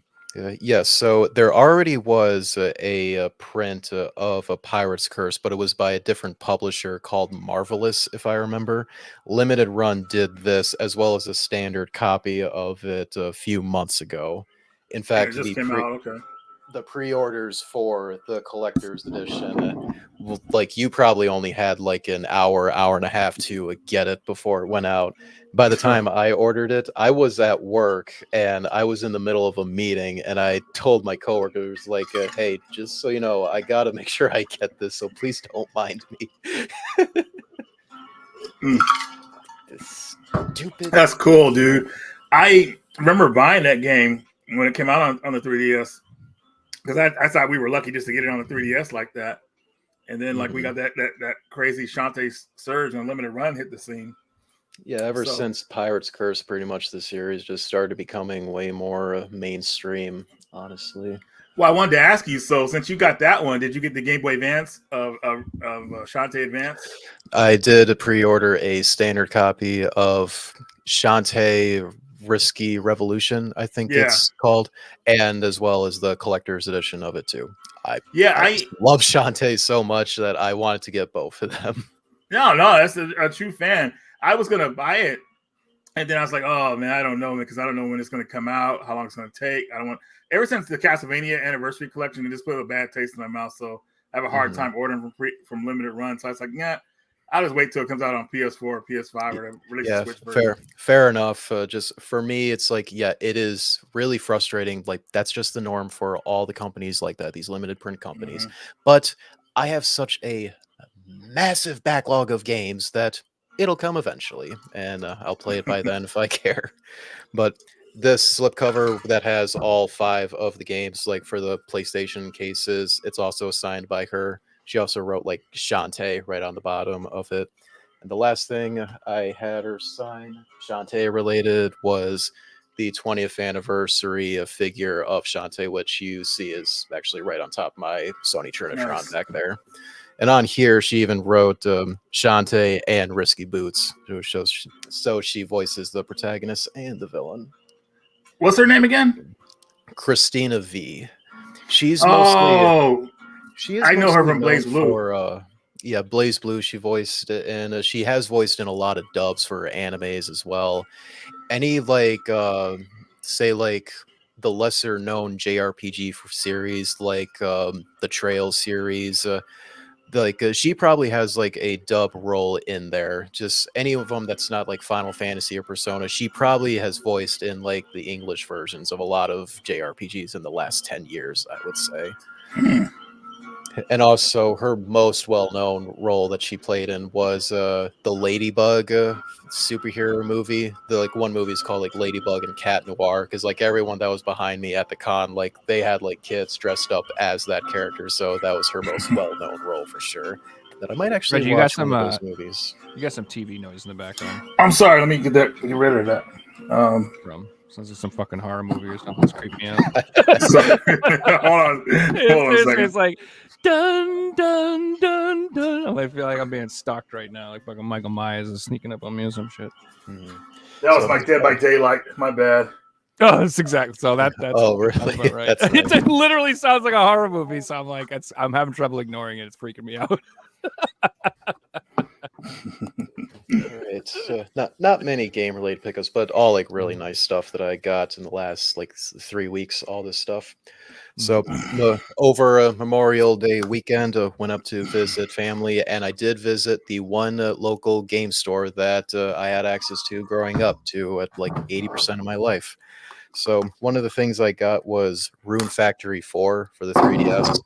Yes, so there already was a print of a Pirate's Curse, but it was by a different publisher called Marvelous, if I remember. Limited Run did this as well as a standard copy of it a few months ago. In And fact, it just came out. Okay. the pre-orders for the collector's edition, like you probably only had like an hour and a half to get it before it went out. By the time I ordered it, I was at work and I was in the middle of a meeting, and I told my coworkers like, hey, just so you know, I got to make sure I get this, so please don't mind me. This stupid. That's cool, dude. I remember buying that game when it came out on the 3DS because I thought we were lucky just to get it on the 3DS like that. And then like we got that crazy Shantae surge and limited run hit the scene. Yeah, ever since Pirates Curse, pretty much the series just started becoming way more mainstream, honestly. Well, I wanted to ask you, so since you got that one, did you get the Game Boy Advance of Shantae Advance? I did pre-order a standard copy of Shantae Risky Revolution, I think it's called, and as well as the collector's edition of it too. I just love Shantae so much that I wanted to get both of them. No, that's a true fan. I was gonna buy it, and then I was like, oh man, I don't know, because I don't know when it's gonna come out, how long it's gonna take. I don't want. Ever since the Castlevania Anniversary Collection, it just put a bad taste in my mouth. So I have a hard time ordering from limited run. So I was like, yeah, I'll just wait till it comes out on PS4 or PS5 or the Switch version. Fair enough. Just for me, it's like, yeah, it is really frustrating. Like that's just the norm for all the companies like that, these limited print companies. But I have such a massive backlog of games that it'll come eventually, and I'll play it by then if I care. But this slipcover that has all 5 of the games, like for the PlayStation cases, it's also signed by her. She also wrote like Shantae right on the bottom of it. And the last thing I had her sign, Shantae related, was the 20th anniversary figure of Shantae, which you see is actually right on top of my Sony Trinitron back there. And on here, she even wrote Shantae and Risky Boots, which shows so she voices the protagonist and the villain. What's her name again? Christina V. She's mostly. I know her from Blaze Blue. Blaze Blue. She voiced it, and she has voiced in a lot of dubs for animes as well. Any say like the lesser known JRPG series, like the Trail series. She probably has like a dub role in there. Just any of them that's not like Final Fantasy or Persona, she probably has voiced in like the English versions of a lot of JRPGs in the last 10 years, I would say. And also her most well-known role that she played in was the Ladybug superhero movie. The one movie is called like Ladybug and Cat Noir, because like everyone that was behind me at the con, like they had like kids dressed up as that character, so that was her most well-known role for sure. That I might actually watch one of those movies. You got some TV noise in the background. I'm sorry, let me get rid of that. Sounds like some fucking horror movie or something. It's creeping me out. Hold on a second. It's like dun dun dun dun. I feel like I'm being stalked right now. Like fucking Michael Myers is sneaking up on me or some shit. That was like Dead by Daylight. My bad. Oh, that's exactly. So that's really? That's right. That's nice. It literally sounds like a horror movie. So I'm like, I'm having trouble ignoring it. It's freaking me out. Not many game related pickups, but all like really nice stuff that I got in the last like 3 weeks. All this stuff. So over Memorial Day weekend, went up to visit family, and I did visit the one local game store that I had access to growing up to at like 80% of my life. So one of the things I got was Rune Factory 4 for the 3DS.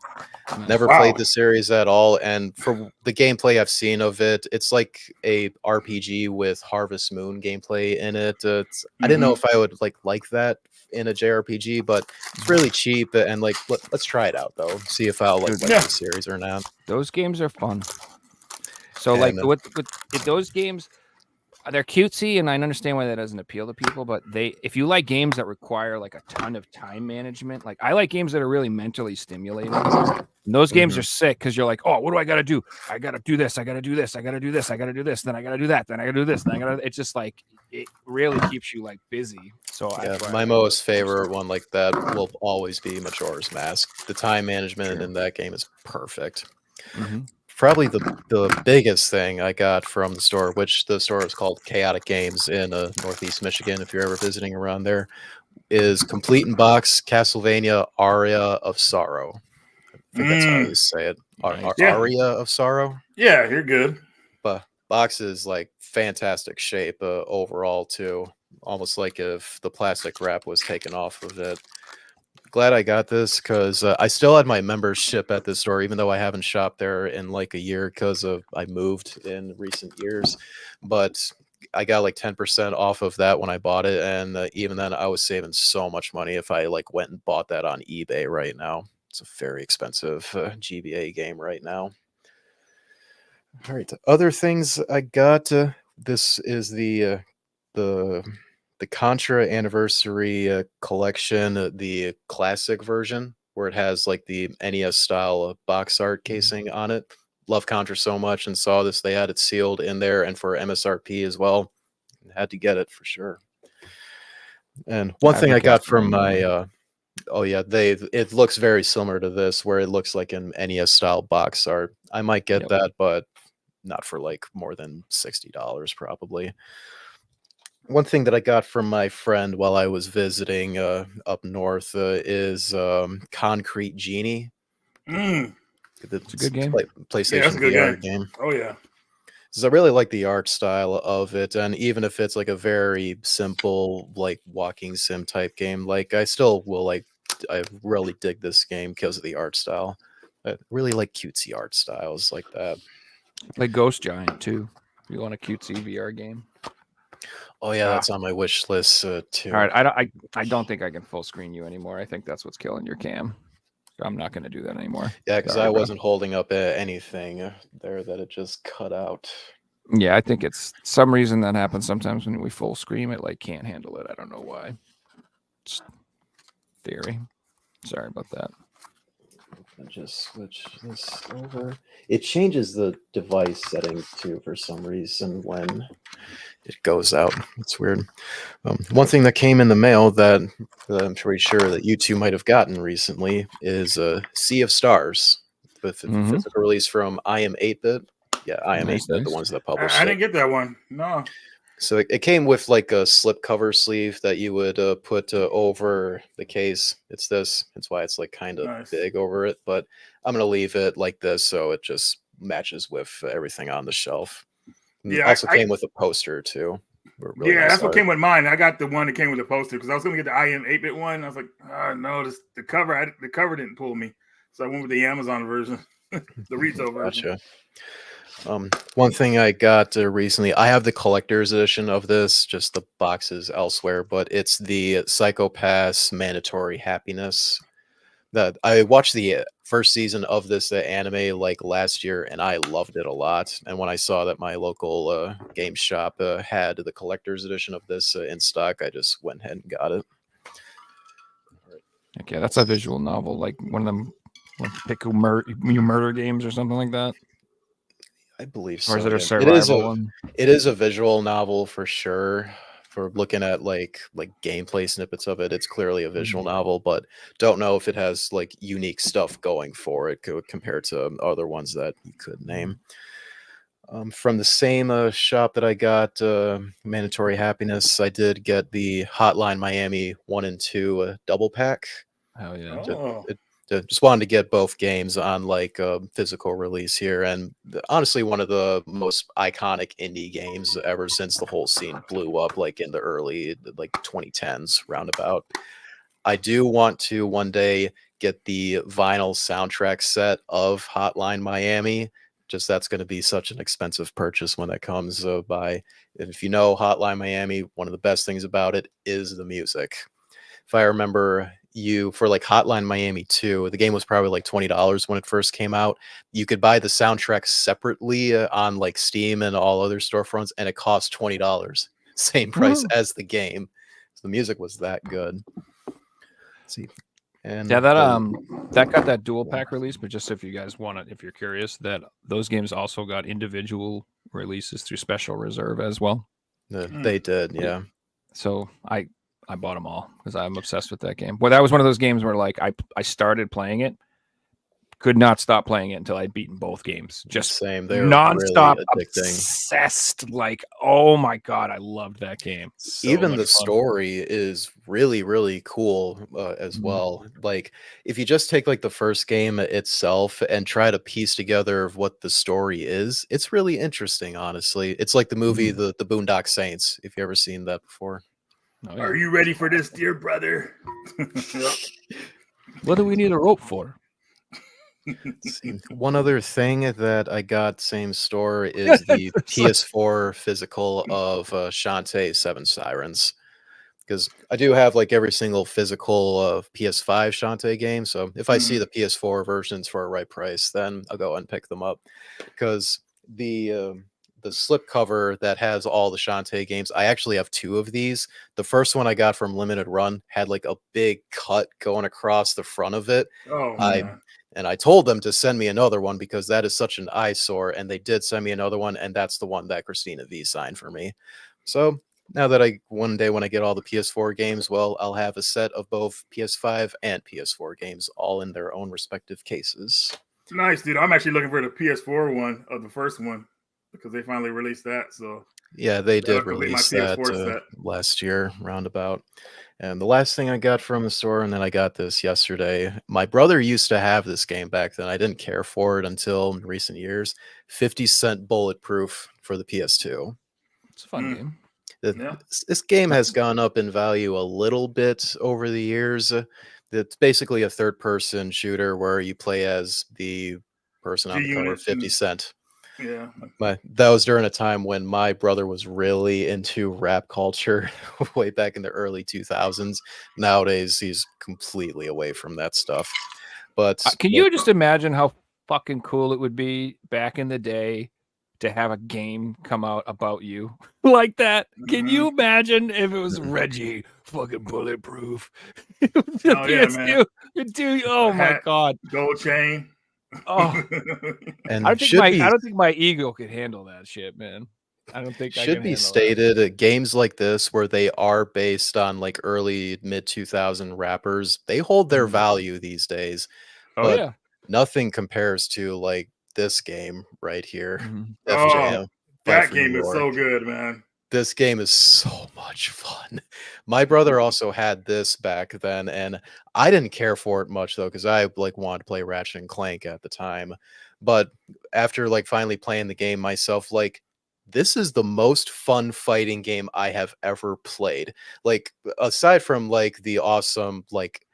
Never played the series at all, and for the gameplay I've seen of it, it's like a RPG with Harvest Moon gameplay in it. I didn't know if I would like that in a JRPG, but it's really cheap, and like let's try it out though, see if I'll like the series or not. Those games are fun. So like with those games, they're cutesy, and I understand why that doesn't appeal to people, but if you like games that require like a ton of time management, like I like games that are really mentally stimulating. And those games are sick because you're like, oh, what do I got to do? I got to do this. I got to do this. I got to do this. I got to do this. Then I got to do that. Then I got to do this. Then I got to. It's just like it really keeps you like busy. So my most favorite one like that will always be Majora's Mask. The time management in that game is perfect. Probably the biggest thing I got from the store, which the store is called Chaotic Games in Northeast Michigan, if you're ever visiting around there, is complete in box Castlevania Aria of Sorrow. I think that's how you say it. Aria of Sorrow? Yeah, you're good. But box is like fantastic shape overall too. Almost like if the plastic wrap was taken off of it. Glad I got this because I still had my membership at this store, even though I haven't shopped there in like a year because I moved in recent years. But I got like 10% off of that when I bought it, and even then I was saving so much money if I like went and bought that on eBay right now. It's a very expensive GBA game right now. All right. Other things I got. This is the Contra Anniversary collection, the classic version, where it has like the NES style box art casing on it. Love Contra so much, and saw this. They had it sealed in there, and for MSRP as well. Had to get it for sure. And one I thing I haven't got casted from in my either. oh yeah, it looks very similar to this, where it looks like an NES style box art. I might get Yep. that, but not for like more than $60 probably. One thing that I got from my friend while I was visiting up north is Concrete Genie. Mm. It's a good game. Yeah, that's PlayStation a good VR game. game. Oh yeah. So I really like the art style of it, and even if it's like a very simple, like walking sim type game, like I still will like. I really dig this game because of the art style. I really like cutesy art styles like that. Play Ghost Giant too. If you want a cutesy VR game. Oh yeah, Ah. that's on my wish list too. All right, I don't think I can full screen you anymore. I think that's what's killing your cam. I'm not going to do that anymore. Yeah, because Sorry, I bro. wasn't holding up anything there that it just cut out. Yeah, I think it's some reason that happens sometimes when we full screen it like can't handle it. I don't know why. Just theory. Sorry about that. I just switch this over. It changes the device setting too for some reason when it goes out. It's weird. One thing that came in the mail that I'm pretty sure that you two might have gotten recently is Sea of Stars, with a Mhm. physical release from I Am 8-Bit. Yeah, I Am Nice, 8-Bit, the nice. ones that I published it. didn't get that one. No. So it came with like a slip cover sleeve that you would put over the case. It's this. That's why it's like kind of Nice. big over it. But I'm gonna leave it like this so it just matches with everything on the shelf. And Yeah, also I came with a poster too. Really yeah, nice that's what art. came with mine. I got the one that came with the poster because I was gonna get the IM 8-bit one. I was like, no, the cover, the cover didn't pull me, so I went with the Amazon version, the retail version. Gotcha. One thing I got recently, I have the collector's edition of this, just the boxes elsewhere, but it's the Psycho-Pass Mandatory Happiness. That I watched the first season of this anime like last year, and I loved it a lot. And when I saw that my local game shop had the collector's edition of this in stock, I just went ahead and got it. Okay, that's a visual novel, like one of them like pick who murder games or something like that. I believe Or is so. it a Yeah. survival one? It is a visual novel for sure. For looking at like gameplay snippets of it, it's clearly a visual novel, but don't know if it has like unique stuff going for it compared to other ones that you could name. From the same shop that I got Mandatory Happiness, I did get the Hotline Miami 1 and 2 double pack. Hell yeah. Oh, Just wanted to get both games on like physical release here, and honestly, one of the most iconic indie games ever since the whole scene blew up, like in the early like 2010s roundabout. I do want to one day get the vinyl soundtrack set of Hotline Miami. Just that's going to be such an expensive purchase when that comes by. And if you know Hotline Miami, one of the best things about it is the music. If I remember you for like Hotline Miami 2, the game was probably like $20 when it first came out. You could buy the soundtrack separately on like Steam and all other storefronts, and it cost $20. Same price as the game. So the music was that good. Let's see. And Yeah, that got that dual pack release, but just if you guys want it, if you're curious, that those games also got individual releases through Special Reserve as well. they did, yeah. So I bought them all because I'm obsessed with that game. Well, that was one of those games where like I started playing it, could not stop playing it until I'd beaten both games. Just Same. They're nonstop really addicting. obsessed. Like, oh my god, I loved that game. So Even much the fun. story is really, really cool as well. Like, if you just take like the first game itself and try to piece together what the story is, it's really interesting. Honestly, it's like the movie the Boondock Saints. If you ever seen that before. Oh, yeah. are you ready for this, dear brother? What do we need a rope for? See, one other thing that I got same store is the PS4 physical of Shantae 7 Sirens. Because I do have like every single physical of PS5 Shantae game. So if I see the PS4 versions for a right price, then I'll go and pick them up. Because the slip cover that has all the Shantae games. I actually have 2 of these. The first one I got from Limited Run had like a big cut going across the front of it. Oh I man. and I told them to send me another one because that is such an eyesore, and they did send me another one, and that's the one that Christina V signed for me. So now that one day when I get all the PS4 games, well, I'll have a set of both PS5 and PS4 games all in their own respective cases. Nice, dude. I'm actually looking for the PS4 one of the first one because they finally released that. So Yeah, they that'll did complete my release that PS4 set. last year, roundabout. And the last thing I got from the store, and then I got this yesterday. My brother used to have this game back then. I didn't care for it until recent years. 50-cent Bulletproof for the PS2. It's a fun game. Yeah. This game has gone up in value a little bit over the years. It's basically a third-person shooter where you play as the person on the cover, G-Unit 50 and- Cent. Yeah. That was during a time when my brother was really into rap culture way back in the early 2000s. Nowadays, he's completely away from that stuff. But Can you just imagine how fucking cool it would be back in the day to have a game come out about you like that? Can you imagine if it was Reggie fucking Bulletproof? The Oh, yeah, man. PS2, dude. Oh my Hat, god. gold chain. Oh, and I don't think my ego could handle that shit, man. I don't think I should can be handle stated games like this where they are based on like early mid 2000 rappers, they hold their value these days. Oh But yeah. nothing compares to like this game right here. Oh, FJM, Fight that for New game is so York. good, man. This game is so much fun. My brother also had this back then, and I didn't care for it much though, because I like wanted to play Ratchet and Clank at the time. But after like finally playing the game myself, like this is the most fun fighting game I have ever played. Like aside from like the awesome like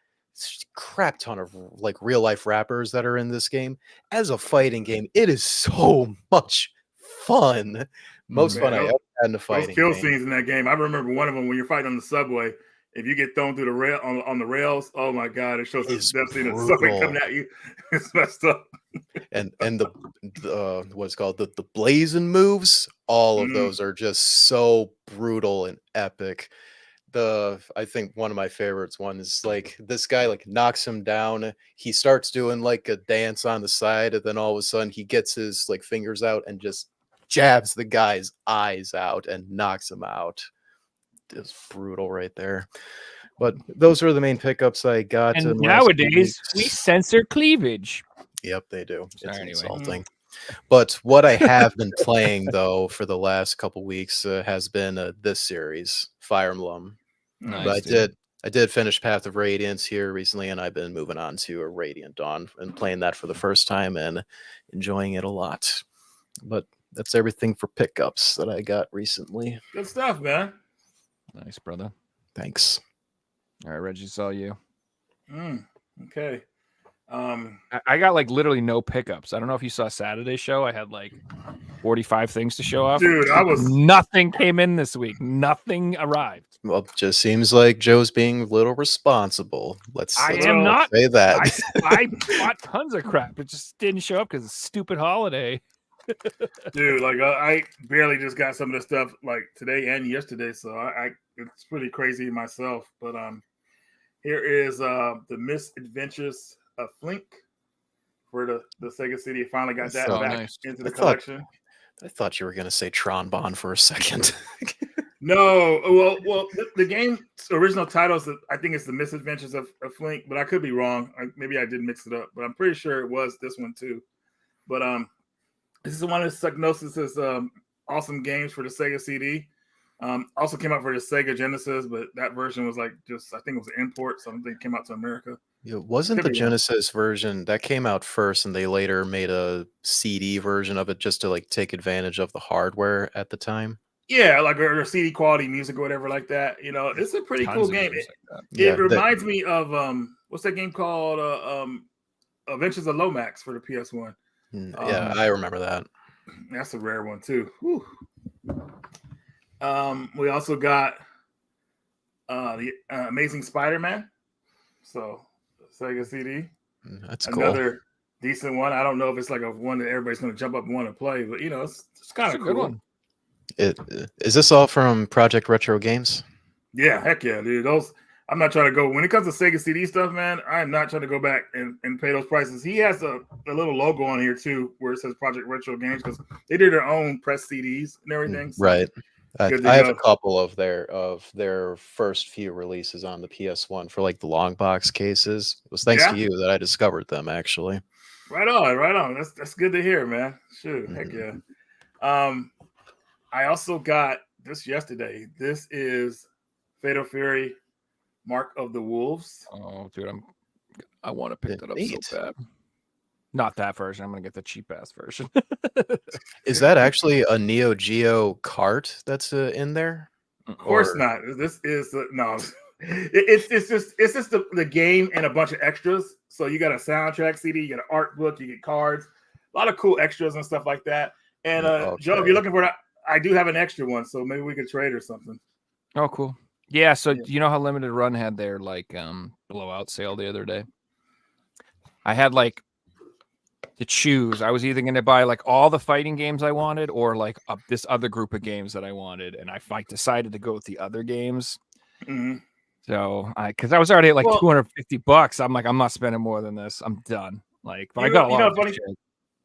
crap ton of like real life rappers that are in this game, as a fighting game, it is so much fun. Most fun Man, I ever had in a those fighting kill game. scenes in that game. I remember one of them when you're fighting on the subway. If you get thrown through the rail on the rails, oh my god, it shows this It's death scene of somebody brutal. coming at you. It's messed up. And the what's called the blazing moves, all of Mhm. those are just so brutal and epic. I think one of my favorites one is like this guy like knocks him down. He starts doing like a dance on the side, and then all of a sudden he gets his like fingers out and just jabs the guy's eyes out and knocks him out. It's brutal right there. But those are the main pickups I got. And in the last few nowadays we weeks. censor cleavage. Yep, they do. It's Sorry, anyway. insulting. But what I have been playing though for the last couple weeks has been this series, Fire Emblem. Nice, But dude. I did finish Path of Radiance here recently, and I've been moving on to a Radiant Dawn and playing that for the first time and enjoying it a lot. But that's everything for pickups that I got recently. Good stuff, man. Nice, brother. Thanks. All right, Reggie, saw you. Okay. I got like literally no pickups. I don't know if you saw Saturday's show. I had like 45 things to show off. Dude, nothing came in this week. Nothing arrived. Well, it just seems like Joe's being a little responsible. Let's am not. say that. I bought tons of crap. It just didn't show up because it's a stupid holiday. Dude, like I barely just got some of the stuff like today and yesterday, so I it's pretty crazy myself. But here is the Misadventures of Flink for the Sega CD. Finally got that so back nice. into the collection. I thought you were gonna say Tron Bond for a second. No, well, the game's original title is I think it's the Misadventures of Flink, but I could be wrong. Maybe I did mix it up, but I'm pretty sure it was this one too. But this is one of Psygnosis's awesome games for the Sega CD. Also came out for the Sega Genesis, but that version was like just I think it was an import, so I don't think it came out to America. It wasn't the Genesis version that came out first, and they later made a CD version of it just to like take advantage of the hardware at the time. Yeah, like or CD quality music or whatever like that. You know, it's a pretty cool game. It reminds me of what's that game called? Adventures of Lomax for the PS1. Yeah, I remember that. That's a rare one too. Whew. We also got the Amazing Spider-Man. So Sega CD. That's cool. decent one. I don't know if it's like a one that everybody's going to jump up and want to play, but it's kind of a good cool. one. Is this all from Project Retro Games? Yeah, heck yeah, dude. I'm not trying to go when it comes to Sega CD stuff, man. I am not trying to go back and pay those prices. He has a little logo on here too, where it says Project Retro Games, because they did their own press CDs and everything. So Right. I good to have a go. couple of their first few releases on the PS1 for like the long box cases. It was thanks to Yeah? you that I discovered them, actually. Right on. That's good to hear, man. Shoot, heck yeah. I also got this yesterday. This is Fatal Fury, Mark of the Wolves. Oh, dude, I want to pick that up Neat. so bad. Not that version. I'm gonna get the cheap ass version. Is that actually a Neo Geo cart that's in there? Of course not. This is no. It's just the game and a bunch of extras. So you got a soundtrack CD, you got an art book, you get cards, a lot of cool extras and stuff like that. And Joe, if you're looking for that, I do have an extra one, so maybe we could trade or something. Oh, cool. Yeah. So you know how Limited Run had their like blowout sale the other day? I had like to choose. I was either going to buy like all the fighting games I wanted, or like this other group of games that I wanted, and I decided to go with the other games. Mm-hmm. So because I was already at like $250, I'm like, I'm not spending more than this. I'm done. Like, but I got a lot of good shit.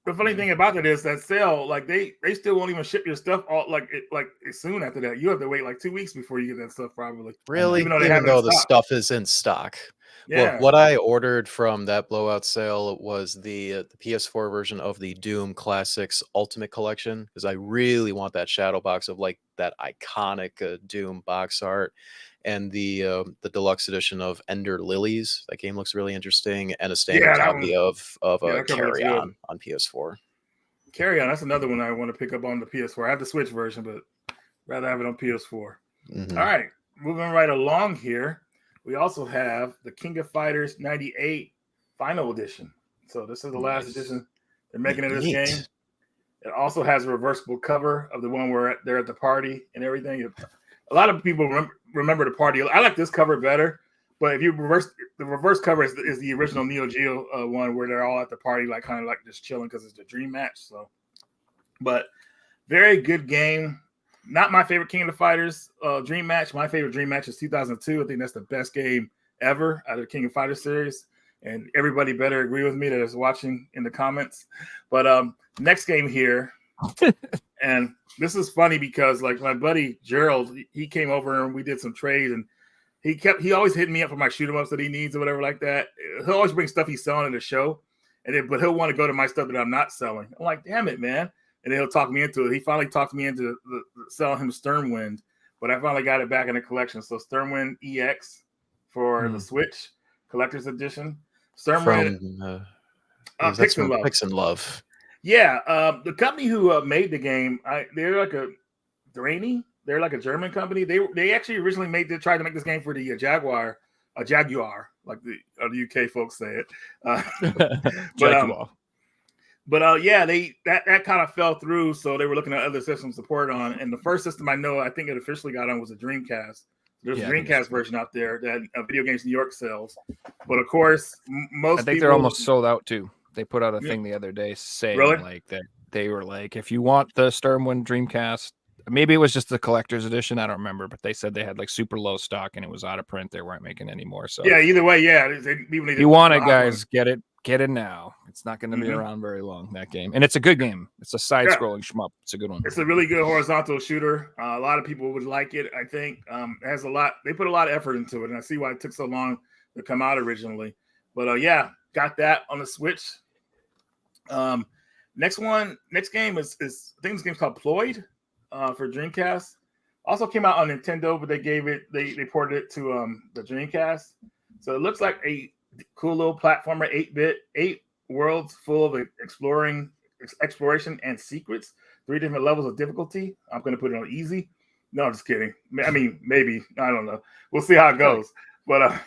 The funny thing about it is that sale, like they still won't even ship your stuff all like soon after that. You have to wait like 2 weeks before you get that stuff, probably. Really? Even though the stuff is in stock. Yeah. Well, what I ordered from that blowout sale was the PS4 version of the Doom Classics Ultimate Collection, because I really want that shadow box of like that iconic Doom box art, and the deluxe edition of Ender Lilies. That game looks really interesting, and a standard copy of Carry On PS4. Carry On, that's another one I want to pick up on the PS4. I have the Switch version, but rather have it on PS4. Mm-hmm. All right, moving right along here. We also have the King of Fighters 98 Final Edition. So this is the last edition they're making of this game. It also has a reversible cover of the one where they're at the party and everything. A lot of people remember the party. I like this cover better, but if you the reverse cover is the original Neo Geo one where they're all at the party, like kind of like just chilling because it's the dream match. So, but very good game. Not my favorite King of the Fighters dream match. My favorite dream match is 2002. I think that's the best game ever out of the King of Fighters series. And everybody better agree with me that is watching in the comments. But next game here, and this is funny because like my buddy Gerald, he came over and we did some trades, and he always hitting me up for my shoot 'em ups that he needs or whatever like that. He'll always bring stuff he's selling at the show, but he'll want to go to my stuff that I'm not selling. I'm like, damn it, man. And then he'll talk me into it. He finally talked me into selling him Sternwind, but I finally got it back in the collection. So Sternwind EX for the Switch Collector's Edition. Sternwind Pix and Love. Yeah, the company who made the game, they're like a Draini. They're like a German company. They actually originally tried to make this game for the Jaguar, like the UK folks say it. Jaguar. But yeah, that kind of fell through, so they were looking at other systems support on. And the first system I think it officially got on was a Dreamcast. There's a Dreamcast version out there that Video Games New York sells. But of course, I think they're almost sold out too. They put out a thing the other day saying like that they were like, if you want the Sternwind Dreamcast, maybe it was just the collector's edition, I don't remember, but they said they had like super low stock and it was out of print. They weren't making any more. So yeah, either way, if you want it, guys, get it now. It's not going to be around very long, that game. And it's a good game. It's a side-scrolling shmup. It's a good one. It's a really good horizontal shooter. A lot of people would like it, I think. It has they put a lot of effort into it, and I see why it took so long to come out originally. But yeah, got that on the Switch. Next game is I think this game's called Ploid for Dreamcast. Also came out on Nintendo, but they ported it to the Dreamcast. So it looks like a cool little platformer, 8-bit, 8 worlds full of exploration and secrets, 3 different levels of difficulty. I'm going to put it on easy. No, I'm just kidding. I mean, maybe. I don't know. We'll see how it goes. But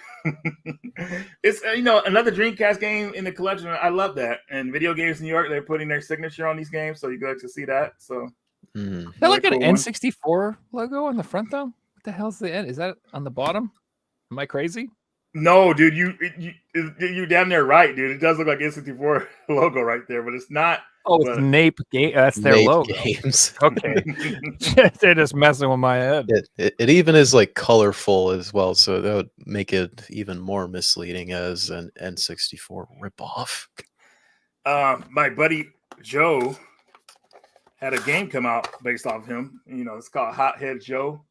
it's another Dreamcast game in the collection. I love that. And Video Games New York, they're putting their signature on these games, so you get to see that. So is that like an N64 logo on the front though? What the hell's the N? Is that on the bottom? Am I crazy? No, dude, you're damn near right, dude. It does look like N64 logo right there, but it's not. Oh, it's But Nape Game. That's their Nape logo. Games. Okay, they're just messing with my head. It even is like colorful as well, so that would make it even more misleading as an N64 ripoff. My buddy Joe had a game come out based off him. You know, it's called Hothead Joe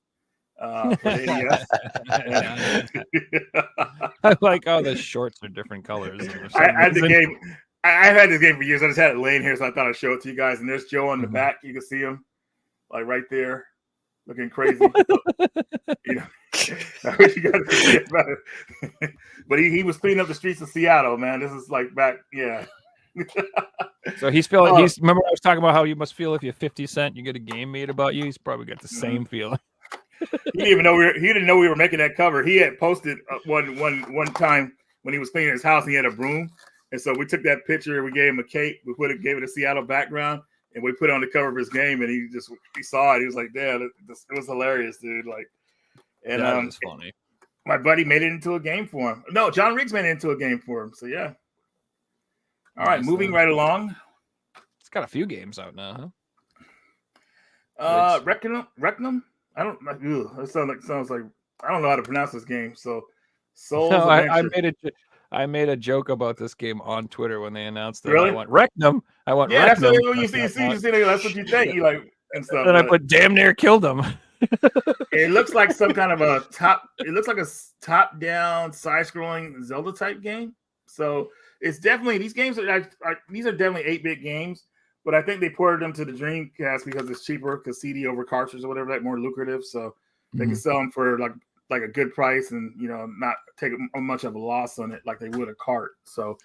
for the NES. I like how the shorts are different colors. I had the game. I've had this game for years. I just had it laying here, so I thought I'd show it to you guys. And there's Joe on the back. You can see him, like right there, looking crazy. You know, I wish you guys could see it better. But he was cleaning up the streets of Seattle, man. This is like back, yeah. So he's feeling. He's remember I was talking about how you must feel if you 50 Cent, you get a game made about you. He's probably got the same feeling. He didn't even know he didn't know we were making that cover. He had posted one time when he was cleaning his house. And he had a broom. And so we took that picture, we gave him a cape, gave it a Seattle background, and we put it on the cover of his game. And he saw it. He was like, "Damn, it was hilarious, dude!" Like, and that was funny. My buddy made it into a game for him. No, John Riggs made it into a game for him. So yeah. All right, moving right along. It's got a few games out now, huh? Recnum. I don't. It sounds like I don't know how to pronounce this game. So, Souls. No, Adventure. I made a joke about this game on Twitter when they announced it. Really? I went Recnum. Yeah, that's what you see. That's what you think. You like and stuff. Then I put damn near killed him. It looks like some kind of a top. It looks like a top-down, side-scrolling Zelda type game. So it's definitely these games these are definitely 8-bit games. But I think they ported them to the Dreamcast because it's cheaper, because CD over cartridge or whatever, like more lucrative. So they can sell them for like a good price and not take much of a loss on it like they would a cart. So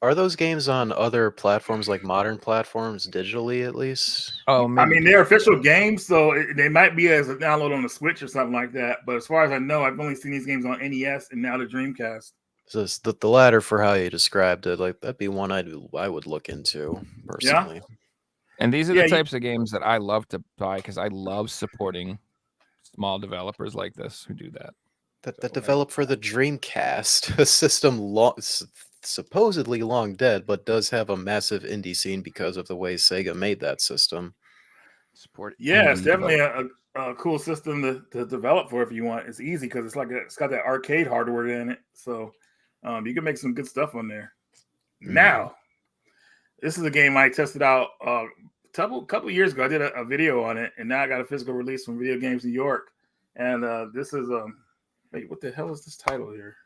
are those games on other platforms, like modern platforms, digitally at least? Oh, I mean, they're official games, so they might be as a download on the Switch or something like that. But as far as I know, I've only seen these games on NES and now the Dreamcast. So the latter, for how you described it, like that'd be one I would look into personally. Yeah. And these are the types of games that I love to buy because I love supporting small developers like this who do that. That developed for the Dreamcast, a system supposedly long dead, but does have a massive indie scene because of the way Sega made that system. Support. Yeah, it's definitely a cool system to develop for if you want. It's easy because it's got that arcade hardware in it, so you can make some good stuff on there. Now, this is a game I tested out a couple years ago. I did a video on it, and now I got a physical release from Video Games New York. And this is wait, what the hell is this title here?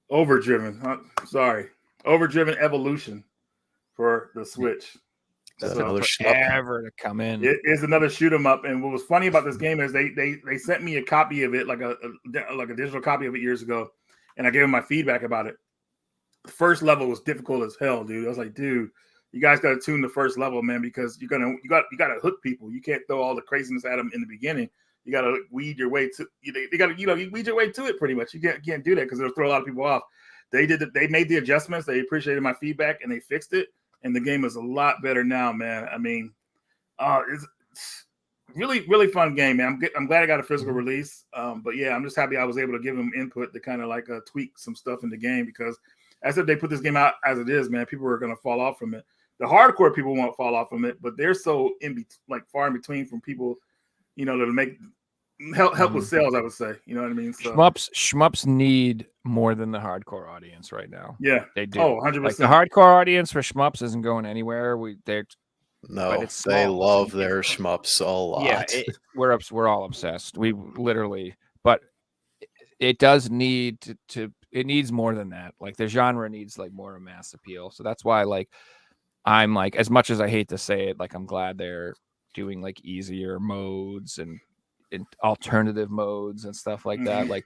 Overdriven. Sorry, Overdriven Evolution for the Switch. That's another ever to come in. It is another shoot 'em up. And what was funny about this game is they sent me a copy of it, like a digital copy of it years ago, and I gave them my feedback about it. The first level was difficult as hell, dude. I was like, dude, you guys got to tune the first level, man, because you got to hook people. You can't throw all the craziness at them in the beginning. You got to weed your way to you weed your way to it pretty much. You can't do that because it'll throw a lot of people off. They made the adjustments. They appreciated my feedback and they fixed it. And the game is a lot better now, man. I mean, it's really, really fun game, man. I'm glad I got a physical release. But yeah, I'm just happy I was able to give them input to kind of like tweak some stuff in the game, because as if they put this game out as it is, man, people are going to fall off from it. The hardcore people won't fall off from it, but they're so far in between from people, that'll make help with sales, I would say. You know what I mean? So Shmups need more than the hardcore audience right now. Yeah, they do. Oh, 100%. Like the hardcore audience for Shmups isn't going anywhere. They love their Shmups a lot. Yeah, we're all obsessed. We literally, but it does need to. It needs more than that. Like the genre needs like more of mass appeal. So that's why I'm like, as much as I hate to say it, like I'm glad they're doing like easier modes and alternative modes and stuff like that. Like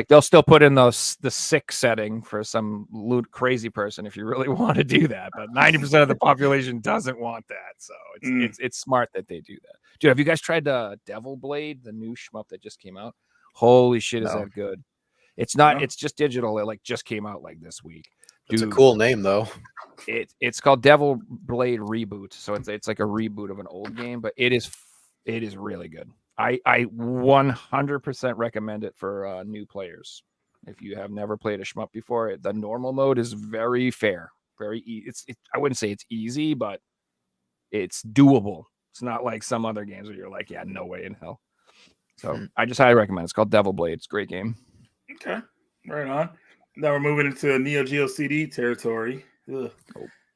they'll still put in the 6 setting for some crazy person if you really want to do that, but 90% of the population doesn't want that. So it's smart that they do that. Dude, have you guys tried Devil Blade, the new shmup that just came out? Holy shit, is that good? It's not. It's just digital. It just came out this week. Dude, it's a cool name though. It's called Devil Blade Reboot. So it's like a reboot of an old game, but it is really good. I 100% recommend it for new players. If you have never played a shmup before, the normal mode is very fair, very I wouldn't say it's easy, but it's doable. It's not like some other games where you're like, yeah, no way in hell. So I just highly recommend it. It's called Devil Blade. It's a great game. Okay, right on. Now we're moving into Neo Geo CD territory. Ugh.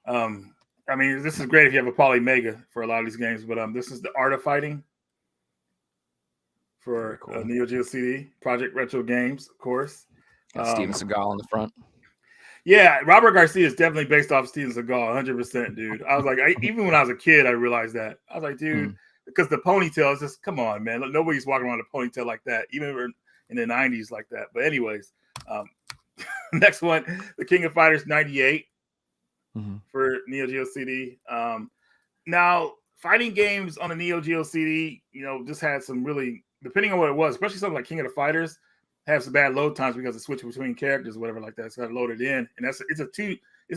I mean, this is great if you have a Poly Mega for a lot of these games, but this is the Art of Fighting for cool. Neo Geo CD, Project Retro Games, of course. Steven Seagal on the front. Yeah, Robert Garcia is definitely based off Steven Seagal, 100%, dude. I was like, even when I was a kid, I realized that. I was like, dude, because the ponytail is just, come on, man. Nobody's walking around a ponytail like that, even in the 90s like that. But anyways, next one, the King of Fighters 98 for Neo Geo CD. Now, fighting games on the Neo Geo CD, just had some really, depending on what it was, especially something like King of the Fighters, have some bad load times because it switches between characters, whatever like that. It's got to load it in, and it's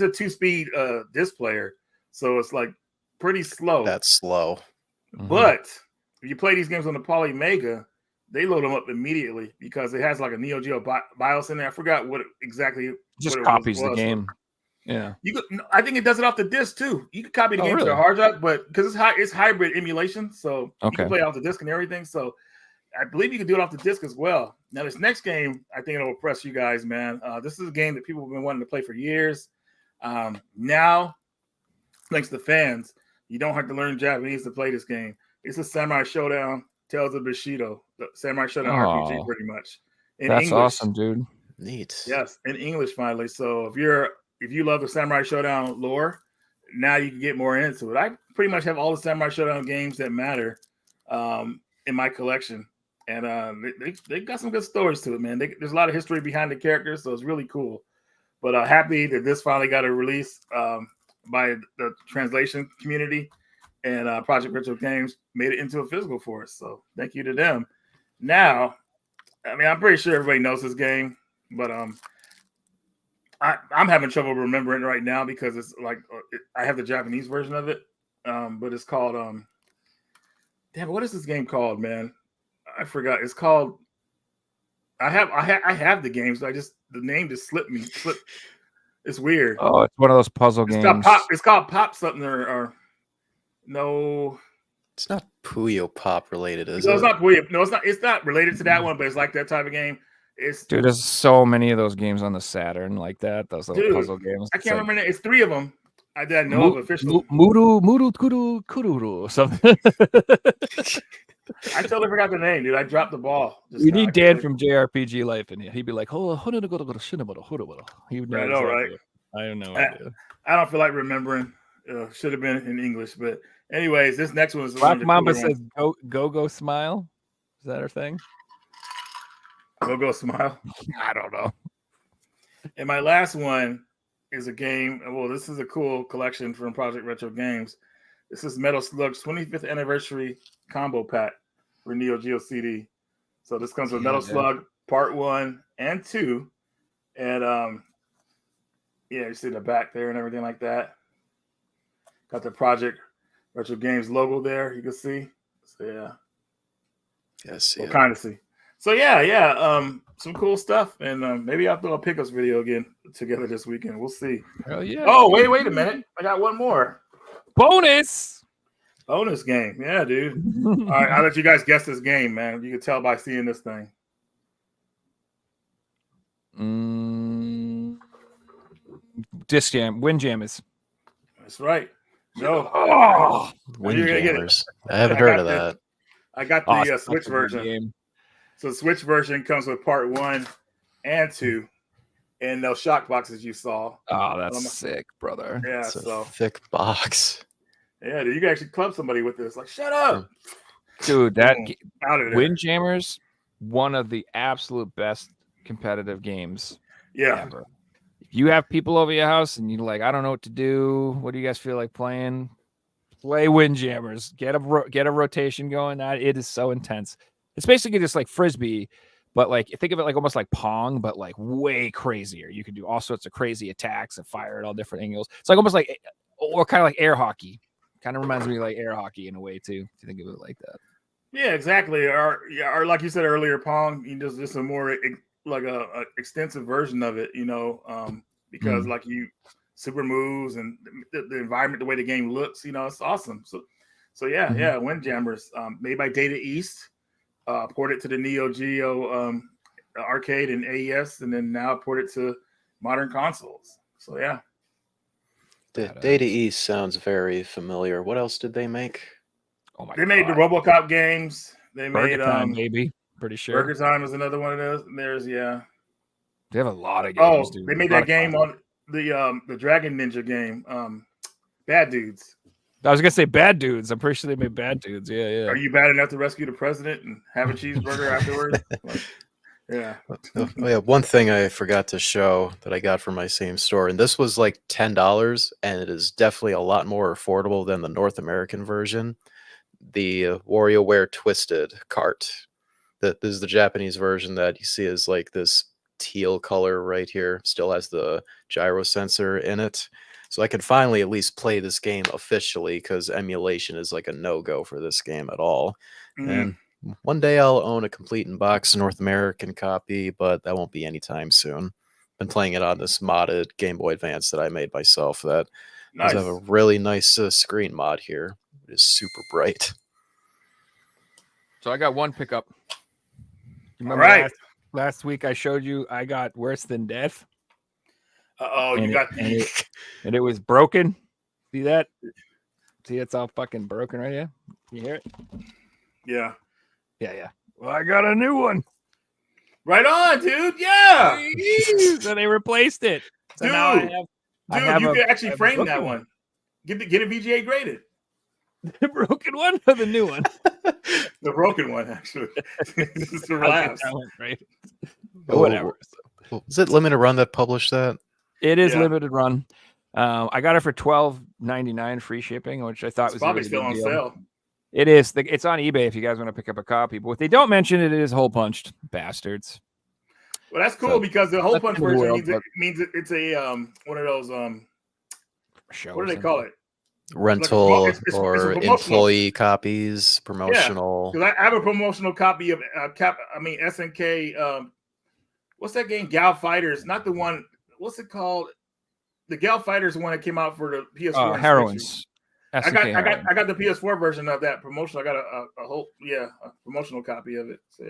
a two-speed disc player, so it's like pretty slow. That's slow. But if you play these games on the Poly Mega, they load them up immediately because it has like a Neo Geo BIOS in there. I forgot what exactly. Just what copies was. the game. Yeah, I think it does it off the disc too. You can copy the game to a hard drive, but because it's hybrid emulation, so you can play it off the disc and everything. So I believe you can do it off the disc as well. Now, this next game, I think it'll impress you guys, man. This is a game that people have been wanting to play for years. Now, thanks to fans, you don't have to learn Japanese to play this game. It's a Samurai Showdown Tales of Bushido, the Samurai Showdown RPG, pretty much. That's English. Awesome, dude. Neat. Yes, in English finally. So if you love the Samurai Showdown lore, now you can get more into it. I pretty much have all the Samurai Showdown games that matter in my collection. And they got some good stories to it, man. There's a lot of history behind the characters, so it's really cool. But happy that this finally got a release by the translation community, and Project Retro Games made it into a physical for us. So thank you to them. Now, I mean, I'm pretty sure everybody knows this game, but I'm having trouble remembering it right now because it's like I have the Japanese version of it, but it's called damn, what is this game called, man? I forgot. It's called. I have the games. But the name just slipped me. It's weird. Oh, it's one of those puzzle games. It's called Pop something or no. It's not Puyo Pop related, is it? No, it's not Puyo. No, it's not. It's not related to that one, but it's like that type of game. Dude, there's so many of those games on the Saturn like that. Those little puzzle games. I can't remember. It's 3 of them. I didn't know of officially. Muru Kururu something. I totally forgot the name, dude. I dropped the ball. We need Dan from JRPG Life in here. He'd be like, he would know right? I have no idea. I don't feel like remembering. Should have been in English, but anyways, this next one is Black Mamba says go smile. Is that her thing? Go smile. I don't know. And my last one is a game. Well, this is a cool collection from Project Retro Games. This is Metal Slug's 25th anniversary combo pack for Neo Geo CD. So this comes with Metal Slug Part 1 and 2. And you see the back there and everything like that. Got the Project Retro Games logo there, you can see. So yeah. Yes, we'll kind of see. So yeah. Some cool stuff. And maybe I'll throw a pickups video again together this weekend. We'll see. Hell yeah. Oh, wait a minute. I got one more. Bonus game. Yeah, dude. All right, I'll let you guys guess this game, man. You can tell by seeing this thing. Windjammers. That's right. No. Windjammers. I haven't heard of that. I got the Switch version. So the Switch version comes with Part 1 and 2. And those shock boxes you saw. Oh, that's sick, brother. Yeah, it's a thick box. Yeah, dude, you can actually club somebody with this. Like, shut up, dude. That Windjammers, one of the absolute best competitive games. Yeah. Ever. If you have people over your house and you're like, I don't know what to do. What do you guys feel like playing? Play Windjammers. Get a rotation going. It is so intense. It's basically just like Frisbee. But like, think of it like almost like Pong, but like way crazier. You can do all sorts of crazy attacks and fire at all different angles. It's like almost like, or kind of like air hockey. Kind of reminds me of like air hockey in a way too. If you think of it like that. Yeah, exactly. Or like you said earlier, Pong, you just a more like a extensive version of it, because like you super moves and the environment, the way the game looks, it's awesome. So yeah, Windjammers, made by Data East, ported to the Neo Geo arcade and AES, and then now ported to modern consoles. So yeah. Data East sounds very familiar. What else did they make? Oh my They made the RoboCop games. They Burger made Time, baby. Pretty sure. Burger Time is another one of those. There's They have a lot of games, dude. They made that game on the Dragon Ninja game. Bad Dudes. I was gonna say Bad Dudes. I'm pretty sure they made Bad Dudes. Yeah. Are you bad enough to rescue the president and have a cheeseburger afterwards? Yeah. Oh, yeah. One thing I forgot to show that I got from my same store, and this was like $10, and it is definitely a lot more affordable than the North American version. The WarioWare Twisted cart. This is the Japanese version that you see is like this teal color right here. Still has the gyro sensor in it. So I can finally at least play this game officially, because emulation is like a no-go for this game at all. And one day I'll own a complete in box North American copy, but that won't be anytime soon. Been playing it on this modded Game Boy Advance that I made myself. That does have a really nice screen mod here. It is super bright. So I got one pickup. You remember last week I showed you I got Worse Than Death? And it was broken. See that? See, it's all fucking broken right here. Can you hear it? Yeah. Yeah. Well, I got a new one. Right on, dude. Yeah. So they replaced it. So dude, now you can actually frame that one. Get it VGA graded. The broken one or the new one? The broken one, actually. This is the last. Right? Whatever. Is it Limited Run that published that? It is Limited Run. I got it for $12.99 free shipping, which I thought was probably really still on sale. It is. It's on eBay if you guys want to pick up a copy. But what they don't mention, it is hole punched, bastards. Well, that's cool, because the hole punch version means it's a one of those what do they call it? Rental it's or employee copies, promotional. Because I have a promotional copy of SNK. What's that game? Gal Fighters, not the one. What's it called? The Gal Fighters one that came out for the PS4. Heroines. I got the PS4 version of that promotion. I got a whole a promotional copy of it. So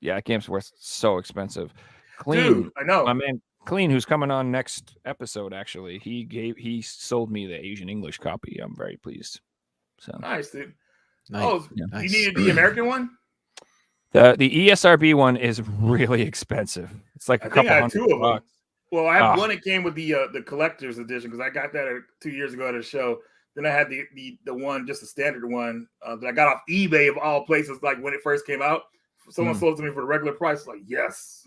yeah, that game's worth so expensive. Clean, dude, I know. My man Clean, who's coming on next episode, actually, he sold me the Asian English copy. I'm very pleased. So nice, dude. Nice. Oh, nice. You needed the American one? The ESRB one is really expensive. It's like a couple I had $100. two of them. Well, I have one that came with the collector's edition, because I got that 2 years ago at a show. Then I had the one, just the standard one that I got off eBay of all places. Like when it first came out, someone sold it to me for the regular price. Like, yes.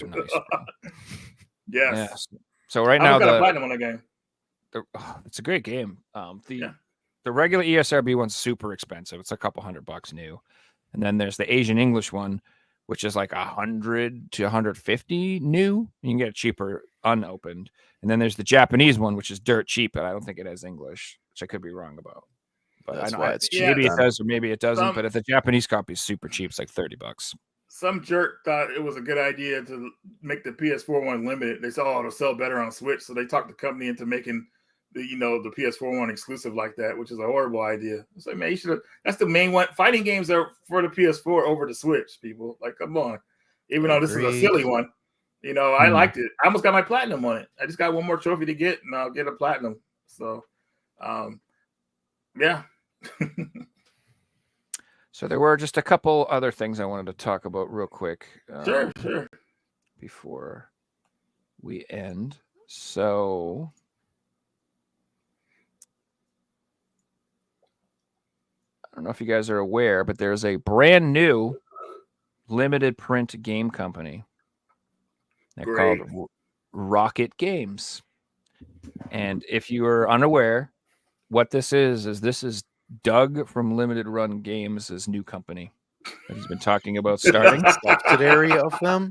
Nice. Yes. So right now, I got a platinum on the game. It's a great game. The regular ESRB one's super expensive. It's a couple $100 new, and then there's the Asian English one, which is like $100 to $150 new. You can get it cheaper unopened, and then there's the Japanese one, which is dirt cheap, but I don't think it has English, which I could be wrong about. But that's I know why it's cheap. Maybe it does, or maybe it doesn't. But if the Japanese copy is super cheap, it's like $30. Some jerk thought it was a good idea to make the PS4 one limited. They saw it'll sell better on Switch, so they talked the company into making the PS4 one exclusive like that, which is a horrible idea. It's like, man, you should have. That's the main one. Fighting games are for the PS4 over the Switch. People, like, come on. Even though this is a silly one, I liked it. I almost got my platinum on it. I just got one more trophy to get, and I'll get a platinum. So, yeah. So there were just a couple other things I wanted to talk about real quick. Sure. Before we end. So I don't know if you guys are aware, but there's a brand new limited print game company. They're called Rocket Games. And if you are unaware, what this is Doug from Limited Run Games' new company that he's been talking about starting. Subsidiary of them?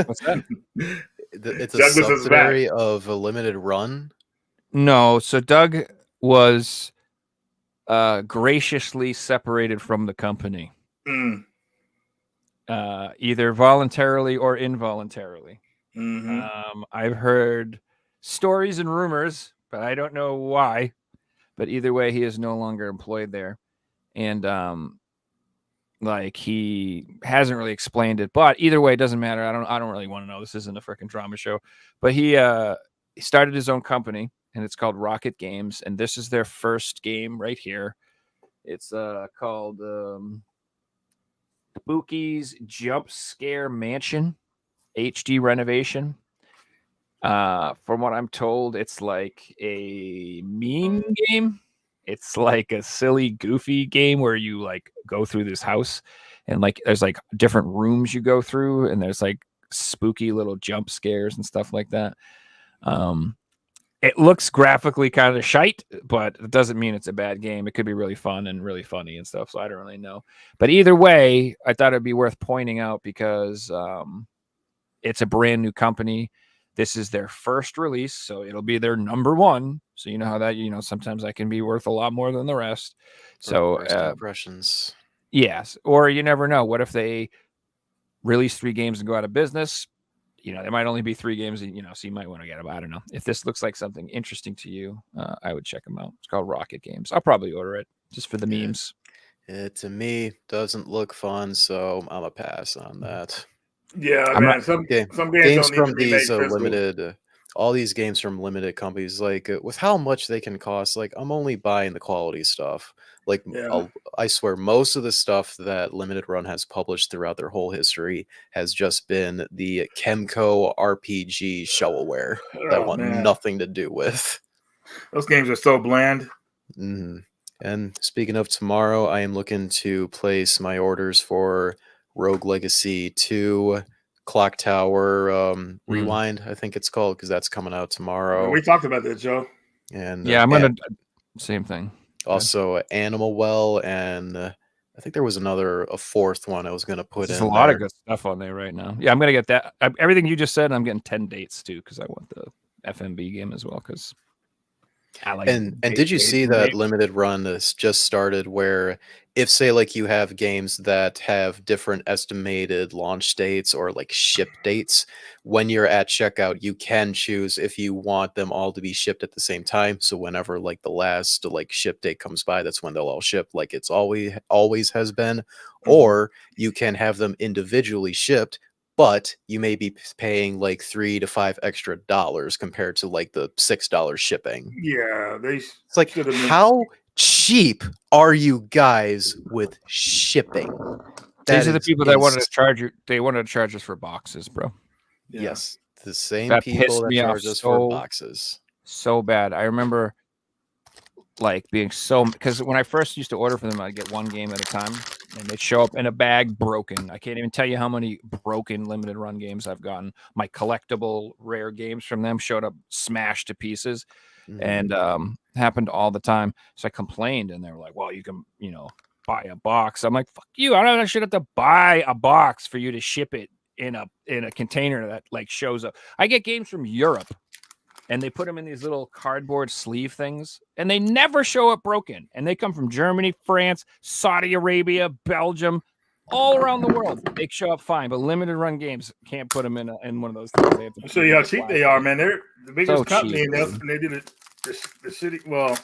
What's that? It's a subsidiary of a Limited Run? No. So Doug was graciously separated from the company, Mm. either voluntarily or involuntarily. Mm-hmm. I've heard stories and rumors, but I don't know why. But either way, he is no longer employed there, and like he hasn't really explained it. But either way, it doesn't matter. I don't really want to know. This isn't a freaking drama show. But he started his own company, and it's called Rocket Games, and this is their first game right here. It's called Spooky's Jump Scare Mansion HD renovation. From what I'm told, it's like a meme game. It's like a silly, goofy game where you like go through this house and like there's like different rooms you go through, and there's like spooky little jump scares and stuff like that. It looks graphically kind of shite, but it doesn't mean it's a bad game. It could be really fun and really funny and stuff. So I don't really know. But either way, I thought it'd be worth pointing out because it's a brand new company. This is their first release, so it'll be their number one. So you know how that, sometimes that can be worth a lot more than the rest. So First impressions. yes, or you never know. What if they release 3 games and go out of business? There might only be 3 games, so you might want to get them. I don't know. If this looks like something interesting to you, I would check them out. It's called Rocket Games. I'll probably order it just for the memes. It to me doesn't look fun, so I'm a pass on that. Yeah, I'm man. not- Some games Games don't need from to be made these physical. limited, all these games from limited companies, like with how much they can cost, like I'm only buying the quality stuff. Like Yeah. I swear, most of the stuff that Limited Run has published throughout their whole history has just been the Chemco RPG shovelware that Oh, want man. nothing to do with. Those games are so bland. Mhm. And speaking of tomorrow, I am looking to place my orders for Rogue Legacy 2, Clock Tower Rewind, I think it's called, because that's coming out tomorrow. We talked about that, Joe. And Yeah, I'm gonna same thing. also Animal Well, and I think there was a fourth one I was gonna put There's in a lot there. of good stuff on there right now. Yeah, I'm gonna get that. Everything you just said, I'm getting 10 dates too because I want the FMB game as well. Because I like. And did you see that Limited Run has just started where if say like you have games that have different estimated launch dates or like ship dates, when you're at checkout, you can choose if you want them all to be shipped at the same time. So whenever like the last like ship date comes by, that's when they'll all ship like it's always has been. Or you can have them individually shipped, but you may be paying like $3 to $5 extra compared to like the $6 shipping. Yeah, It's like, how cheap are you guys with shipping? These are the people that wanted to charge you. They wanted to charge us for boxes, bro. Yeah. Yes, the same That people pissed that me off charge us for boxes. So bad. I remember like being because when I first used to order for them, I'd get 1 game at a time, and they'd show up in a bag broken. I can't even tell you how many broken Limited Run games I've gotten. My collectible rare games from them showed up smashed to pieces, and happened all the time. So I complained, and they were like, "Well, you can, buy a box." I'm like, "Fuck you! I should have to buy a box for you to ship it in a container that like shows up." I get games from Europe, and they put them in these little cardboard sleeve things, and they never show up broken. And they come from Germany, France, Saudi Arabia, Belgium, all around the world. They show up fine, but Limited Run games can't put them in one of those things. They have to show you how cheap they are, man. They're the biggest So company, cheap, and they did it. The city. Well,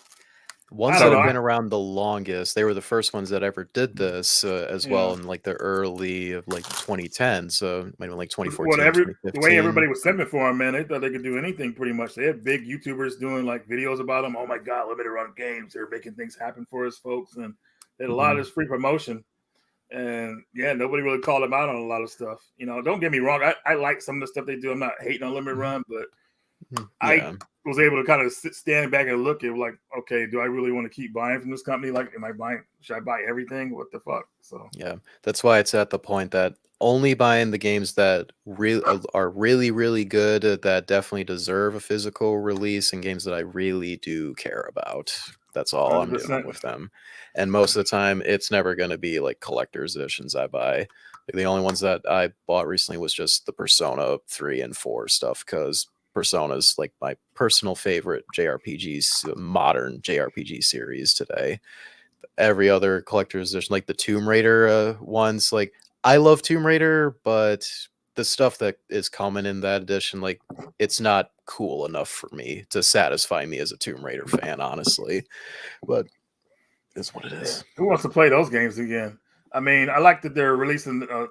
ones that have been around the longest. They were the first ones that ever did this as well in like the early of like 2010. So maybe like 2014. The way everybody was sending for them, man, they thought they could do anything pretty much. They had big YouTubers doing like videos about them. Oh my God, Limited Run Games. They're making things happen for us, folks. And they had a lot of this free promotion. And yeah, nobody really called them out on a lot of stuff. Don't get me wrong. I like some of the stuff they do. I'm not hating on Limited Run, but I was able to kind of stand back and look at like, okay, do I really want to keep buying from this company? Like, should I buy everything? What the fuck? So yeah, that's why it's at the point that only buying the games that are really, really good, that definitely deserve a physical release, and games that I really do care about. That's all 100%. I'm doing with them. And most of the time, it's never going to be like collector's editions I buy. Like the only ones that I bought recently was just the Persona 3 and 4 stuff, because Persona's like my personal favorite JRPGs, modern JRPG series today. Every other collector's edition, like the Tomb Raider ones, like I love Tomb Raider, but the stuff that is coming in that edition, like it's not cool enough for me to satisfy me as a Tomb Raider fan, honestly. But it's what it is. Who wants to play those games again? I mean, I like that they're releasing the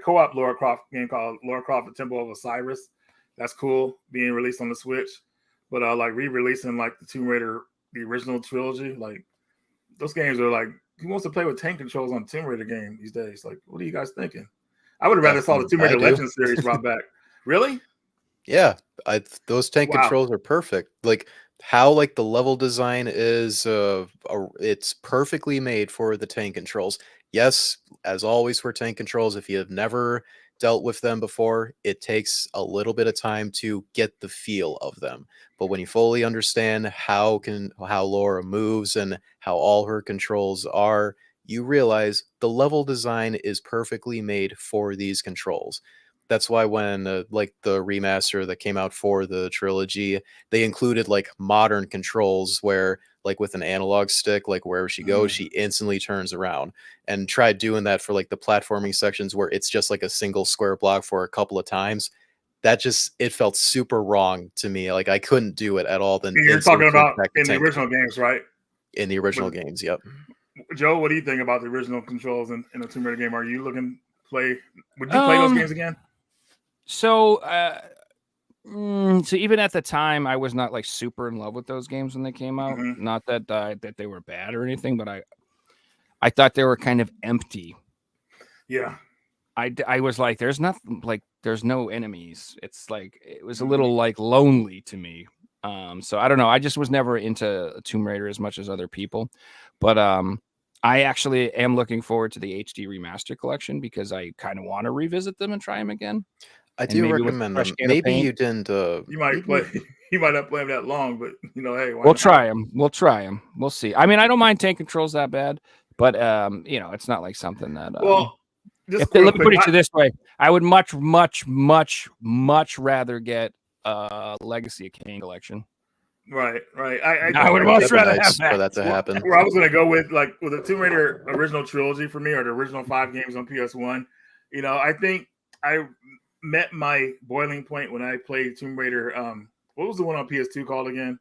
co-op Lara Croft game called Lara Croft: The Temple of Osiris. That's cool, being released on the Switch. But like re-releasing like the Tomb Raider, the original trilogy, like those games are like, who wants to play with tank controls on Tomb Raider game these days? Like, what are you guys thinking? I would have rather saw the Tomb Raider Legends series brought back. Really? Yeah, those tank Wow. controls are perfect. Like how like the level design is it's perfectly made for the tank controls. Yes, as always for tank controls, if you have never dealt with them before, it takes a little bit of time to get the feel of them. But when you fully understand how Laura moves and how all her controls are, you realize the level design is perfectly made for these controls. That's why when like the remaster that came out for the trilogy, they included like modern controls where like with an analog stick, like wherever she goes, she instantly turns around, and tried doing that for like the platforming sections where it's just like a single square block for a couple of times. That just, it felt super wrong to me. Like I couldn't do it at all. Then You're talking about in the original games, right? In the original games, yep. Joe, what do you think about the original controls in the Tomb Raider game? Are you looking to play? Would you play those games again? So even at the time, I was not like super in love with those games when they came out. Not that that they were bad or anything, but I thought they were kind of empty. Yeah. I was like, there's nothing, like there's no enemies. It's like it was a little like lonely to me. So I don't know. I just was never into Tomb Raider as much as other people, but I actually am looking forward to the HD remaster collection because I kind of want to revisit them and try them again. I do recommend them. Maybe you didn't. You might play. You might not play them that long, but you know, hey, we'll try them. We'll try them. We'll see. I mean, I don't mind tank controls that bad, but you know, it's not like something that. Well, let me put it to this way: I would much rather get Legacy of Kain collection. Right. I would much rather have for that to happen. Where I was going to go with the Tomb Raider original trilogy for me, or the original 5 games on PS1. You know, I think I met my boiling point when I played Tomb Raider. What was the one on PS2 called again?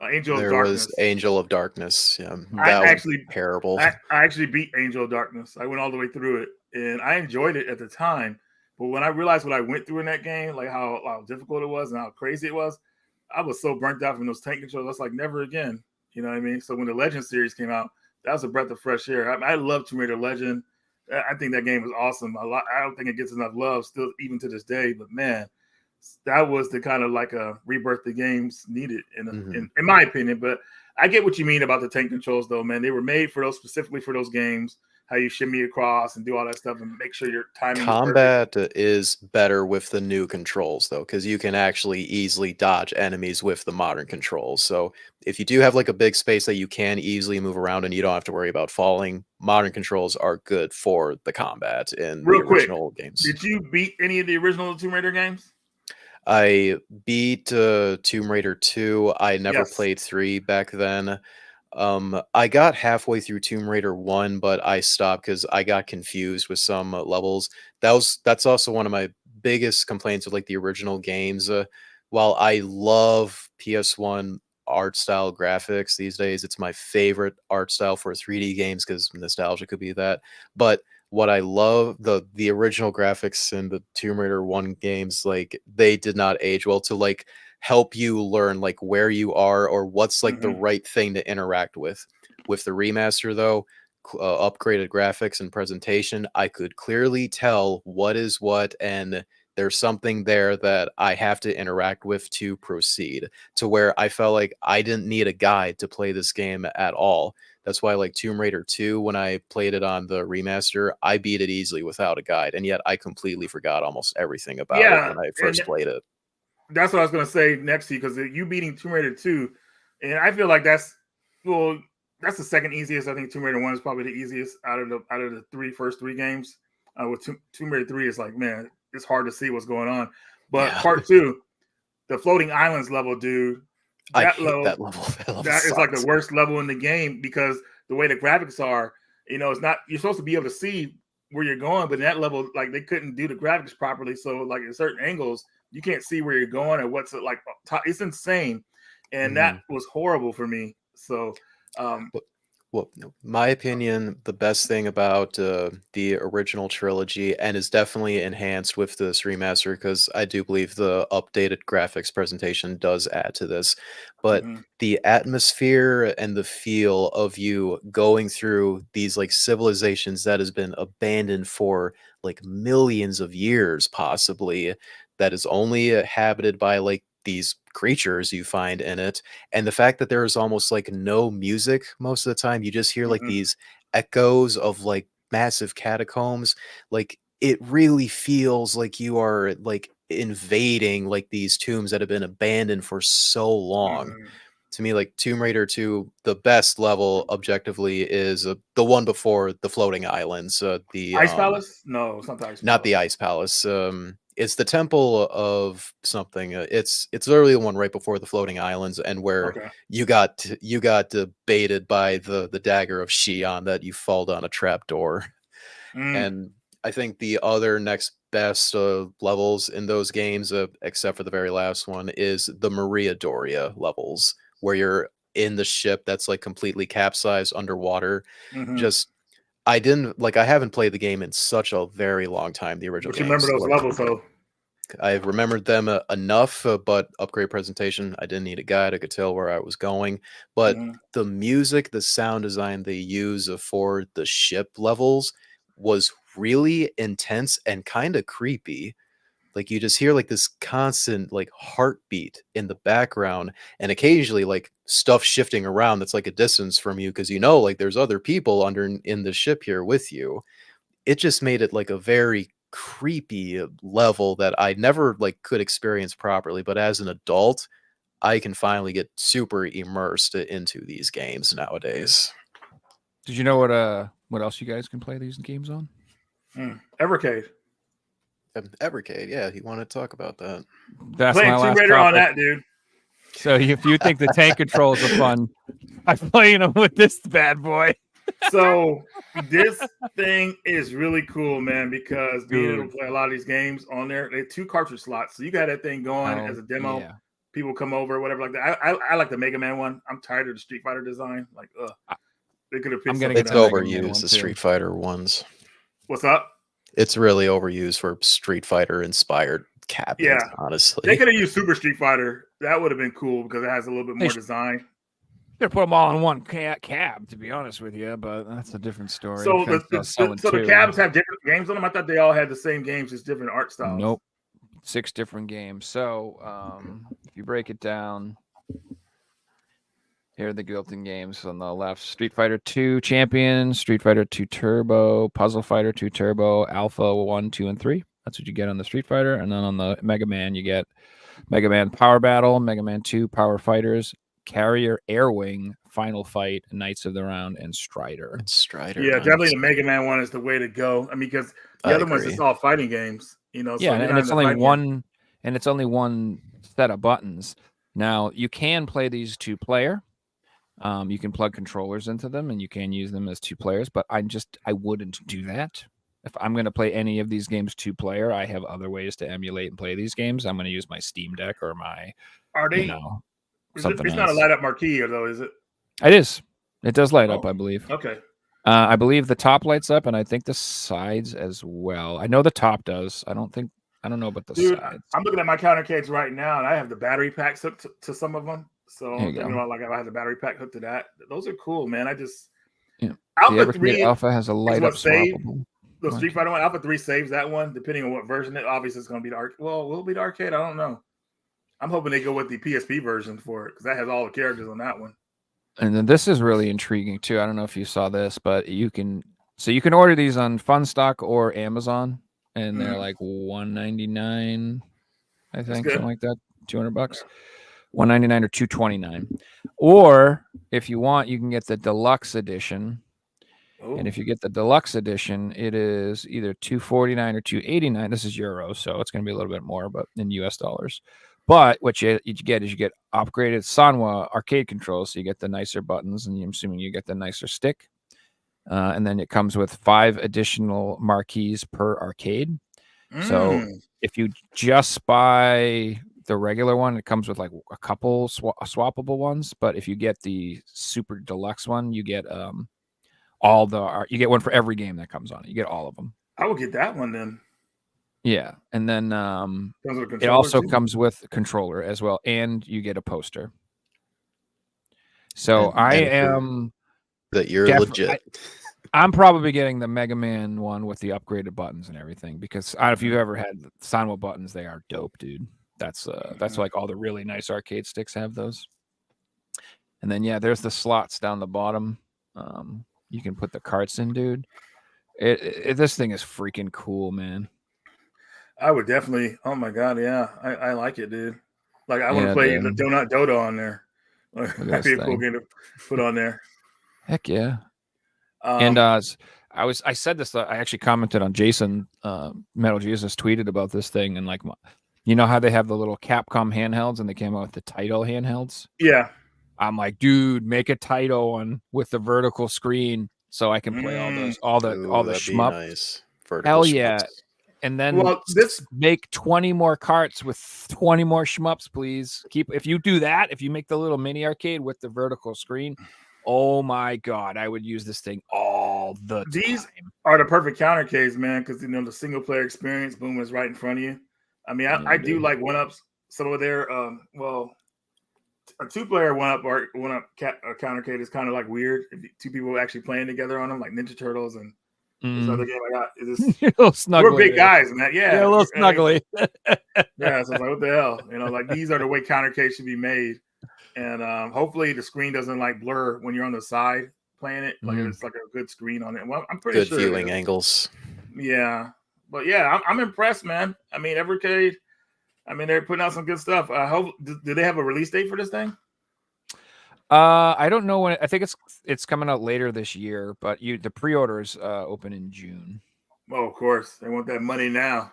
Angel of Darkness. Was Angel of Darkness. Yeah, that was terrible. I actually beat Angel of Darkness. I went all the way through it, and I enjoyed it at the time. But when I realized what I went through in that game, like how difficult it was and how crazy it was, I was so burnt out from those tank controls. I was like, never again. You know what I mean? So when the Legend series came out, that was a breath of fresh air. I love Tomb Raider Legend. I think that game was awesome. I don't think it gets enough love still, even to this day. But man, that was the kind of like a rebirth the games needed, in my opinion. But I get what you mean about the tank controls, though, man. They were made for those, specifically for those games. How you shimmy across and do all that stuff and make sure your timing. Combat is better with the new controls, though, because you can actually easily dodge enemies with the modern controls. So if you do have like a big space that you can easily move around and you don't have to worry about falling, modern controls are good for the combat in the original games. Did you beat any of the original Tomb Raider games? I beat Tomb Raider 2. I never played 3 back then. I got halfway through Tomb Raider 1, but I stopped because I got confused with some levels. That's also one of my biggest complaints with like the original games. While I love PS1 art style graphics these days, it's my favorite art style for 3D games because nostalgia could be that. But what I love, the original graphics in the Tomb Raider 1 games, like they did not age well to like help you learn like where you are or what's like the right thing to interact with. With the remaster, though, upgraded graphics and presentation, I could clearly tell what is what, and there's something there that I have to interact with to proceed, to where I felt like I didn't need a guide to play this game at all. That's why like Tomb Raider 2, when I played it on the remaster, I beat it easily without a guide, and yet I completely forgot almost everything about it when I first played it. That's what I was going to say next to you, because you beating Tomb Raider 2, and I feel like that's the second easiest. I think Tomb Raider 1 is probably the easiest out of the first three games. With Tomb Raider 3, it's like, man, it's hard to see what's going on. But Yeah. part 2, the floating islands level, dude. I That hate level, that level. That level that is like the sucks. worst level in the game because the way the graphics are, it's not. You're supposed to be able to see where you're going, but in that level, like they couldn't do the graphics properly. So like at certain angles, you can't see where you're going or what's it like. It's insane, and that was horrible for me. So, Well, my opinion, the best thing about the original trilogy, and is definitely enhanced with this remaster, because I do believe the updated graphics presentation does add to this, but the atmosphere and the feel of you going through these like civilizations that has been abandoned for like millions of years, possibly, that is only inhabited by like these creatures you find in it, and the fact that there is almost like no music most of the time, you just hear like these echoes of like massive catacombs. Like it really feels like you are like invading like these tombs that have been abandoned for so long. To me, like Tomb Raider 2, the best level objectively is the one before the floating islands. The Ice Palace? No, it's not the Ice not Palace. the Ice Palace. It's the Temple of something. It's literally the one right before the floating islands, and where you got baited by the dagger of Xi'an, that you fall down a trap door. And I think the other next best levels in those games, except for the very last one, is the Maria Doria levels, where you're in the ship that's like completely capsized underwater. Just I haven't played the game in such a very long time. The original But you games. remember those levels, though. I remembered them enough, but upgrade presentation, I didn't need a guide. I could tell where I was going. But the music, the sound design they use for the ship levels was really intense and kind of creepy. Like you just hear like this constant like heartbeat in the background, and occasionally like stuff shifting around that's like a distance from you, because like there's other people in the ship here with you. It just made it like a very creepy level that I never like could experience properly, but as an adult, I can finally get super immersed into these games nowadays. Did you know what else you guys can play these games on? Evercade. Evercade, yeah, he wanted to talk about that. That's Playing my Tomb last Raider topic. on that, dude. So if you think the tank controls are fun, I'm playing them with this bad boy. So this thing is really cool, man, because being able to play a lot of these games on there, they have 2 cartridge slots, so you got that thing going as a demo. Yeah. People come over, whatever like that. I like the Mega Man one. I'm tired of the Street Fighter design. Like, they could have picked something. It's overused, the Street Fighter ones. What's up? It's really overused for Street Fighter inspired cabinets, honestly. They could have used Super Street Fighter. That would have been cool because it has a little bit more design. They're put them all in one cab, to be honest with you, but that's a different story. So the cabs have different games on them. I thought they all had the same games, just different art styles. Nope, 6 different games. So if you break it down, here are the built-in games on the left: Street Fighter 2 Champion, Street Fighter 2 Turbo, Puzzle Fighter 2 Turbo, Alpha 1, 2, and 3. That's what you get on the Street Fighter, and then on the Mega Man, you get Mega Man Power Battle, Mega Man 2 Power Fighters, Carrier Air Wing, Final Fight, Knights of the Round, and Strider. Yeah, definitely the Mega Man one is the way to go. I mean, because the other ones, it's all fighting games, So and it's only one, and it's only one set of buttons. Now you can play these 2-player. You can plug controllers into them, and you can use them as 2 players. But I wouldn't do that. If I'm going to play any of these games 2-player, I have other ways to emulate and play these games. I'm going to use my Steam Deck or my, it's not a light up marquee, though, is it? It is. It does light up, I believe. Okay. I believe the top lights up, and I think the sides as well. I know the top does. I don't know about the sides. I'm looking at my countercades right now, and I have the battery packs hooked to some of them. So I'm thinking about if I have the battery pack hooked to that. Those are cool, man. Alpha 3 Alpha has a light up swappable. The Street Fighter one, Alpha 3 saves that one, depending on what version it. Obviously, it's going to be the arcade. Well, will it be the arcade? I don't know. I'm hoping they go with the PSP version for it because that has all the characters on that one. And then this is really intriguing too. I don't know if you saw this, but you can order these on Funstock or Amazon, and they're like $199, I think, something like that, $200, $199 or $229. Or if you want, you can get the deluxe edition, And if you get the deluxe edition, it is either $249 or $289. This is euros, so it's going to be a little bit more, but in US dollars. But what you get is you get upgraded Sanwa arcade controls, so you get the nicer buttons, and I'm assuming you get the nicer stick. And then it comes with 5 additional marquees per arcade. So if you just buy the regular one, it comes with like a couple swappable ones. But if you get the super deluxe one, you get you get one for every game that comes on it. You get all of them. I will get that one then. Yeah, and then it also comes with a controller as well, and you get a poster. So that you're legit. I'm probably getting the Mega Man one with the upgraded buttons and everything, because I don't know if you've ever had Sanwa buttons. They are dope, dude. That's like all the really nice arcade sticks have those. And then there's the slots down the bottom. You can put the carts in, dude. This thing is freaking cool, man. I would definitely. Oh my god, yeah, I like it, dude. Like I want to play the Donut Dota on there. That'd be a cool game to put on there. Heck yeah. And I said this. I actually commented on Jason Metal Jesus tweeted about this thing, and like, you know how they have the little Capcom handhelds, and they came out with the Taito handhelds. Yeah. I'm like, dude, make a Taito one with the vertical screen so I can play all the shmup. Nice. Hell yeah. And then make 20 more carts with 20 more shmups, please. If you do that, if you make the little mini arcade with the vertical screen, oh my god, I would use this thing all the time. These are the perfect counter case, man, because the single player experience, boom, is right in front of you. I mean, I do like 1-ups. Some of their a 2-player 1-up countercade is kind of like weird. If 2 people actually playing together on them, like Ninja Turtles and this other game I got. We're big guys, man. Yeah, a little snuggly. So it's like, what the hell? Like these are the way countercade should be made. And hopefully the screen doesn't like blur when you're on the side playing it. Like it's like a good screen on it. Well, I'm pretty sure. Good viewing angles. Yeah, but I'm impressed, man. I mean, Evercade. I mean, they're putting out some good stuff. I hope. Do they have a release date for this thing? I don't know when. I think it's coming out later this year, but the pre-orders open in June. Oh, of course, they want that money now.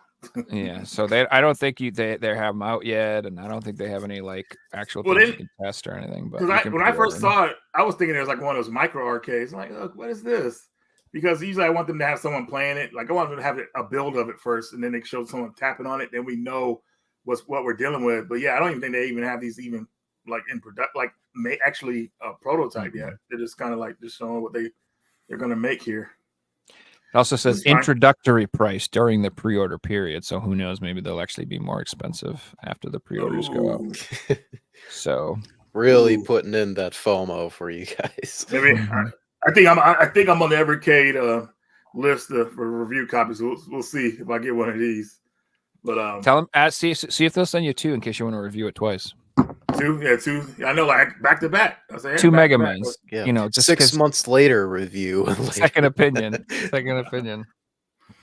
Yeah, so I don't think they have them out yet, and I don't think they have any like actual things you can test or anything. But when I first saw it, I was thinking it was like one of those micro arcades. I'm like, look, what is this? Because usually I want them to have someone playing it. Like I want them to have a build of it first, and then they show someone tapping on it. Then we know what we're dealing with. But yeah, I don't even think they even have these even like in product, like actually a prototype yet. They're just kind of like just showing what they're going to make here. It also says introductory price during the pre-order period. So who knows? Maybe they'll actually be more expensive after the pre-orders go up. So really putting in that FOMO for you guys. Maybe I think I'm on the Evercade list for review copies. We'll see if I get one of these. But tell them see if they'll send you 2 in case you want to review it twice. 2, yeah, 2. I know, like back to back. I say 2 Mega Mans. Yeah, just 6 months later review. Second opinion.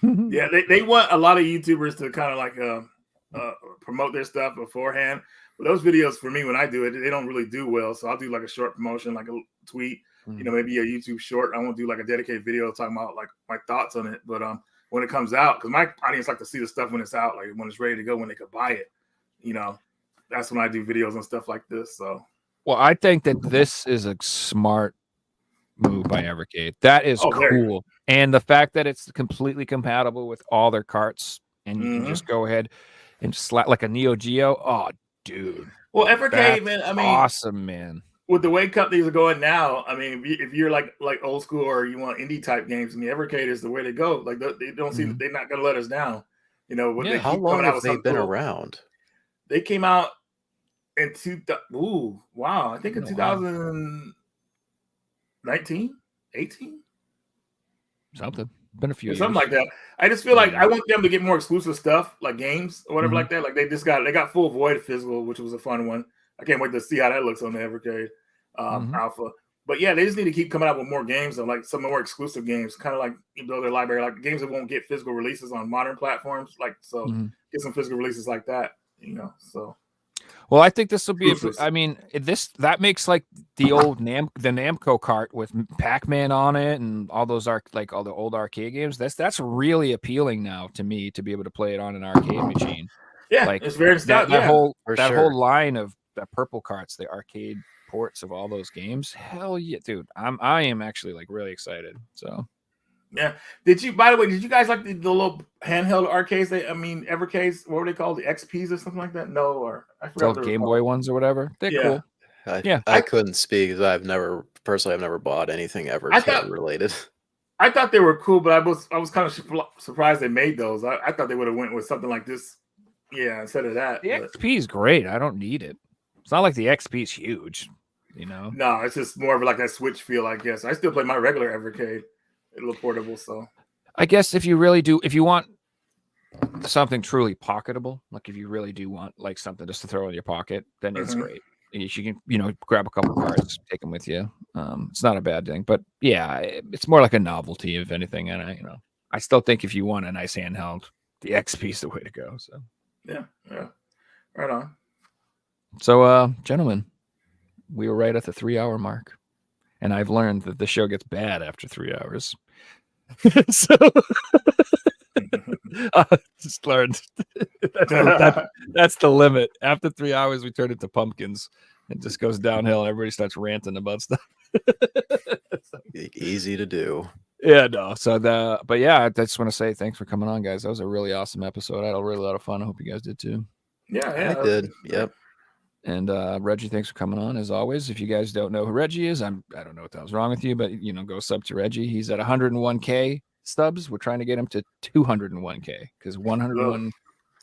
Yeah, they want a lot of YouTubers to kind of like promote their stuff beforehand. But those videos for me, when I do it, they don't really do well. So I'll do like a short promotion, like a tweet, maybe a YouTube short. I won't do like a dedicated video talking about like my thoughts on it. But when it comes out, because my audience like to see the stuff when it's out, like when it's ready to go, when they could buy it, that's when I do videos and stuff like this. So, well, I think that this is a smart move by Evercade. That is cool, and the fact that it's completely compatible with all their carts, and you can just go ahead and slap like a Neo Geo. Oh, dude. Well, Evercade, man. I mean, awesome, man. With the way companies are going now, I mean, if you're like old school or you want indie type games, I mean, Evercade is the way to go. Like they don't see that they're not going to let us down. How long have they been around? They came out in 2019, 18, something. Been a few years. Something like that. I just feel like I want them to get more exclusive stuff, like games or whatever like that. Like they got Full Void physical, which was a fun one. I can't wait to see how that looks on the Evercade Alpha. But yeah, they just need to keep coming out with more games, though, like some more exclusive games, kind of like build their library, like games that won't get physical releases on modern platforms. Like get some physical releases like that, So Well, I think this will be. Exclusives. I mean, that makes like the old the Namco cart with Pac-Man on it and all those like all the old arcade games. That's really appealing now to me to be able to play it on an arcade machine. Yeah, Like it's very that yeah. whole For that sure. whole line of the purple carts, the arcade ports of all those games. Hell yeah, dude! I am actually like really excited. So Yeah. By the way, did you guys like the little handheld arcades? Evercades, what were they called? The XPs or something like that? No, or I forgot. those Game Boy ones or whatever. They're Yeah. cool. Yeah. I couldn't speak because I've never bought anything ever related. I thought they were cool, but I was kind of surprised they made those. I thought they would have went with something like this. Yeah, instead of that. The XP is great. I don't need it. It's not like the XP is huge, you know. No, it's just more of like that Switch feel, I guess. I still play my regular Evercade, a little portable. So I guess if you want something truly pocketable, like if you really do want like something just to throw in your pocket, then it's great. You can, grab a couple cards, take them with you. It's not a bad thing, but yeah, it's more like a novelty if anything. And I still think if you want a nice handheld, the XP is the way to go. So yeah, right on. So, gentlemen, we were right at the 3-hour mark, and I've learned that the show gets bad after 3 hours. So, I just learned that's the limit. After 3 hours, we turn into pumpkins. It just goes downhill, and everybody starts ranting about stuff. Easy to do. Yeah, no. But yeah, I just want to say thanks for coming on, guys. That was a really awesome episode. I had a really lot of fun. I hope you guys did too. Yeah, I did. Yep. And Reggie, thanks for coming on as always. If you guys don't know who Reggie is, I don't know what the hell's wrong with you, but go sub to Reggie. He's at 101K subs. We're trying to get him to 201K because 101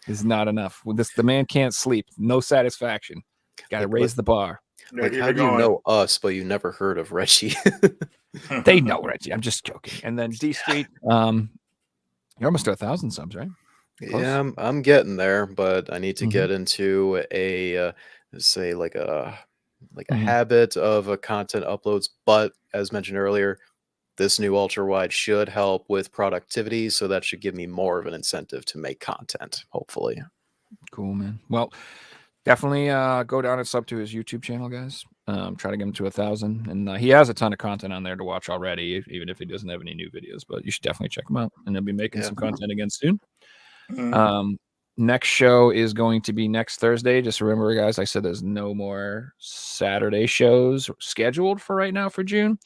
is not enough. The man can't sleep. No satisfaction. Got to raise the bar. Like, how do you know us, but you never heard of Reggie? They know Reggie. I'm just joking. And then DStreet, you're almost to 1,000 subs, right? Close? Yeah, I'm getting there, but I need to get into a say like a habit of content uploads. But as mentioned earlier, this new ultra wide should help with productivity, so that should give me more of an incentive to make content. Hopefully, cool, man. Well, definitely go down and sub to his YouTube channel, guys. Try to get him to 1,000, and he has a ton of content on there to watch already, even if he doesn't have any new videos. But you should definitely check him out, and he'll be making some content again soon. Next show is going to be next Thursday. Just remember, guys, I said there's no more Saturday shows scheduled for right now for June.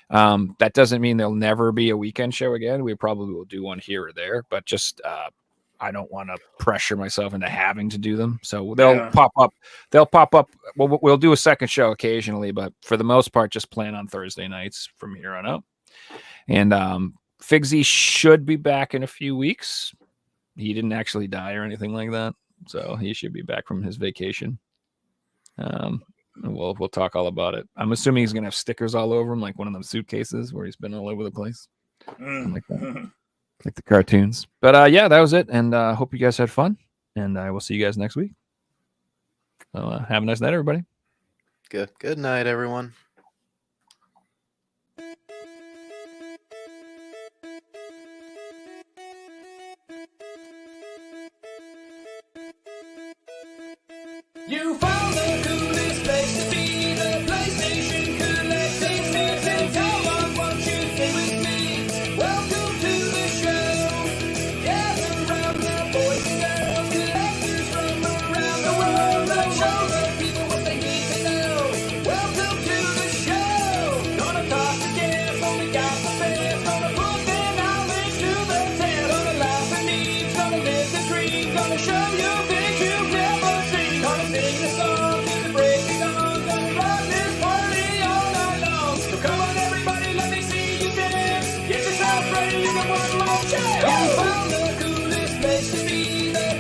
That doesn't mean there'll never be a weekend show again. We probably will do one here or there, but just I don't want to pressure myself into having to do them. So they'll pop up. We'll do a second show occasionally, but for the most part, just plan on Thursday nights from here on out. And Figsy should be back in a few weeks. He didn't actually die or anything like that, so he should be back from his vacation. We'll talk all about it. I'm assuming he's gonna have stickers all over him, like one of them suitcases where he's been all over the place, like that, like the cartoons. But yeah, that was it, and hope you guys had fun, and I will see you guys next week. So have a nice night, everybody. Good night, everyone. You found the coolest place to be, the PlayStation Collecting Center. Come on, won't you stay with me? Welcome to the show. Gather round the boys and girls, collectors from around the world. Let's show the people what they need to know. Welcome to the show. Gonna talk to guests, only got the best. Gonna put their knowledge to the test. Gonna laugh and eat, gonna live the dream. Gonna show you things you've never seen. Gonna sing the song, gonna break it down. Gonna run this party all night long. So come on everybody, let me see you dance. Get yourself ready, you got one more chance. You found the coolest place to be, the